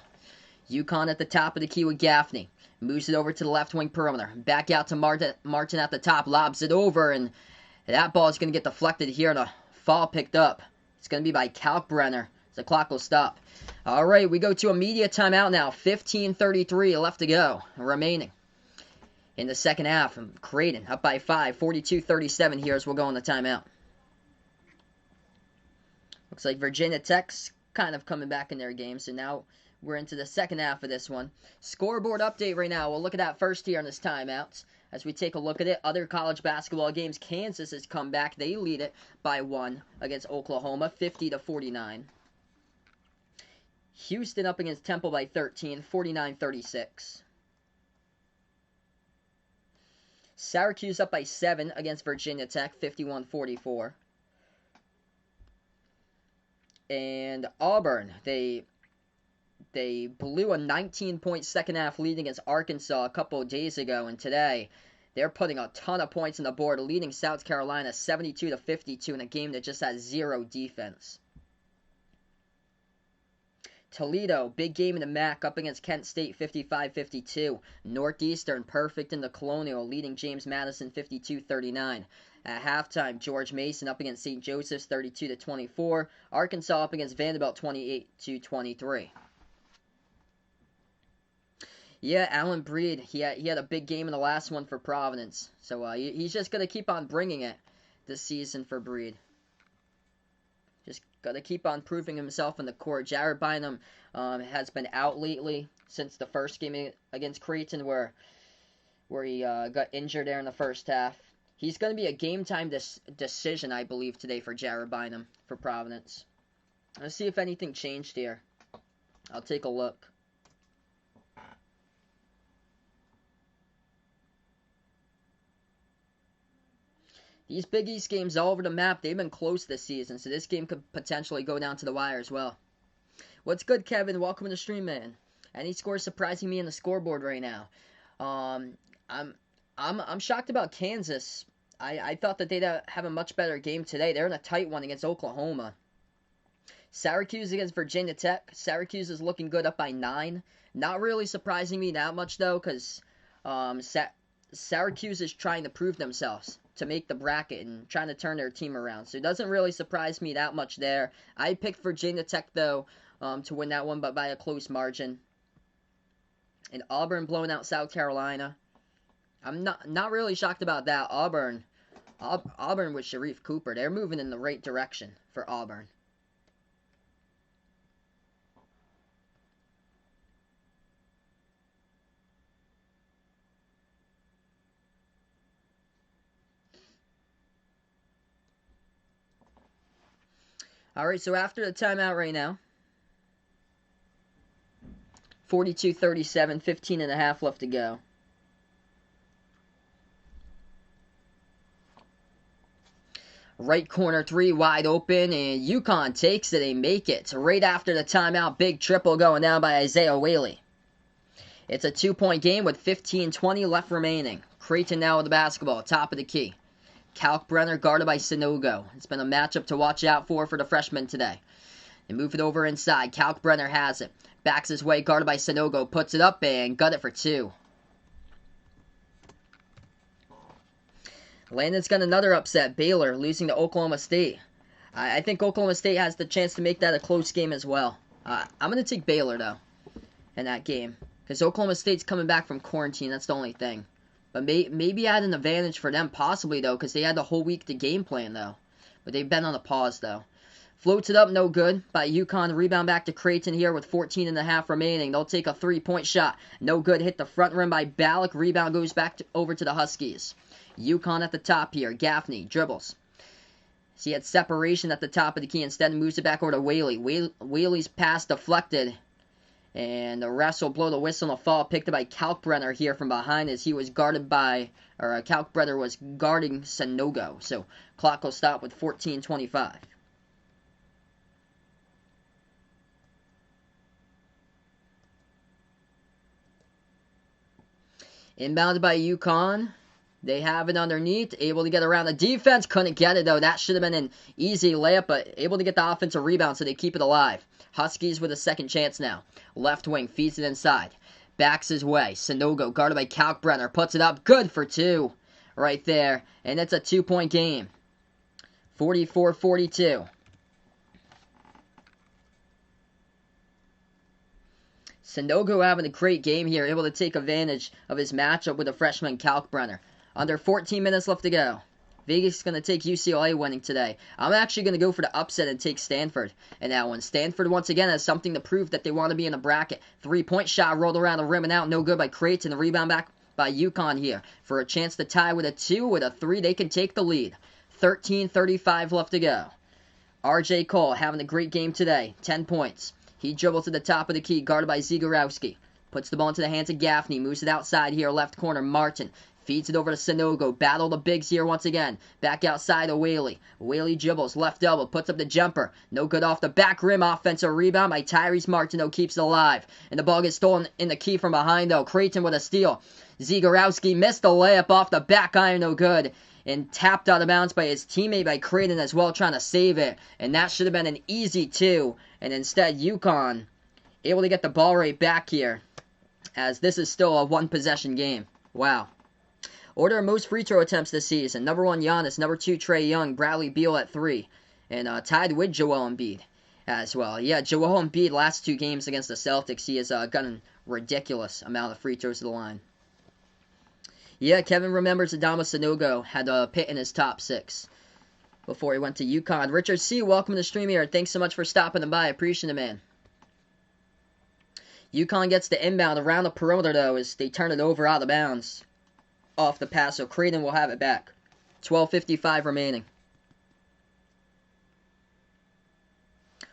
UConn at the top of the key with Gaffney. Moves it over to the left wing perimeter. Back out to Martin at the top. Lobs it over, and that ball is going to get deflected here on a foul picked up. It's going to be by Kalkbrenner. The clock will stop. All right, we go to a media timeout now. 15:33 left to go, remaining in the second half. Creighton up by 5, 42-37 here as we'll go on the timeout. Looks like Virginia Tech's kind of coming back in their game, so now we're into the second half of this one. Scoreboard update right now. We'll look at that first here on this timeout. As we take a look at it, other college basketball games, Kansas has come back. They lead it by 1 against Oklahoma, 50-49. Houston up against Temple by 13, 49-36. Syracuse up by 7 against Virginia Tech, 51-44. And Auburn, they blew a 19-point second half lead against Arkansas a couple of days ago, and today they're putting a ton of points on the board, leading South Carolina 72-52 in a game that just has 0 defense. Toledo, big game in the MAC up against Kent State 55-52. Northeastern, perfect in the Colonial, leading James Madison 52-39. At halftime, George Mason up against St. Joseph's 32-24. Arkansas up against Vanderbilt 28-23. Yeah, Alan Breed, he had a big game in the last one for Providence. So he's just going to keep on bringing it this season for Breed. Just got to keep on proving himself in the court. Jared Bynum has been out lately since the first game against Creighton where he got injured there in the first half. He's going to be a game-time decision, I believe, today for Jared Bynum for Providence. Let's see if anything changed here. I'll take a look. These Big East games all over the map, they've been close this season, so this game could potentially go down to the wire as well. What's good, Kevin? Welcome to the stream, man. Any scores surprising me in the scoreboard right now? I'm shocked about Kansas. I thought that they'd have a much better game today. They're in a tight one against Oklahoma. Syracuse against Virginia Tech. Syracuse is looking good, up by 9. Not really surprising me that much, though, because Syracuse is trying to prove themselves to make the bracket and trying to turn their team around. So it doesn't really surprise me that much there. I picked Virginia Tech, though, to win that one, but by a close margin. And Auburn blowing out South Carolina. I'm not really shocked about that. Auburn with Sharif Cooper, they're moving in the right direction for Auburn. All right, so after the timeout right now, 42-37, 15 and a half left to go. Right corner 3 wide open, and UConn takes it. They make it. Right after the timeout, big triple going down by Isaiah Whaley. It's a 2-point game with 15:20 left remaining. Creighton now with the basketball, top of the key. Kalkbrenner guarded by Sanogo. It's been a matchup to watch out for the freshman today. They move it over inside. Kalkbrenner has it. Backs his way, guarded by Sanogo. Puts it up and got it for 2. Landon's got another upset. Baylor losing to Oklahoma State. I think Oklahoma State has the chance to make that a close game as well. I'm going to take Baylor, though, in that game. Because Oklahoma State's coming back from quarantine. That's the only thing. But maybe add an advantage for them, possibly, though, because they had the whole week to game plan, though. But they've been on a pause, though. Floats it up, no good. By UConn, rebound back to Creighton here with 14 and a half remaining. They'll take a 3-point shot. No good. Hit the front rim by Ballack. Rebound goes back over to the Huskies. UConn at the top here. Gaffney dribbles. So he had separation at the top of the key. Instead, moves it back over to Whaley. Whaley's pass deflected. And the refs will blow the whistle and a foul picked up by Kalkbrenner here from behind as he was guarded by, or Kalkbrenner was guarding Sanogo. So clock will stop with 14:25. Inbounded by UConn. They have it underneath, able to get around the defense. Couldn't get it, though. That should have been an easy layup, but able to get the offensive rebound, so they keep it alive. Huskies with a second chance now. Left wing feeds it inside. Backs his way. Sanogo, guarded by Kalkbrenner, puts it up. Good for 2 right there. And it's a 2-point game. 44-42. Sanogo having a great game here, able to take advantage of his matchup with the freshman Kalkbrenner. Under 14 minutes left to go. Vegas is going to take UCLA winning today. I'm actually going to go for the upset and take Stanford in that one. Stanford, once again, has something to prove that they want to be in the bracket. Three-point shot rolled around the rim and out. No good by Creighton. The rebound back by UConn here for a chance to tie with a 2. With a 3, they can take the lead. 13:35 left to go. R.J. Cole having a great game today. 10 points. He dribbles to the top of the key, guarded by Zagorowski. Puts the ball into the hands of Gaffney. Moves it outside here, left corner. Martin feeds it over to Sanogo. Battle the bigs here once again. Back outside to Whaley. Whaley dribbles, left elbow, puts up the jumper. No good off the back rim. Offensive rebound by Tyrese Martin, though, keeps it alive. And the ball gets stolen in the key from behind, though. Creighton with a steal. Zagorowski missed the layup off the back iron, no good. And tapped out of bounds by his teammate by Creighton as well, trying to save it. And that should have been an easy 2. And instead, UConn able to get the ball right back here, as this is still a one-possession game. Wow. Order of most free throw attempts this season. Number 1, Giannis. Number 2, Trae Young. Bradley Beal at 3. And tied with Joel Embiid as well. Yeah, Joel Embiid, last 2 games against the Celtics, he has gotten a ridiculous amount of free throws to the line. Yeah, Kevin remembers Adama Sanogo had Pitt in his top 6 before he went to UConn. Richard C., welcome to the stream here. Thanks so much for stopping by. I appreciate it, man. UConn gets the inbound around the perimeter, though, as they turn it over out of bounds off the pass, so Creighton will have it back. 12:55 remaining.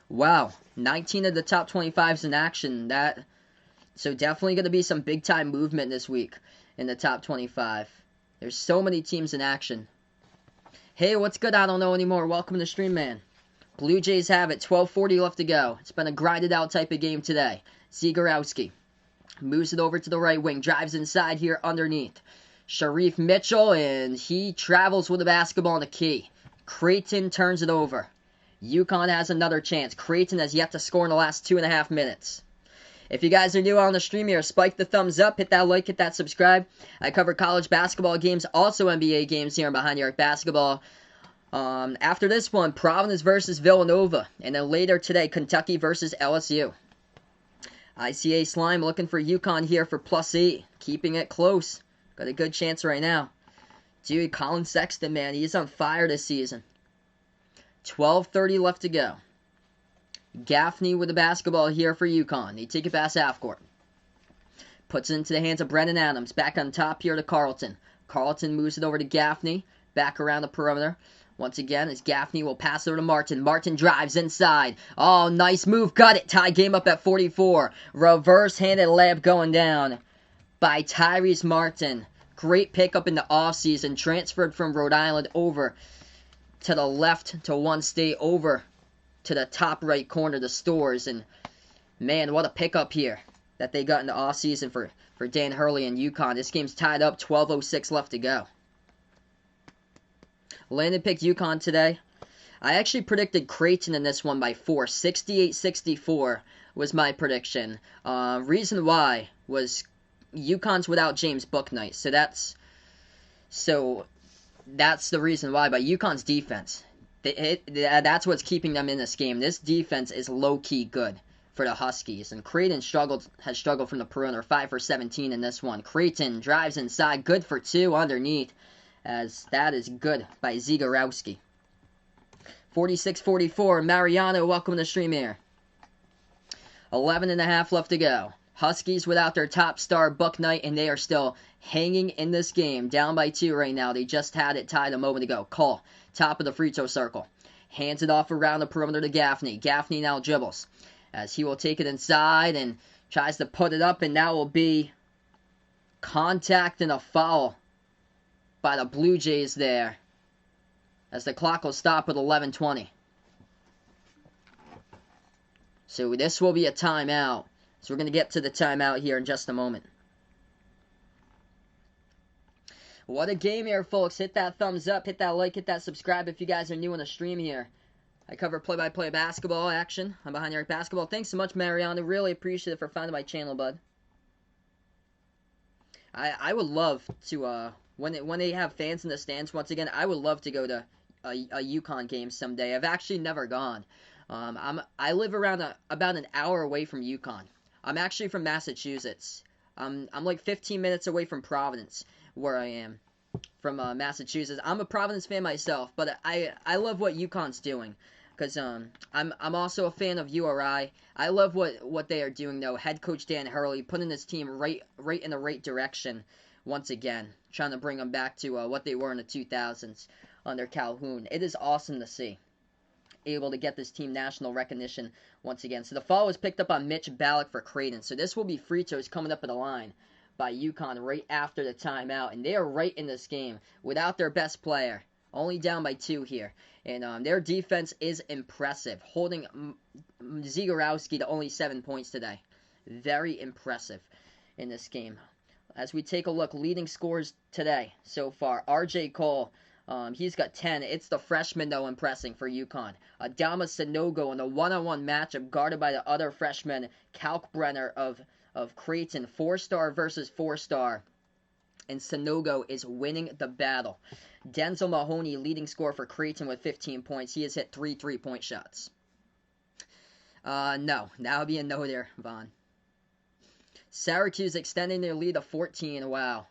Wow, 19 of the top 25s in action. So definitely going to be some big-time movement this week in the top 25. There's so many teams in action. Hey, what's good? I don't know anymore. Welcome to the stream, man. Blue Jays have it. 12:40 left to go. It's been a grinded-out type of game today. Zagorowski moves it over to the right wing. Drives inside here underneath. Sharif Mitchell, and he travels with the basketball in the key. Creighton turns it over. UConn has another chance. Creighton has yet to score in the last 2.5 minutes. If you guys are new on the stream here, spike the thumbs up, hit that like, hit that subscribe. I cover college basketball games, also NBA games here on Behind the Arc Basketball. After this one, Providence versus Villanova. And then later today, Kentucky versus LSU. ICA Slime looking for UConn here for +8. Keeping it close. Got a good chance right now. Dude, Colin Sexton, man, he's on fire this season. 12:30 left to go. Gaffney with the basketball here for UConn. They take it past half court. Puts it into the hands of Brendan Adams. Back on top here to Carlton. Carlton moves it over to Gaffney. Back around the perimeter. Once again, as Gaffney will pass it over to Martin. Martin drives inside. Oh, nice move. Got it. Tie game up at 44. Reverse-handed layup going down by Tyrese Martin. Great pickup in the offseason. Transferred from Rhode Island over to the left to one state, over to the top right corner, the Stores. And, man, what a pickup here that they got in the offseason for Dan Hurley and UConn. This game's tied up. 12:06 left to go. Landon picked UConn today. I actually predicted Creighton in this one by 4. 68-64 was my prediction. Reason why was UConn's without James Bouknight. So that's the reason why. But UConn's defense, that's what's keeping them in this game. This defense is low-key good for the Huskies. And Creighton has struggled from the perimeter. 5 for 17 in this one. Creighton drives inside. Good for 2 underneath. As that is good by Zagorowski. 46-44. Mariano, welcome to the stream here. 11.5 left to go. Huskies without their top star, Bouknight, and they are still hanging in this game. Down by 2 right now. They just had it tied a moment ago. Cole, top of the free throw circle. Hands it off around the perimeter to Gaffney. Gaffney now dribbles, as he will take it inside and tries to put it up, and that will be contact and a foul by the Blue Jays there, as the clock will stop at 11:20. So this will be a timeout. So we're going to get to the timeout here in just a moment. What a game here, folks. Hit that thumbs up, hit that like, hit that subscribe if you guys are new on the stream here. I cover play-by-play basketball action. I'm Behind the Arc Basketball. Thanks so much, Mariano. Really appreciate it for finding my channel, bud. I would love to, when they have fans in the stands, once again, I would love to go to a UConn game someday. I've actually never gone. I live around about an hour away from UConn. I'm actually from Massachusetts. I'm like 15 minutes away from Providence, where I am from Massachusetts. I'm a Providence fan myself, but I love what UConn's doing. Because I'm also a fan of URI. I love what they are doing though. Head coach Dan Hurley putting his team right in the right direction once again, trying to bring them back to what they were in the 2000s under Calhoun. It is awesome to see. Able to get this team national recognition once again. So the foul was picked up on Mitch Ballack for Creighton. So this will be free throws coming up at the line by UConn right after the timeout. And they are right in this game without their best player. Only down by 2 here. And their defense is impressive, holding Zagorowski to only 7 points today. Very impressive in this game. As we take a look, leading scorers today so far, R.J. Cole, he's got 10. It's the freshman, though, impressing for UConn. Adama Sanogo in a one-on-one matchup guarded by the other freshman, Kalkbrenner of Creighton. 4-star versus 4-star. And Sanogo is winning the battle. Denzel Mahoney, leading scorer for Creighton with 15 points. He has hit 3 3-point shots. No. That would be a no there, Vaughn. Syracuse extending their lead to 14. Wow.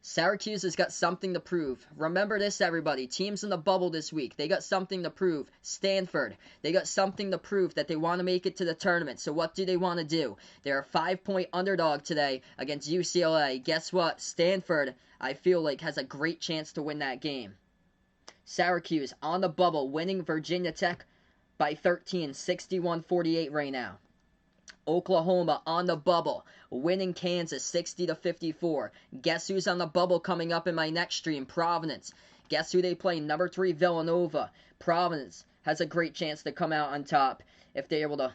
Syracuse has got something to prove. Remember this, everybody. Teams in the bubble this week, they got something to prove. Stanford, they got something to prove that they want to make it to the tournament. So what do they want to do? They're a 5-point underdog today against UCLA. Guess what? Stanford, I feel like, has a great chance to win that game. Syracuse on the bubble, winning Virginia Tech by 13, 61-48 right now. Oklahoma on the bubble, winning Kansas 60-54. Guess who's on the bubble coming up in my next stream? Providence. Guess who they play? Number 3 Villanova. Providence has a great chance to come out on top if they're able to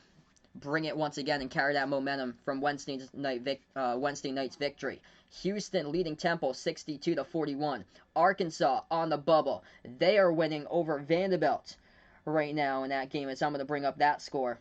bring it once again and carry that momentum from Wednesday night's victory. Houston leading Temple 62-41. Arkansas on the bubble. They are winning over Vanderbilt right now in that game, as I'm going to bring up that score.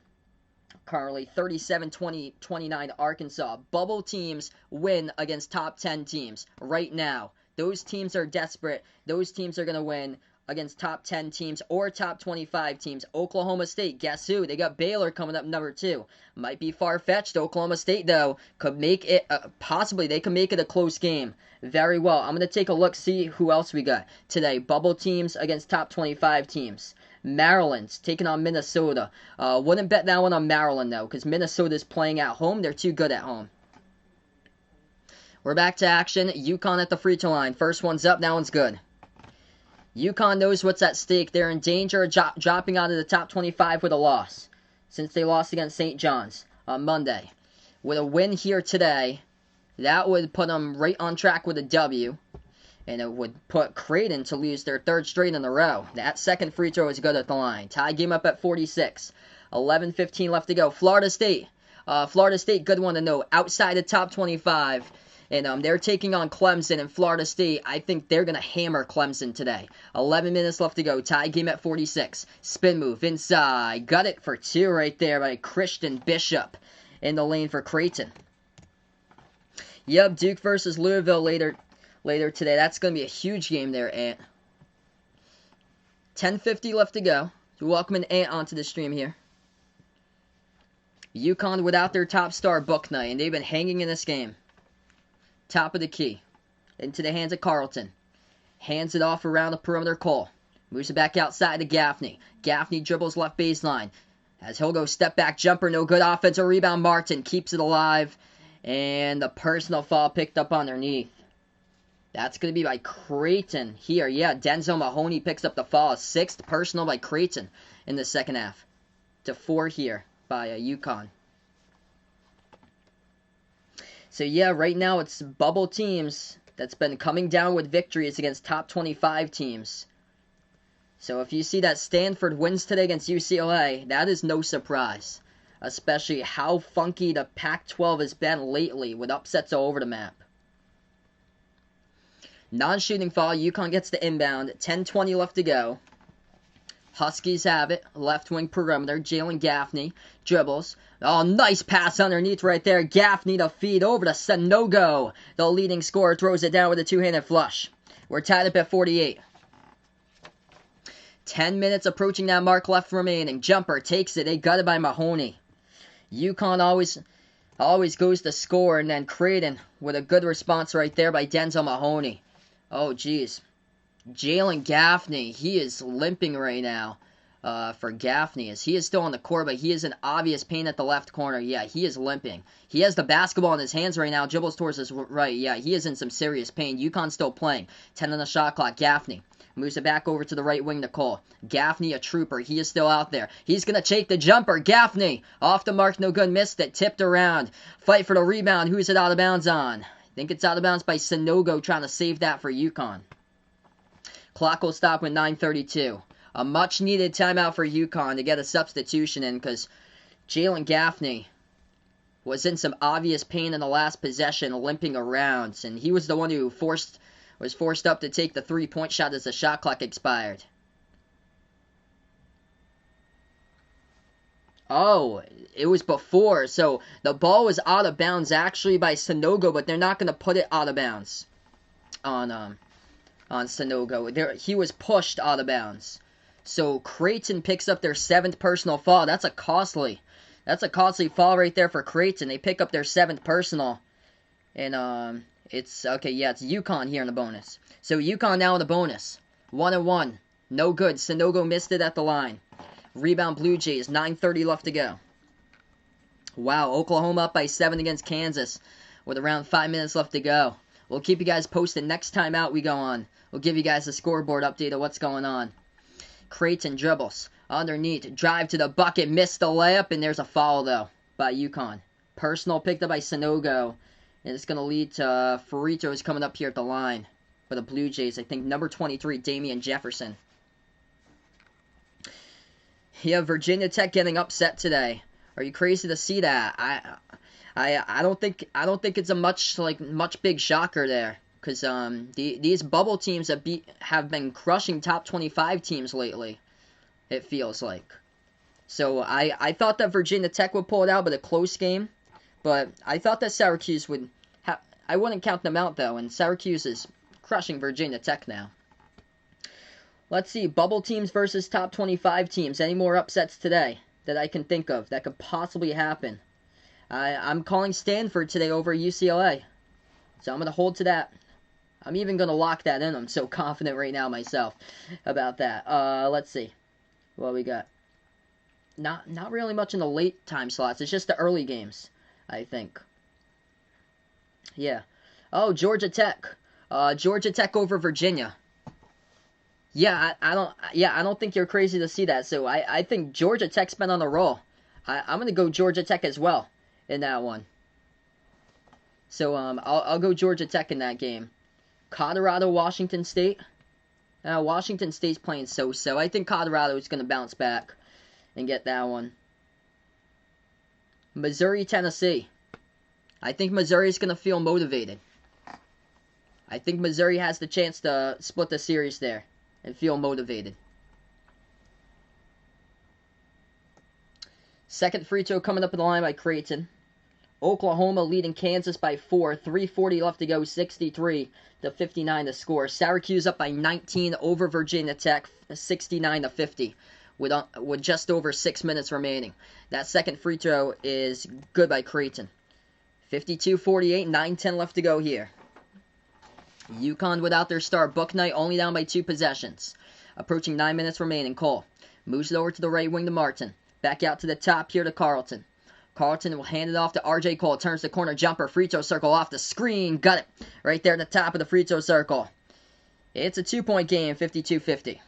Currently 37-29 Arkansas. Bubble teams win against top 10 teams right now. Those teams are desperate. Those teams are going to win against top 10 teams or top 25 teams. Oklahoma State, guess who? They got Baylor coming up number 2. Might be far-fetched. Oklahoma State, though, could make it, possibly they could make it a close game. Very well. I'm going to take a look, see who else we got today. Bubble teams against top 25 teams. Maryland's taking on Minnesota. Wouldn't bet that one on Maryland, though, because Minnesota's playing at home. They're too good at home. We're back to action. UConn at the free throw line. First one's up. That one's good. UConn knows what's at stake. They're in danger of dropping out of the top 25 with a loss, since they lost against St. John's on Monday. With a win here today, that would put them right on track with a W. And it would put Creighton to lose their 3rd straight in a row. That second free throw is good at the line. Tie game up at 46. 11:15 left to go. Florida State, good one to know. Outside the top 25. And they're taking on Clemson and Florida State. I think they're going to hammer Clemson today. 11 minutes left to go. Tie game at 46. Spin move inside. Got it for 2 right there by Christian Bishop in the lane for Creighton. Yep, Duke versus Louisville later today. That's going to be a huge game there, Ant. 10:50 left to go. So welcoming Ant onto the stream here. UConn without their top star, Bouknight, and they've been hanging in this game. Top of the key. Into the hands of Carlton. Hands it off around the perimeter. Cole. Moves it back outside to Gaffney. Gaffney dribbles left baseline. As he'll go step back jumper. No good. Offensive rebound. Martin keeps it alive. And the personal foul picked up underneath. That's going to be by Creighton here. Yeah, Denzel Mahoney picks up the foul. 6th personal by Creighton in the second half. To 4 here by UConn. So yeah, right now it's bubble teams that's been coming down with victories against top 25 teams. So if you see that Stanford wins today against UCLA, that is no surprise. Especially how funky the Pac-12 has been lately with upsets all over the map. Non-shooting foul. UConn gets the inbound. 10:20 left to go. Huskies have it. Left wing perimeter. Jalen Gaffney dribbles. Oh, nice pass underneath right there. Gaffney to feed over to Sanogo. The leading scorer throws it down with a 2-handed flush. We're tied up at 48. 10 minutes approaching that mark left remaining. Jumper takes it. They got it by Mahoney. UConn always goes to score, and then Creighton with a good response right there by Denzel Mahoney. Oh, jeez. Jalen Gaffney, he is limping right now for Gaffney. As he is still on the court, but he is in obvious pain at the left corner. Yeah, he is limping. He has the basketball in his hands right now, dribbles towards his right. Yeah, he is in some serious pain. UConn still playing. 10 on the shot clock. Gaffney moves it back over to the right wing to Cole. Gaffney, a trooper. He is still out there. He's going to take the jumper. Gaffney, off the mark, no good. Missed it. Tipped around. Fight for the rebound. Who's it out of bounds on? I think it's out of bounds by Sanogo, trying to save that for UConn. Clock will stop with 9:32. A much-needed timeout for UConn to get a substitution in, because Jalen Gaffney was in some obvious pain in the last possession, limping around, and he was the one who was forced up to take the three-point shot as the shot clock expired. Oh, it was before, so the ball was out of bounds actually by Sanogo, but they're not going to put it out of bounds on Sanogo. He was pushed out of bounds. So Creighton picks up their 7th personal foul. That's a costly foul right there for Creighton. They pick up their 7th personal. And it's UConn here in the bonus. So UConn now in the bonus. 1-1. No good. Sanogo missed it at the line. Rebound Bluejays. 9:30 left to go. Wow, Oklahoma up by 7 against Kansas with around 5 minutes left to go. We'll keep you guys posted next time out we go on. We'll give you guys a scoreboard update of what's going on. Creighton dribbles. Underneath. Drive to the bucket. Missed the layup. And there's a foul, though, by UConn. Personal picked up by Sanogo. And it's going to lead to Ferritos coming up here at the line for the Blue Jays. I think number 23, Damian Jefferson. Yeah, Virginia Tech getting upset today. Are you crazy to see that? I don't think it's a much big shocker there, because these bubble teams have been crushing top 25 teams lately. It feels like. So I thought that Virginia Tech would pull it out, but a close game. But I thought that Syracuse would. I wouldn't count them out though, and Syracuse is crushing Virginia Tech now. Let's see, bubble teams versus top 25 teams. Any more upsets today that I can think of that could possibly happen? I'm calling Stanford today over UCLA. So I'm going to hold to that. I'm even going to lock that in. I'm so confident right now myself about that. Let's see. What we got? Not really much in the late time slots. It's just the early games, I think. Yeah. Oh, Georgia Tech. Georgia Tech over Virginia. Yeah, I don't think you're crazy to see that. So I think Georgia Tech's been on a roll. I'm going to go Georgia Tech as well in that one. So I'll go Georgia Tech in that game. Colorado, Washington State. Washington State's playing so-so. I think Colorado is going to bounce back and get that one. Missouri, Tennessee. I think Missouri is going to feel motivated. I think Missouri has the chance to split the series there and feel motivated. Second free throw coming up in the line by Creighton. Oklahoma leading Kansas by 4. 3:40 left to go. 63-59 to score. Syracuse up by 19 over Virginia Tech. 69-50 with just over 6 minutes remaining. That second free throw is good by Creighton. 52-48. 9:10 left to go here. UConn without their star Bouknight, only down by 2 possessions. Approaching 9 minutes remaining. Cole moves it over to the right wing to Martin. Back out to the top here to Carlton. Carlton will hand it off to R.J. Cole. Turns the corner jumper. Free throw circle off the screen. Got it. Right there at the top of the free throw circle. It's a 2-point game. 52-50.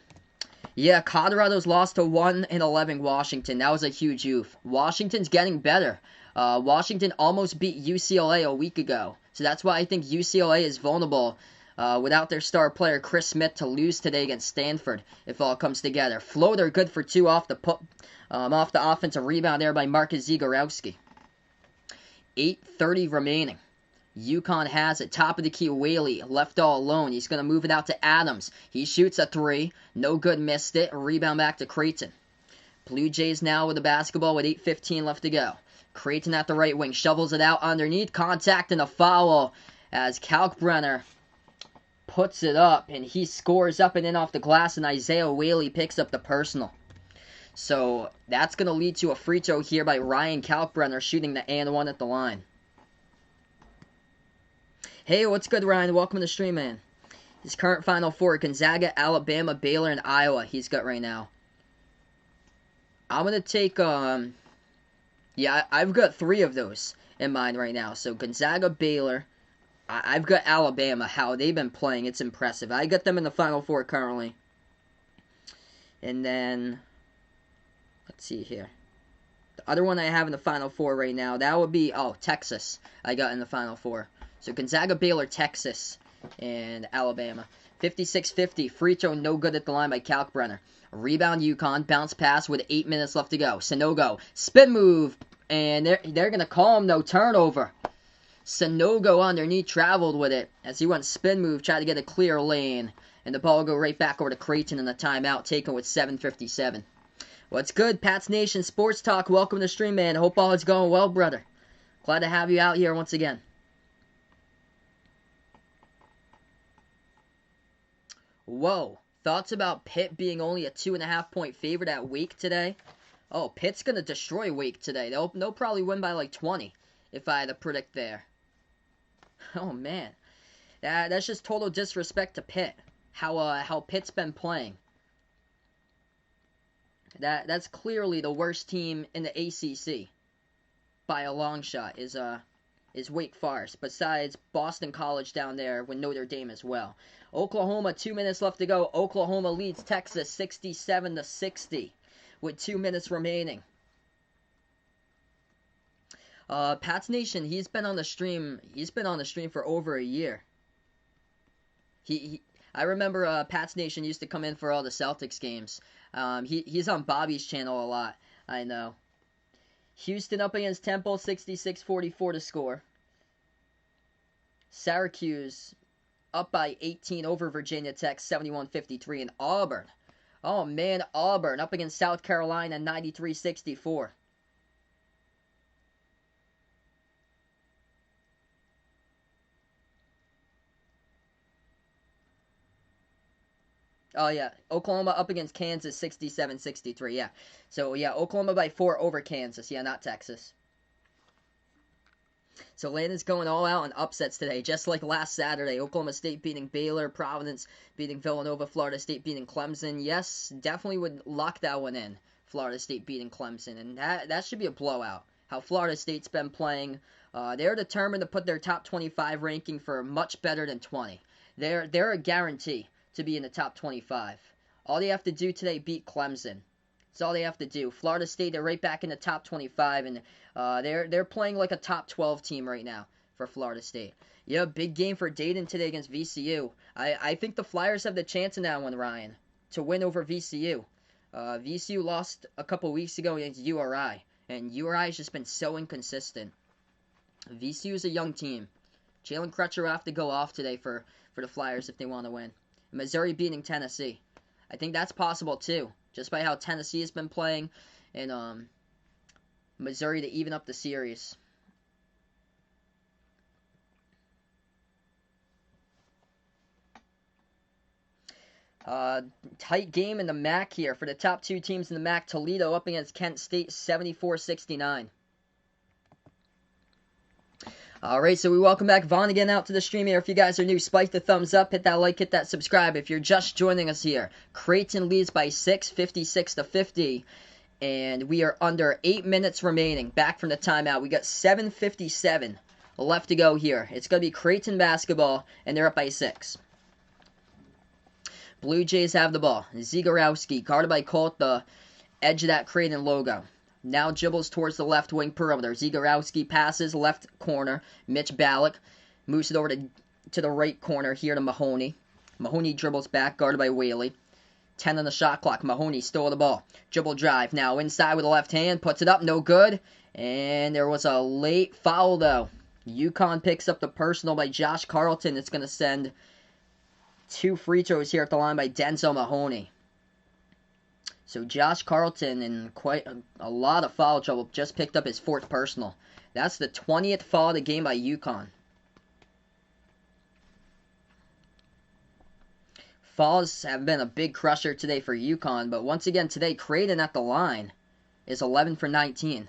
Yeah, Colorado's lost to 1-11 Washington. That was a huge oof. Washington's getting better. Washington almost beat UCLA a week ago. So that's why I think UCLA is vulnerable without their star player Chris Smith to lose today against Stanford if all comes together. Floater good for 2 off the offensive rebound there by Marcus Zagorowski. 8:30 remaining. UConn has it. Top of the key, Whaley left all alone. He's going to move it out to Adams. He shoots a 3. No good, missed it. Rebound back to Creighton. Blue Jays now with the basketball with 8:15 left to go. Creighton at the right wing. Shovels it out underneath. Contact and a foul as Kalkbrenner puts it up, and he scores up and in off the glass, and Isaiah Whaley picks up the personal. So that's going to lead to a free throw here by Ryan Kalkbrenner, shooting the and one at the line. Hey, what's good, Ryan? Welcome to the stream, man. His current Final Four: Gonzaga, Alabama, Baylor, and Iowa. He's got right now. I'm going to take, yeah, I've got 3 of those in mind right now. So Gonzaga, Baylor, I've got Alabama. How they've been playing, it's impressive. I got them in the Final Four currently. And then, let's see here. The other one I have in the Final Four right now, that would be, Texas. I got in the Final Four. So Gonzaga, Baylor, Texas, and Alabama. 56-50. Free throw no good at the line by Kalkbrenner. Rebound UConn. Bounce pass with 8 minutes left to go. Sanogo. Spin move. And they're going to call him no turnover. Sanogo underneath traveled with it as he went spin move, tried to get a clear lane. And the ball will go right back over to Creighton in the timeout, taken with 7:57. What's good, Pats Nation Sports Talk? Welcome to the stream, man. Hope all is going well, brother. Glad to have you out here once again. Whoa. Thoughts about Pitt being only a 2.5-point favorite at Wake today? Oh, Pitt's going to destroy Wake today. They'll probably win by like 20 if I had to predict there. Oh, man. That's just total disrespect to Pitt. How Pitt's been playing. That's clearly the worst team in the ACC by a long shot is Wake Forest, besides Boston College down there with Notre Dame as well. Oklahoma, 2 minutes left to go. Oklahoma leads Texas 67-60 with 2 minutes remaining. Pats Nation, he's been on the stream for over a year. I remember Pats Nation used to come in for all the Celtics games. He's on Bobby's channel a lot, I know. Houston up against Temple, 66-44 to score. Syracuse up by 18 over Virginia Tech, 71-53. And Auburn, oh man, Auburn up against South Carolina, 93-64. Oh, yeah. Oklahoma up against Kansas, 67-63. Yeah. So, yeah, Oklahoma by 4 over Kansas. Yeah, not Texas. So, Landon's going all out on upsets today, just like last Saturday. Oklahoma State beating Baylor, Providence beating Villanova, Florida State beating Clemson. Yes, definitely would lock that one in. Florida State beating Clemson. And that should be a blowout. How Florida State's been playing. They're determined to put their top 25 ranking for much better than 20. They're a guarantee to be in the top 25. All they have to do today, beat Clemson. That's all they have to do. Florida State, they're right back in the top 25, and they're playing like a top 12 team right now for Florida State. Yeah, big game for Dayton today against VCU. I think the Flyers have the chance in that one, Ryan, to win over VCU. VCU lost a couple weeks ago against URI, and URI has just been so inconsistent. VCU is a young team. Jalen Crutcher will have to go off today for the Flyers if they want to win. Missouri beating Tennessee. I think that's possible too, just by how Tennessee has been playing, and Missouri to even up the series. Tight game in the MAC here for the top 2 teams in the MAC. Toledo up against Kent State, 74-69. Alright, so we welcome back Vaughn again out to the stream here. If you guys are new, spike the thumbs up, hit that like, hit that subscribe. If you're just joining us here, Creighton leads by 6, 56-50. And we are under 8 minutes remaining. Back from the timeout. We got 7:57 left to go here. It's going to be Creighton basketball, and they're up by 6. Blue Jays have the ball. Zagorowski, guarded by Colt, the edge of that Creighton logo. Now dribbles towards the left wing perimeter. Zagorowski passes left corner. Mitch Ballack moves it over to the right corner here to Mahoney. Mahoney dribbles back, guarded by Whaley. 10 on the shot clock. Mahoney stole the ball. Dribble drive. Now inside with the left hand. Puts it up. No good. And there was a late foul, though. UConn picks up the personal by Josh Carlton. It's going to send 2 free throws here at the line by Denzel Mahoney. So Josh Carlton, in quite a lot of foul trouble, just picked up his 4th personal. That's the 20th foul of the game by UConn. Falls have been a big crusher today for UConn, but once again today, Creighton at the line is 11 for 19.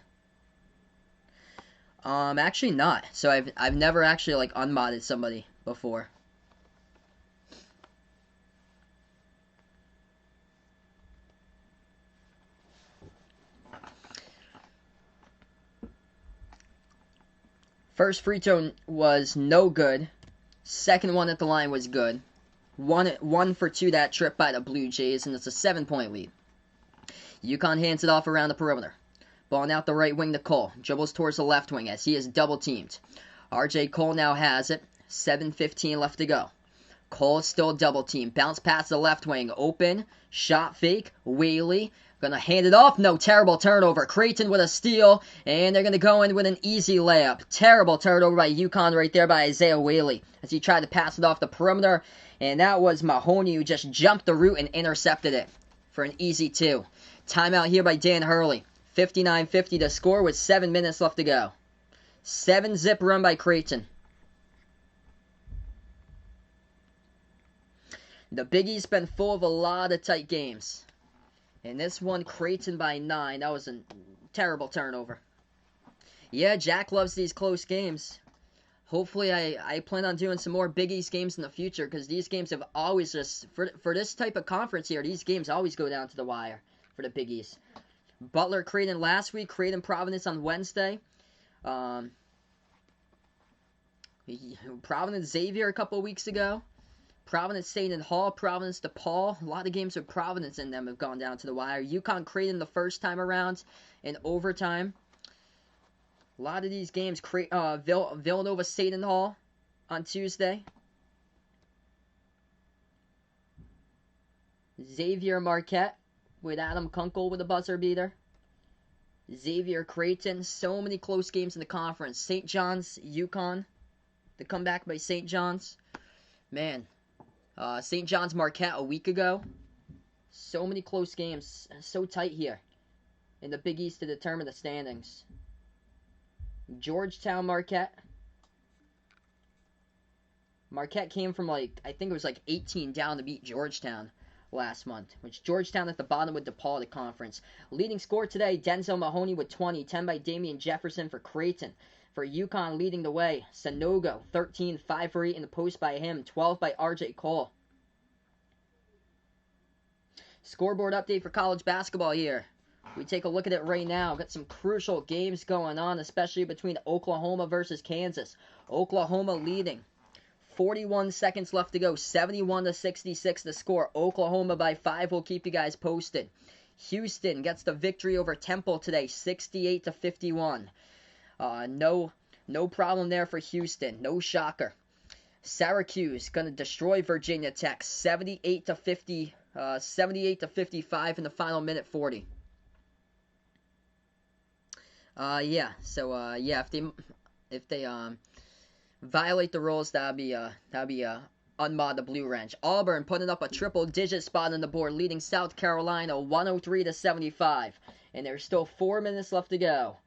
Actually not. So I've never actually like unmodded somebody before. First free throw was no good. Second one at the line was good. One for two that trip by the Blue Jays, and it's a 7-point lead. UConn hands it off around the perimeter. Ball out the right wing to Cole. Dribbles towards the left wing as he is double teamed. RJ Cole now has it. 7:15 left to go. Cole still double teamed. Bounce past the left wing. Open. Shot fake. Whaley. Gonna hand it off. No, terrible turnover. Creighton with a steal. And they're gonna go in with an easy layup. Terrible turnover by UConn right there by Isaiah Whaley as he tried to pass it off the perimeter. And that was Mahoney who just jumped the route and intercepted it for an easy 2. Timeout here by Dan Hurley. 59-50 to score with 7 minutes left to go. 7-zip run by Creighton. The Big East's been full of a lot of tight games. And this one, Creighton by 9. That was a terrible turnover. Yeah, Jack loves these close games. Hopefully, I plan on doing some more Big East games in the future, because these games have always just, for this type of conference here, these games always go down to the wire for the Big East. Butler, Creighton last week, Creighton, Providence on Wednesday. Providence, Xavier a couple of weeks ago. Providence, Seton Hall, Providence, DePaul. A lot of games with Providence in them have gone down to the wire. UConn, Creighton the first time around in overtime. A lot of these games, Villanova, Seton Hall on Tuesday. Xavier, Marquette with Adam Kunkel with a buzzer beater. Xavier, Creighton. So many close games in the conference. St. John's, UConn. The comeback by St. John's. Man. St. John's, Marquette a week ago. So many close games. So tight here in the Big East to determine the standings. Georgetown, Marquette. Marquette came from I think it was 18 down to beat Georgetown last month. Which Georgetown at the bottom with DePaul of the conference. Leading score today, Denzel Mahoney with 20. 10 by Damian Jefferson for Creighton. For UConn leading the way, Sanogo, 13, 5 for 8 in the post by him, 12 by RJ Cole. Scoreboard update for college basketball here. We take a look at it right now. Got some crucial games going on, especially between Oklahoma versus Kansas. Oklahoma leading. 41 seconds left to go. 71-66 to score. Oklahoma by 5. We'll keep you guys posted. Houston gets the victory over Temple today, 68-51. No problem there for Houston. No shocker. Syracuse gonna destroy Virginia Tech, 78-55 in the final minute 40. If they violate the rules, that'd be unmod the Blue Wrench. Auburn putting up a triple-digit spot on the board, leading South Carolina 103-75, and there's still 4 minutes left to go.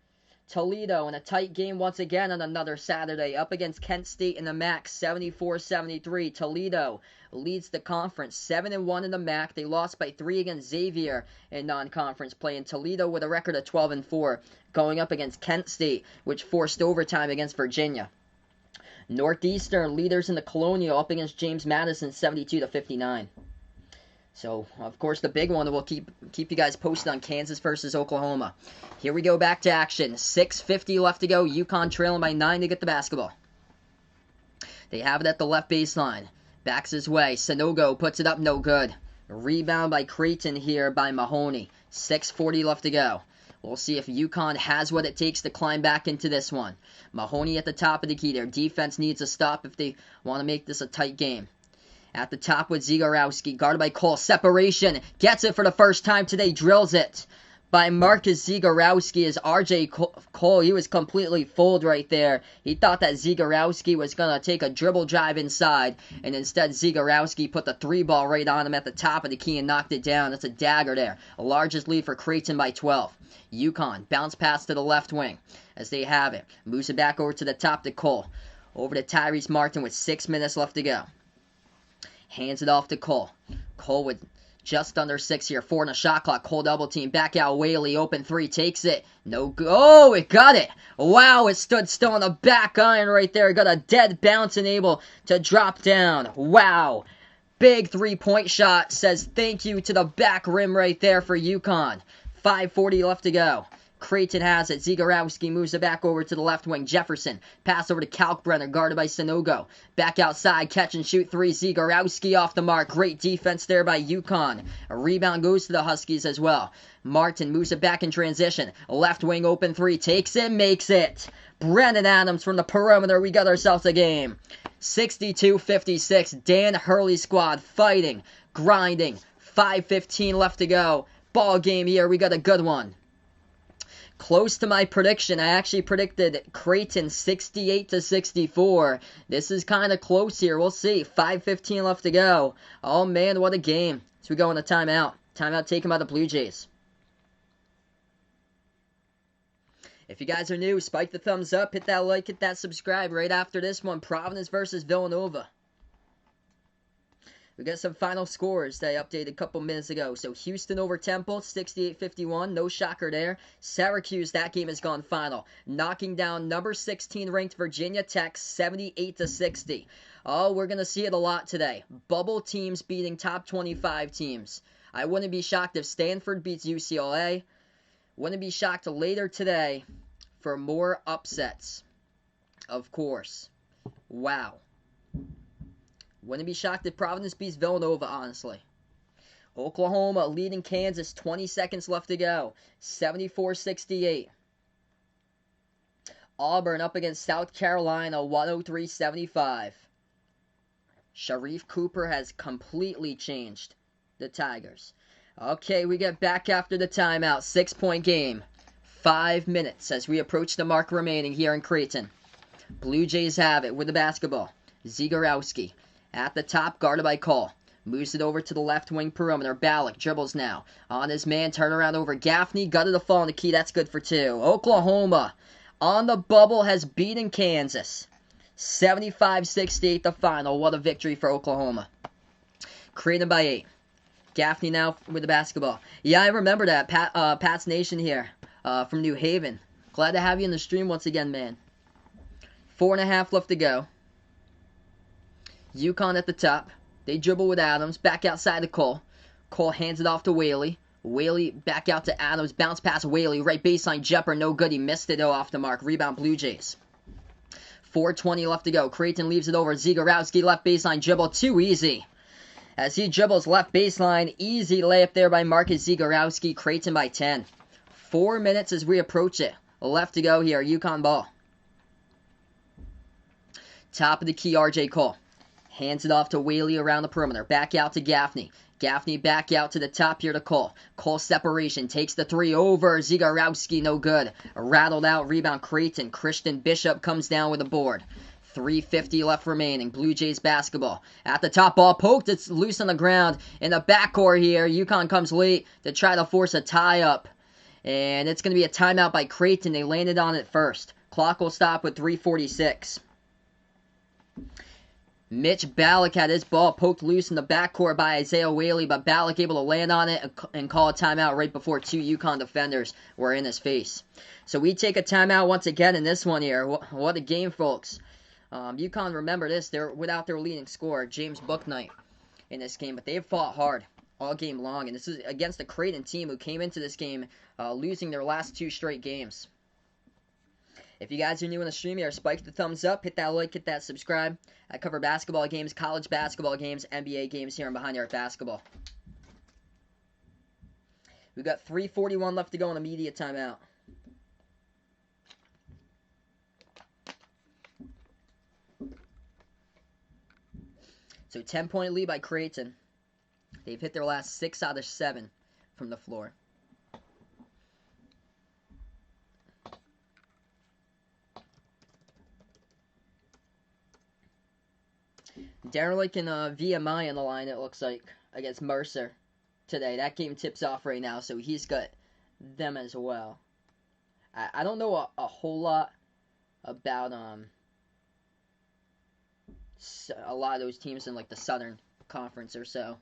Toledo in a tight game once again on another Saturday, up against Kent State in the MAC, 74-73. Toledo leads the conference, 7-1 in the MAC. They lost by 3 against Xavier in non-conference play, and Toledo with a record of 12-4, going up against Kent State, which forced overtime against Virginia. Northeastern leaders in the Colonial up against James Madison, 72-59. So, of course, the big one, we'll keep you guys posted on Kansas versus Oklahoma. Here we go back to action. 6:50 left to go. UConn trailing by 9 to get the basketball. They have it at the left baseline. Backs his way. Sanogo puts it up, no good. Rebound by Creighton here by Mahoney. 6:40 left to go. We'll see if UConn has what it takes to climb back into this one. Mahoney at the top of the key. Their defense needs a stop if they want to make this a tight game. At the top with Zagorowski, guarded by Cole. Separation. Gets it for the first time today. Drills it by Marcus Zagorowski as RJ Cole. He was completely fooled right there. He thought that Zagorowski was going to take a dribble drive inside. And instead, Zagorowski put the 3-ball right on him at the top of the key and knocked it down. That's a dagger there. The largest lead for Creighton by 12. UConn bounce pass to the left wing as they have it. Moves it back over to the top to Cole. Over to Tyrese Martin with 6 minutes left to go. Hands it off to Cole. Cole with just under 6 here. 4 in a shot clock. Cole double team. Back out Whaley. Open 3. Takes it. No good. Oh, it got it. Wow, it stood still on the back iron right there. Got a dead bounce and able to drop down. Wow. Big 3-point shot. Says thank you to the back rim right there for UConn. 5:40 left to go. Creighton has it. Zegarowski moves it back over to the left wing. Jefferson. Pass over to Kalkbrenner, guarded by Sanogo. Back outside. Catch and shoot 3. Zegarowski off the mark. Great defense there by UConn. A rebound goes to the Huskies as well. Martin moves it back in transition. Left wing open 3. Takes it. Makes it. Brennan Adams from the perimeter. We got ourselves a game. 62-56. Dan Hurley's squad fighting. Grinding. 5:15 left to go. Ball game here. We got a good one. Close to my prediction. I actually predicted Creighton 68-64. This is kind of close here. We'll see. 5:15 left to go. Oh, man, what a game. So we go on a timeout. Timeout taken by the Blue Jays. If you guys are new, spike the thumbs up. Hit that like, hit that subscribe. Right after this one, Providence versus Villanova. We got some final scores that I updated a couple minutes ago. So Houston over Temple, 68-51. No shocker there. Syracuse, that game has gone final. Knocking down number 16 ranked Virginia Tech, 78-60. Oh, we're going to see it a lot today. Bubble teams beating top 25 teams. I wouldn't be shocked if Stanford beats UCLA. Wouldn't be shocked later today for more upsets. Of course. Wow. Wouldn't be shocked if Providence beats Villanova, honestly. Oklahoma leading Kansas, 20 seconds left to go. 74-68. Auburn up against South Carolina, 103-75. Sharif Cooper has completely changed the Tigers. Okay, we get back after the timeout. 6-point game. 5 minutes as we approach the mark remaining here in Creighton. Blue Jays have it with the basketball. Zegarowski. At the top, guarded by Cole. Moves it over to the left wing perimeter. Ballack dribbles now. On his man, turnaround over Gaffney. Gutted the fall on the key. That's good for 2. Oklahoma on the bubble has beaten Kansas. 75-68 the final. What a victory for Oklahoma. Creighton by 8. Gaffney now with the basketball. Yeah, I remember that. Pat's Nation here from New Haven. Glad to have you in the stream once again, man. 4.5 left to go. UConn at the top. They dribble with Adams. Back outside to Cole. Cole hands it off to Whaley. Whaley back out to Adams. Bounce pass Whaley. Right baseline jumper. No good. He missed it off the mark. Rebound Blue Jays. 4:20 left to go. Creighton leaves it over. Zegarowski left baseline dribble. Too easy. As he dribbles left baseline. Easy layup there by Marcus Zegarowski. Creighton by 10. 4 minutes as we approach it. Left to go here. UConn ball. Top of the key. RJ Cole. Hands it off to Whaley around the perimeter. Back out to Gaffney. Gaffney back out to the top here to Cole. Cole separation. Takes the 3 over. Zegarowski no good. Rattled out. Rebound Creighton. Christian Bishop comes down with a board. 3:50 left remaining. Blue Jays basketball. At the top, ball poked. It's loose on the ground. In the backcourt here, UConn comes late to try to force a tie-up. And it's going to be a timeout by Creighton. They landed on it first. Clock will stop with 3:46. Mitch Ballack had his ball poked loose in the backcourt by Isaiah Whaley, but Ballack able to land on it and call a timeout right before 2 UConn defenders were in his face. So we take a timeout once again in this one here. What a game, folks. UConn, remember this, they're without their leading scorer, James Bouknight, in this game, but they've fought hard all game long, and this is against a Creighton team who came into this game losing their last 2 straight games. If you guys are new in the stream here, spike the thumbs up, hit that like, hit that subscribe. I cover basketball games, college basketball games, NBA games here on Behind the Arc Basketball. We've got 3:41 left to go in a media timeout. So 10-point lead by Creighton. They've hit their last 6 out of 7 from the floor. Derelick and VMI on the line, it looks like, against Mercer today. That game tips off right now, so he's got them as well. I don't know a whole lot about a lot of those teams in like the Southern conference or so.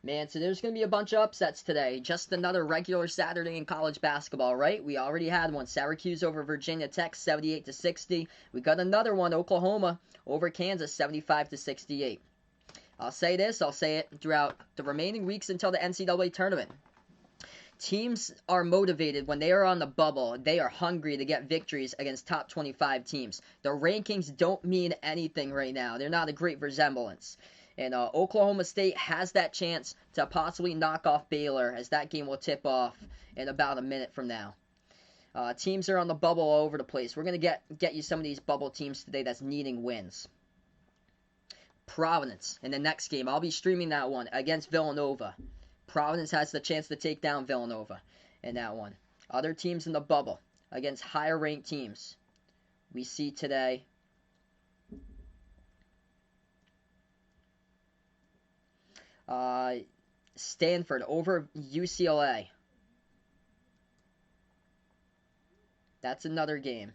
Man, so there's going to be a bunch of upsets today. Just another regular Saturday in college basketball, right? We already had one. Syracuse over Virginia Tech, 78-60. We got another one, Oklahoma over Kansas, 75-68. I'll say this, I'll say it throughout the remaining weeks until the NCAA tournament. Teams are motivated when they are on the bubble. They are hungry to get victories against top 25 teams. The rankings don't mean anything right now. They're not a great resemblance. And Oklahoma State has that chance to possibly knock off Baylor, as that game will tip off in about a minute from now. Teams are on the bubble all over the place. We're going to get you some of these bubble teams today that's needing wins. Providence in the next game. I'll be streaming that one against Villanova. Providence has the chance to take down Villanova in that one. Other teams in the bubble against higher ranked teams we see today. Stanford over UCLA. That's another game.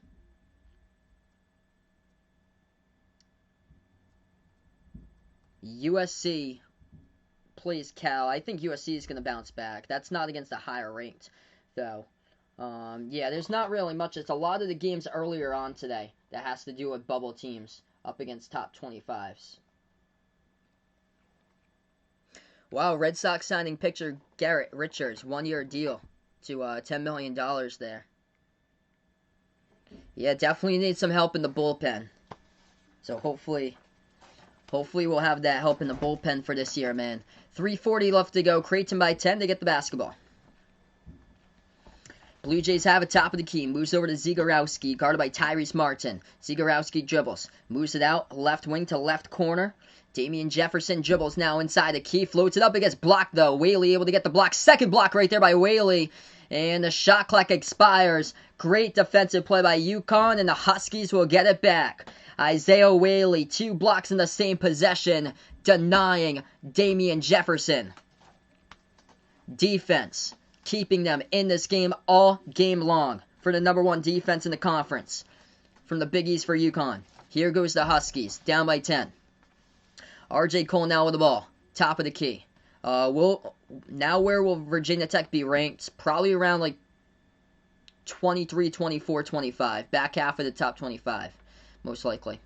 USC plays Cal. I think USC is going to bounce back. That's not against the higher ranked, though. Yeah, there's not really much. It's a lot of the games earlier on today that has to do with bubble teams up against top 25s. Wow, Red Sox signing pitcher Garrett Richards, 1-year deal to $10 million there. Yeah, definitely need some help in the bullpen. So hopefully we'll have that help in the bullpen for this year, man. 3:40 left to go. Creighton by 10 to get the basketball. Blue Jays have it top of the key. Moves over to Zagorowski, guarded by Tyrese Martin. Zagorowski dribbles. Moves it out, left wing to left corner. Damian Jefferson dribbles now inside the key. Floats it up. It gets blocked, though. Whaley able to get the block. Second block right there by Whaley. And the shot clock expires. Great defensive play by UConn, and the Huskies will get it back. Isaiah Whaley, 2 blocks in the same possession, denying Damian Jefferson. Defense, keeping them in this game all game long for the number 1 defense in the conference. From the Big East for UConn. Here goes the Huskies, down by 10. RJ Cole now with the ball, top of the key. Where will Virginia Tech be ranked? Probably around like 23, 24, 25. Back half of the top 25, most likely.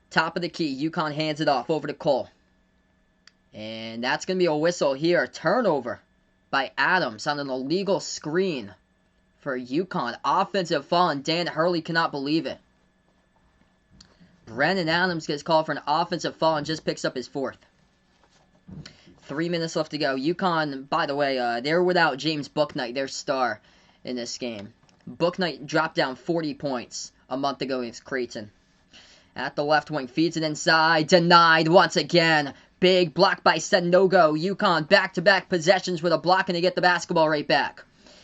Top of the key, UConn hands it off over to Cole. And that's going to be a whistle here. Turnover by Adams on an illegal screen for UConn. Offensive foul, and Dan Hurley cannot believe it. Brennan Adams gets called for an offensive foul and just picks up his 4th. 3 minutes left to go. UConn, by the way, they're without James Bouknight, their star in this game. Bouknight dropped down 40 points a month ago against Creighton. At the left wing, feeds it inside, denied once again. Big block by Sanogo. UConn back-to-back possessions with a block, and they get the basketball right back.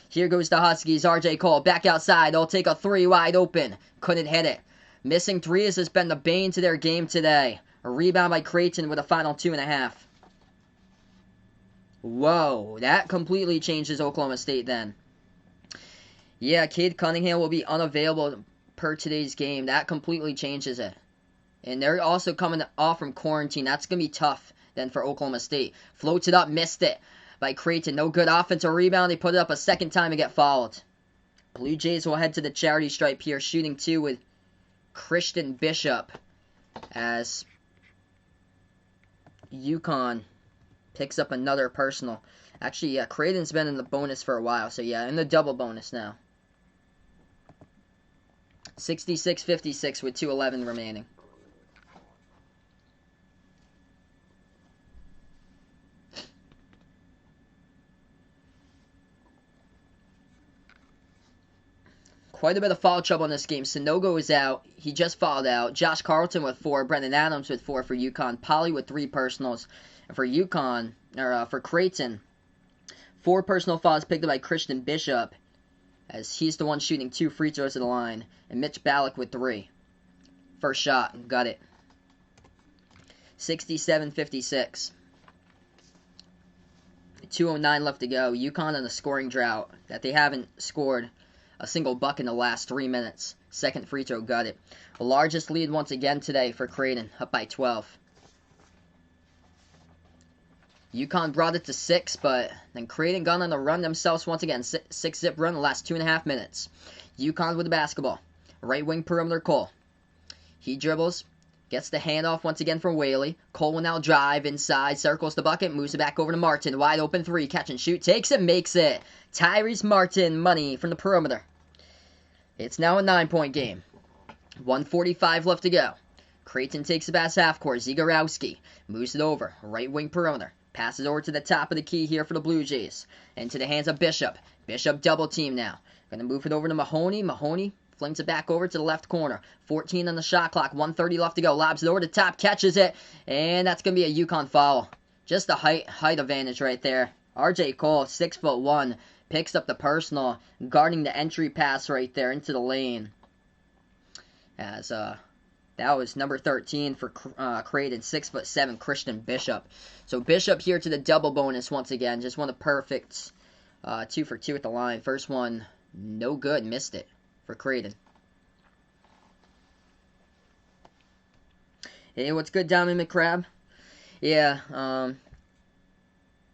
Here goes the Huskies. RJ Cole back outside. They'll take a 3 wide open. Couldn't hit it. Missing threes has been the bane to their game today. A rebound by Creighton with a final 2.5. Whoa, that completely changes Oklahoma State then. Yeah, Cade Cunningham will be unavailable per today's game. That completely changes it. And they're also coming off from quarantine. That's going to be tough then for Oklahoma State. Floats it up, missed it by Creighton. No good offensive rebound. They put it up a second time and get fouled. Blue Jays will head to the charity stripe here, shooting 2 with Christian Bishop, as UConn picks up another personal. Actually, yeah, Creighton's been in the bonus for a while, so yeah, in the double bonus now. 66-56 with 2:11 remaining. Quite a bit of foul trouble in this game. Sanogo is out. He just fouled out. Josh Carlton with 4. Brendan Adams with 4 for UConn. Polly with 3 personals. And for UConn, or for Creighton, 4 personal fouls picked up by Christian Bishop, as he's the one shooting 2 free throws at the line. And Mitch Ballack with 3. First shot. Got it. 67-56. 2:09 left to go. UConn on a scoring drought that they haven't scored a single buck in the last 3 minutes. Second free throw got it. The largest lead once again today for Creighton, up by 12. UConn brought it to 6, but then Creighton got on the run themselves once again. 6-zip run in the last 2.5 minutes. UConn with the basketball. Right wing perimeter Cole. He dribbles. Gets the handoff once again from Whaley. Cole will now drive inside, circles the bucket, moves it back over to Martin. Wide open three, catch and shoot, takes it, makes it. Tyrese Martin, money from the perimeter. It's now a 9-point game. 1:45 left to go. Creighton takes the pass half court. Zagorowski moves it over, right wing perimeter. Passes over to the top of the key here for the Blue Jays. Into the hands of Bishop. Bishop double team now. Gonna move it over to Mahoney. Mahoney flings it back over to the left corner. 14 on the shot clock. 1:30 left to go. Lobs it over the top. Catches it. And that's going to be a UConn foul. Just a height advantage right there. RJ Cole, 6'1", picks up the personal, guarding the entry pass right there into the lane. As that was number 13 for Creighton, 6'7", Christian Bishop. So Bishop here to the double bonus once again. Just won a perfect 2 for 2 at the line. First one, no good. Missed it for Creighton. Hey, what's good, Diamond McCrab? Yeah,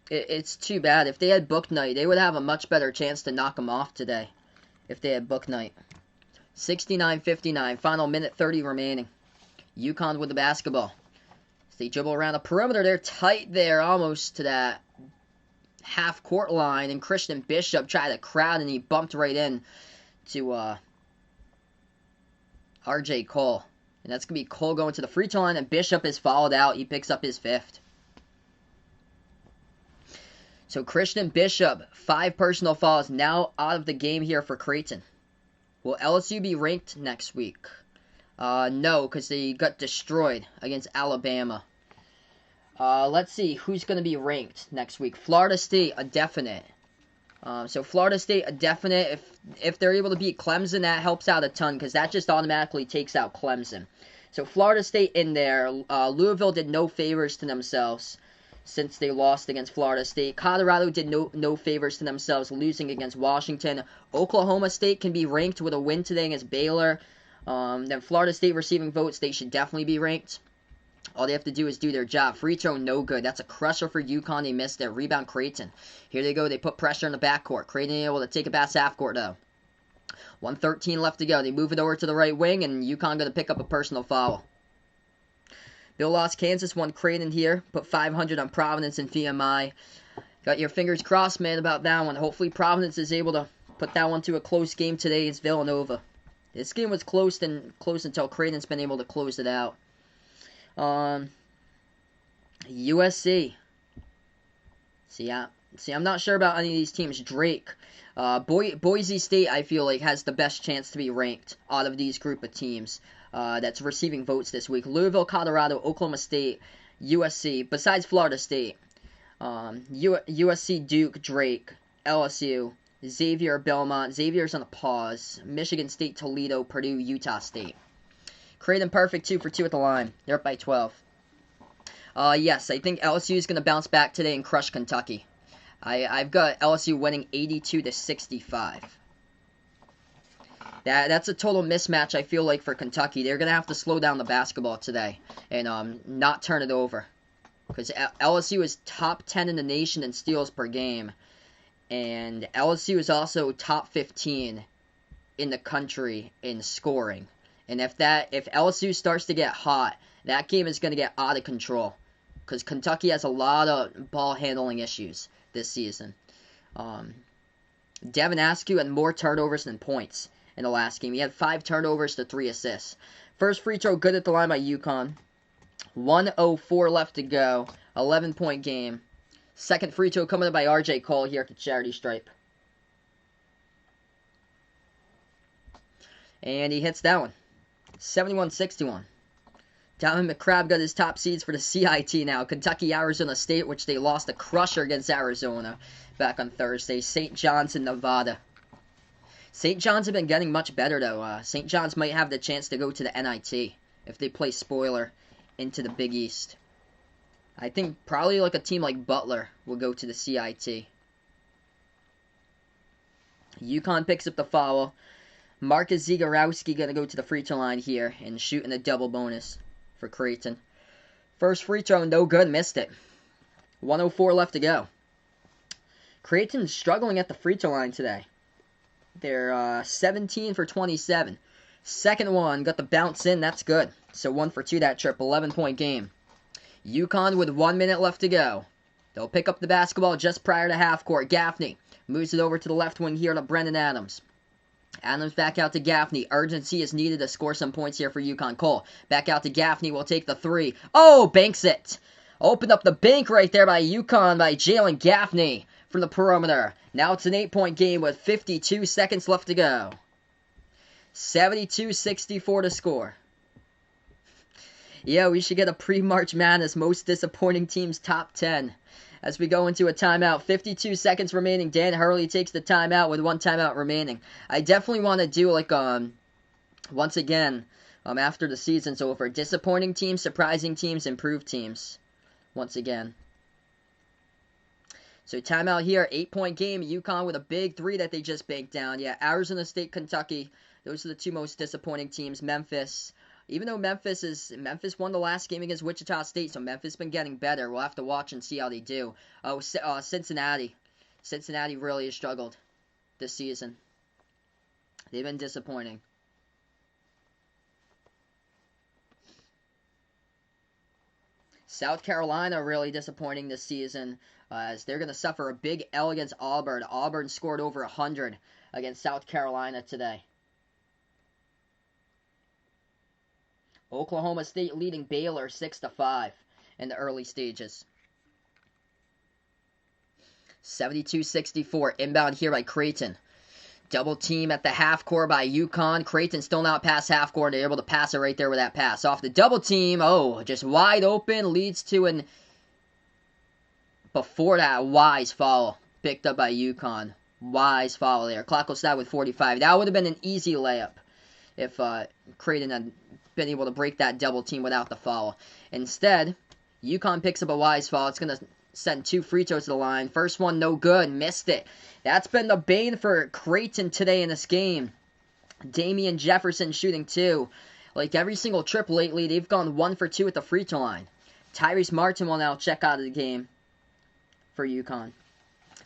it's too bad. If they had book night, they would have a much better chance to knock them off today. If they had book night. 69-59, final minute 30 remaining. UConn with the basketball. They dribble around the perimeter. They're tight there, almost to that half-court line. And Christian Bishop tried to crowd, and he bumped right in to RJ Cole. And that's going to be Cole going to the free throw line, and Bishop is fouled out. He picks up his 5th. So Christian Bishop, 5 personal fouls, now out of the game here for Creighton. Will LSU be ranked next week? No, because they got destroyed against Alabama. Let's see who's going to be ranked next week. Florida State, a definite. So Florida State, a definite. If they're able to beat Clemson, that helps out a ton, because that just automatically takes out Clemson. So Florida State in there. Louisville did no favors to themselves since they lost against Florida State. Colorado did no favors to themselves, losing against Washington. Oklahoma State can be ranked with a win today against Baylor. Then Florida State receiving votes, they should definitely be ranked. All they have to do is do their job. Free throw, no good. That's a crusher for UConn. They missed it. Rebound, Creighton. Here they go. They put pressure in the backcourt. Creighton able to take it past half court, though. 1:13 left to go. They move it over to the right wing, and UConn going to pick up a personal foul. Bill lost Kansas, won Creighton here. Put 500 on Providence and VMI. Got your fingers crossed, man, about that one. Hopefully Providence is able to put that one to a close game today against Villanova. This game was close until Creighton's been able to close it out. USC. See, I'm not sure about any of these teams. Drake. Boise State, I feel like, has the best chance to be ranked out of these group of teams that's receiving votes this week. Louisville, Colorado, Oklahoma State, USC, besides Florida State. USC, Duke, Drake, LSU, Xavier, Belmont. Xavier's on a pause. Michigan State, Toledo, Purdue, Utah State. Creighton perfect 2 for 2 at the line. They're up by 12. Yes, I think LSU is going to bounce back today and crush Kentucky. I've got LSU winning 82-65. That's a total mismatch, I feel like, for Kentucky. They're going to have to slow down the basketball today and not turn it over. Because LSU is top 10 in the nation in steals per game. And LSU is also top 15 in the country in scoring. And if LSU starts to get hot, that game is going to get out of control. Because Kentucky has a lot of ball handling issues this season. Devin Askew had more turnovers than points in the last game. He had 5 turnovers to 3 assists. First free throw good at the line by UConn. 1:04 left to go. 11-point game. Second free throw coming in by RJ Cole here at the charity stripe. And he hits that one. 71-61. Diamond McCrab got his top seeds for the CIT now. Kentucky, Arizona State, which they lost a crusher against Arizona back on Thursday. St. John's in Nevada. St. John's have been getting much better, though. St. John's might have the chance to go to the NIT if they play spoiler into the Big East. I think probably like a team like Butler will go to the CIT. UConn picks up the foul. Marcus Zagorowski going to go to the free throw line here and shoot in a double bonus for Creighton. First free throw, no good, missed it. 1:04 left to go. Creighton's struggling at the free throw line today. They're 17 for 27. Second one, got the bounce in, that's good. So 1 for 2 that trip, 11-point game. UConn with 1 minute left to go. They'll pick up the basketball just prior to half court. Gaffney moves it over to the left wing here to Brendan Adams. Adams back out to Gaffney. Urgency is needed to score some points here for UConn. Cole back out to Gaffney. Will take the three. Oh, banks it. Opened up the bank right there by UConn by Jalen Gaffney from the perimeter. Now it's an 8-point game with 52 seconds left to go. 72-64 to score. Yeah, we should get a pre-March Madness most disappointing teams top 10. As we go into a timeout, 52 seconds remaining. Dan Hurley takes the timeout with 1 timeout remaining. I definitely want to do like once again after the season. So for disappointing teams, surprising teams, improved teams, once again. So timeout here, 8-point game. UConn with a big 3 that they just banked down. Yeah, Arizona State, Kentucky. Those are the 2 most disappointing teams. Memphis. Even though Memphis won the last game against Wichita State, so Memphis been getting better. We'll have to watch and see how they do. Oh, Cincinnati. Cincinnati really has struggled this season. They've been disappointing. South Carolina really disappointing this season as they're going to suffer a big L against Auburn. Auburn scored over 100 against South Carolina today. Oklahoma State leading Baylor 6-5 in the early stages. 72-64. Inbound here by Creighton. Double team at the half court by UConn. Creighton still not past half court. They're able to pass it right there with that pass. Off the double team. Oh, just wide open. Leads to an... Before that, Wise foul. Picked up by UConn. Wise foul there. Clock will start with 45. That would have been an easy layup if Creighton had been able to break that double team without the foul. Instead, UConn picks up a Wise foul. It's going to send 2 free throws to the line. First one, no good. Missed it. That's been the bane for Creighton today in this game. Damian Jefferson shooting 2. Like every single trip lately, they've gone 1 for 2 at the free throw line. Tyrese Martin will now check out of the game for UConn.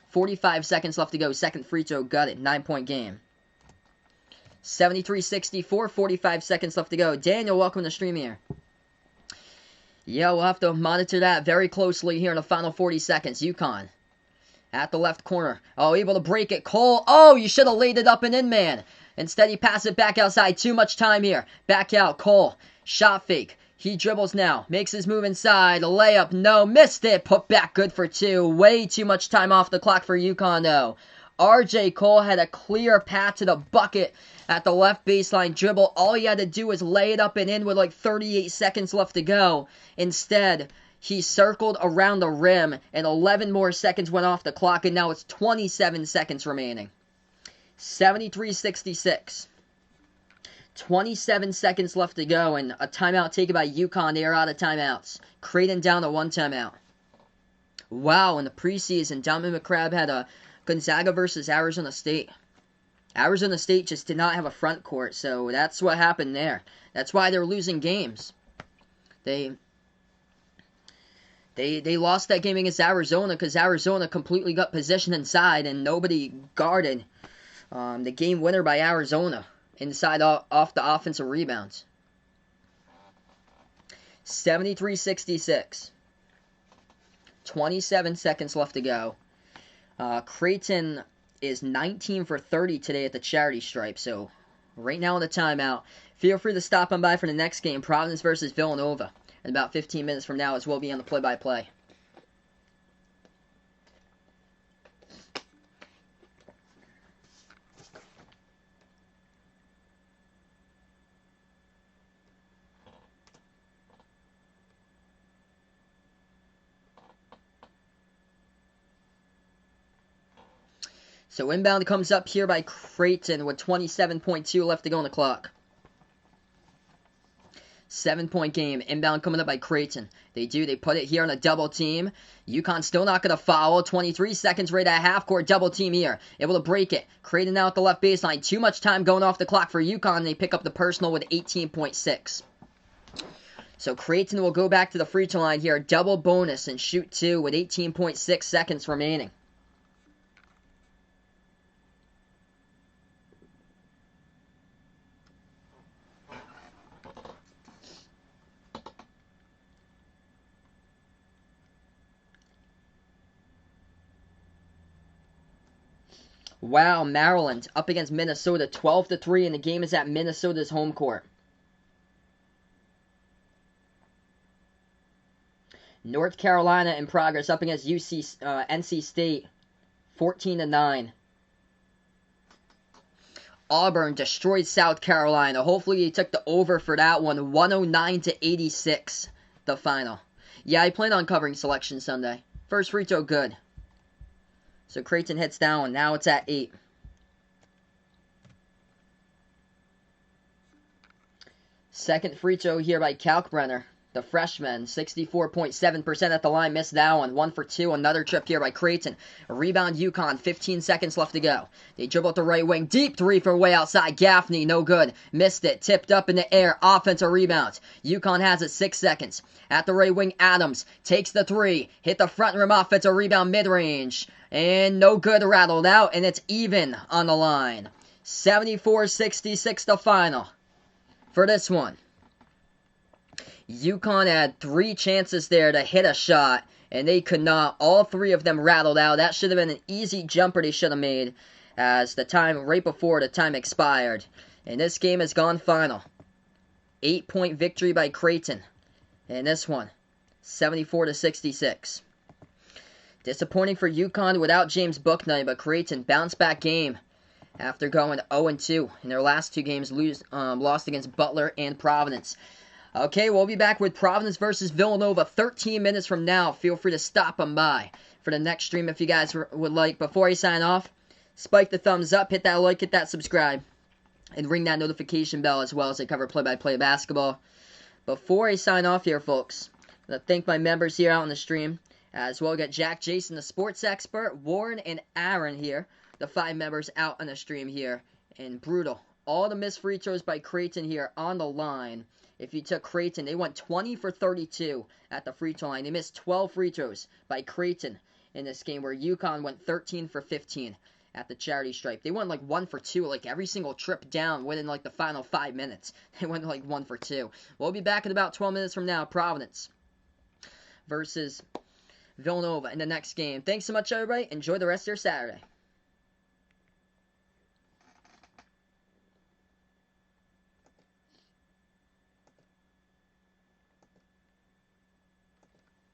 45 seconds left to go. Second free throw, got it. 9-point game. 73-64, 45 seconds left to go. Daniel, welcome to the stream here. Yeah, we'll have to monitor that very closely here in the final 40 seconds. UConn at the left corner. Oh, able to break it. Cole. Oh, you should have laid it up and in, man. Instead, he passed it back outside. Too much time here. Back out. Cole. Shot fake. He dribbles now. Makes his move inside. A layup. No. Missed it. Put back. Good for 2. Way too much time off the clock for UConn, though. RJ Cole had a clear path to the bucket at the left baseline dribble. All he had to do was lay it up and in with like 38 seconds left to go. Instead, he circled around the rim and 11 more seconds went off the clock and now it's 27 seconds remaining. 73-66. 27 seconds left to go and a timeout taken by UConn. They are out of timeouts. Creighton down to 1 timeout. Wow, in the preseason, Donovan McCrabb had a Gonzaga versus Arizona State. Arizona State just did not have a front court, so that's what happened there. That's why they're losing games. They lost that game against Arizona because Arizona completely got positioned inside and nobody guarded the game winner by Arizona inside off the offensive rebounds. 73-66. 27 seconds left to go. Creighton is 19 for 30 today at the charity stripe, so right now in the timeout. Feel free to stop on by for the next game, Providence versus Villanova. In about 15 minutes from now as we'll be on the play-by-play. So inbound comes up here by Creighton with 27.2 left to go on the clock. 7-point game. Inbound coming up by Creighton. They put it here on a double team. UConn still not going to follow. 23 seconds right at half court. Double team here. Able to break it. Creighton now at the left baseline. Too much time going off the clock for UConn. They pick up the personal with 18.6. So Creighton will go back to the free throw line here. Double bonus and shoot 2 with 18.6 seconds remaining. Wow, Maryland up against Minnesota 12-3, and the game is at Minnesota's home court. North Carolina in progress up against NC State 14-9. Auburn destroyed South Carolina. Hopefully you took the over for that one. 109-86, the final. Yeah, I plan on covering Selection Sunday. First free throw, good. So Creighton hits that one. Now it's at 8. Second free throw here by Kalkbrenner, the freshman. 64.7% at the line. Missed that one. 1 for 2. Another trip here by Creighton. A rebound UConn. 15 seconds left to go. They dribble at the right wing. Deep 3 from way outside. Gaffney, no good. Missed it. Tipped up in the air. Offensive rebound. UConn has it. 6 seconds. At the right wing, Adams takes the 3. Hit the front rim. Offensive rebound mid-range. And no good, rattled out, and it's even on the line. 74-66 the final for this one. UConn had 3 chances there to hit a shot, and they could not. All 3 of them rattled out. That should have been an easy jumper they should have made as the time right before the time expired. And this game has gone final. 8-point victory by Creighton. And this one, 74-66. Disappointing for UConn without James Bouknight, but Creighton bounced back game after going 0-2 in their last 2 games, lost against Butler and Providence. Okay, we'll be back with Providence versus Villanova 13 minutes from now. Feel free to stop on by for the next stream if you guys would like. Before I sign off, spike the thumbs up, hit that like, hit that subscribe, and ring that notification bell as well as I cover play-by-play basketball. Before I sign off here, folks, I want to thank my members here out on the stream. As well, got Jack, Jason, the sports expert, Warren, and Aaron here, the 5 members out on the stream here. And brutal. All the missed free throws by Creighton here on the line. If you took Creighton, they went 20 for 32 at the free throw line. They missed 12 free throws by Creighton in this game, where UConn went 13 for 15 at the charity stripe. They went like 1 for 2, like every single trip down within like the final 5 minutes. They went like 1 for 2. We'll be back in about 12 minutes from now. Providence versus Villanova in the next game. Thanks so much, everybody. Enjoy the rest of your Saturday.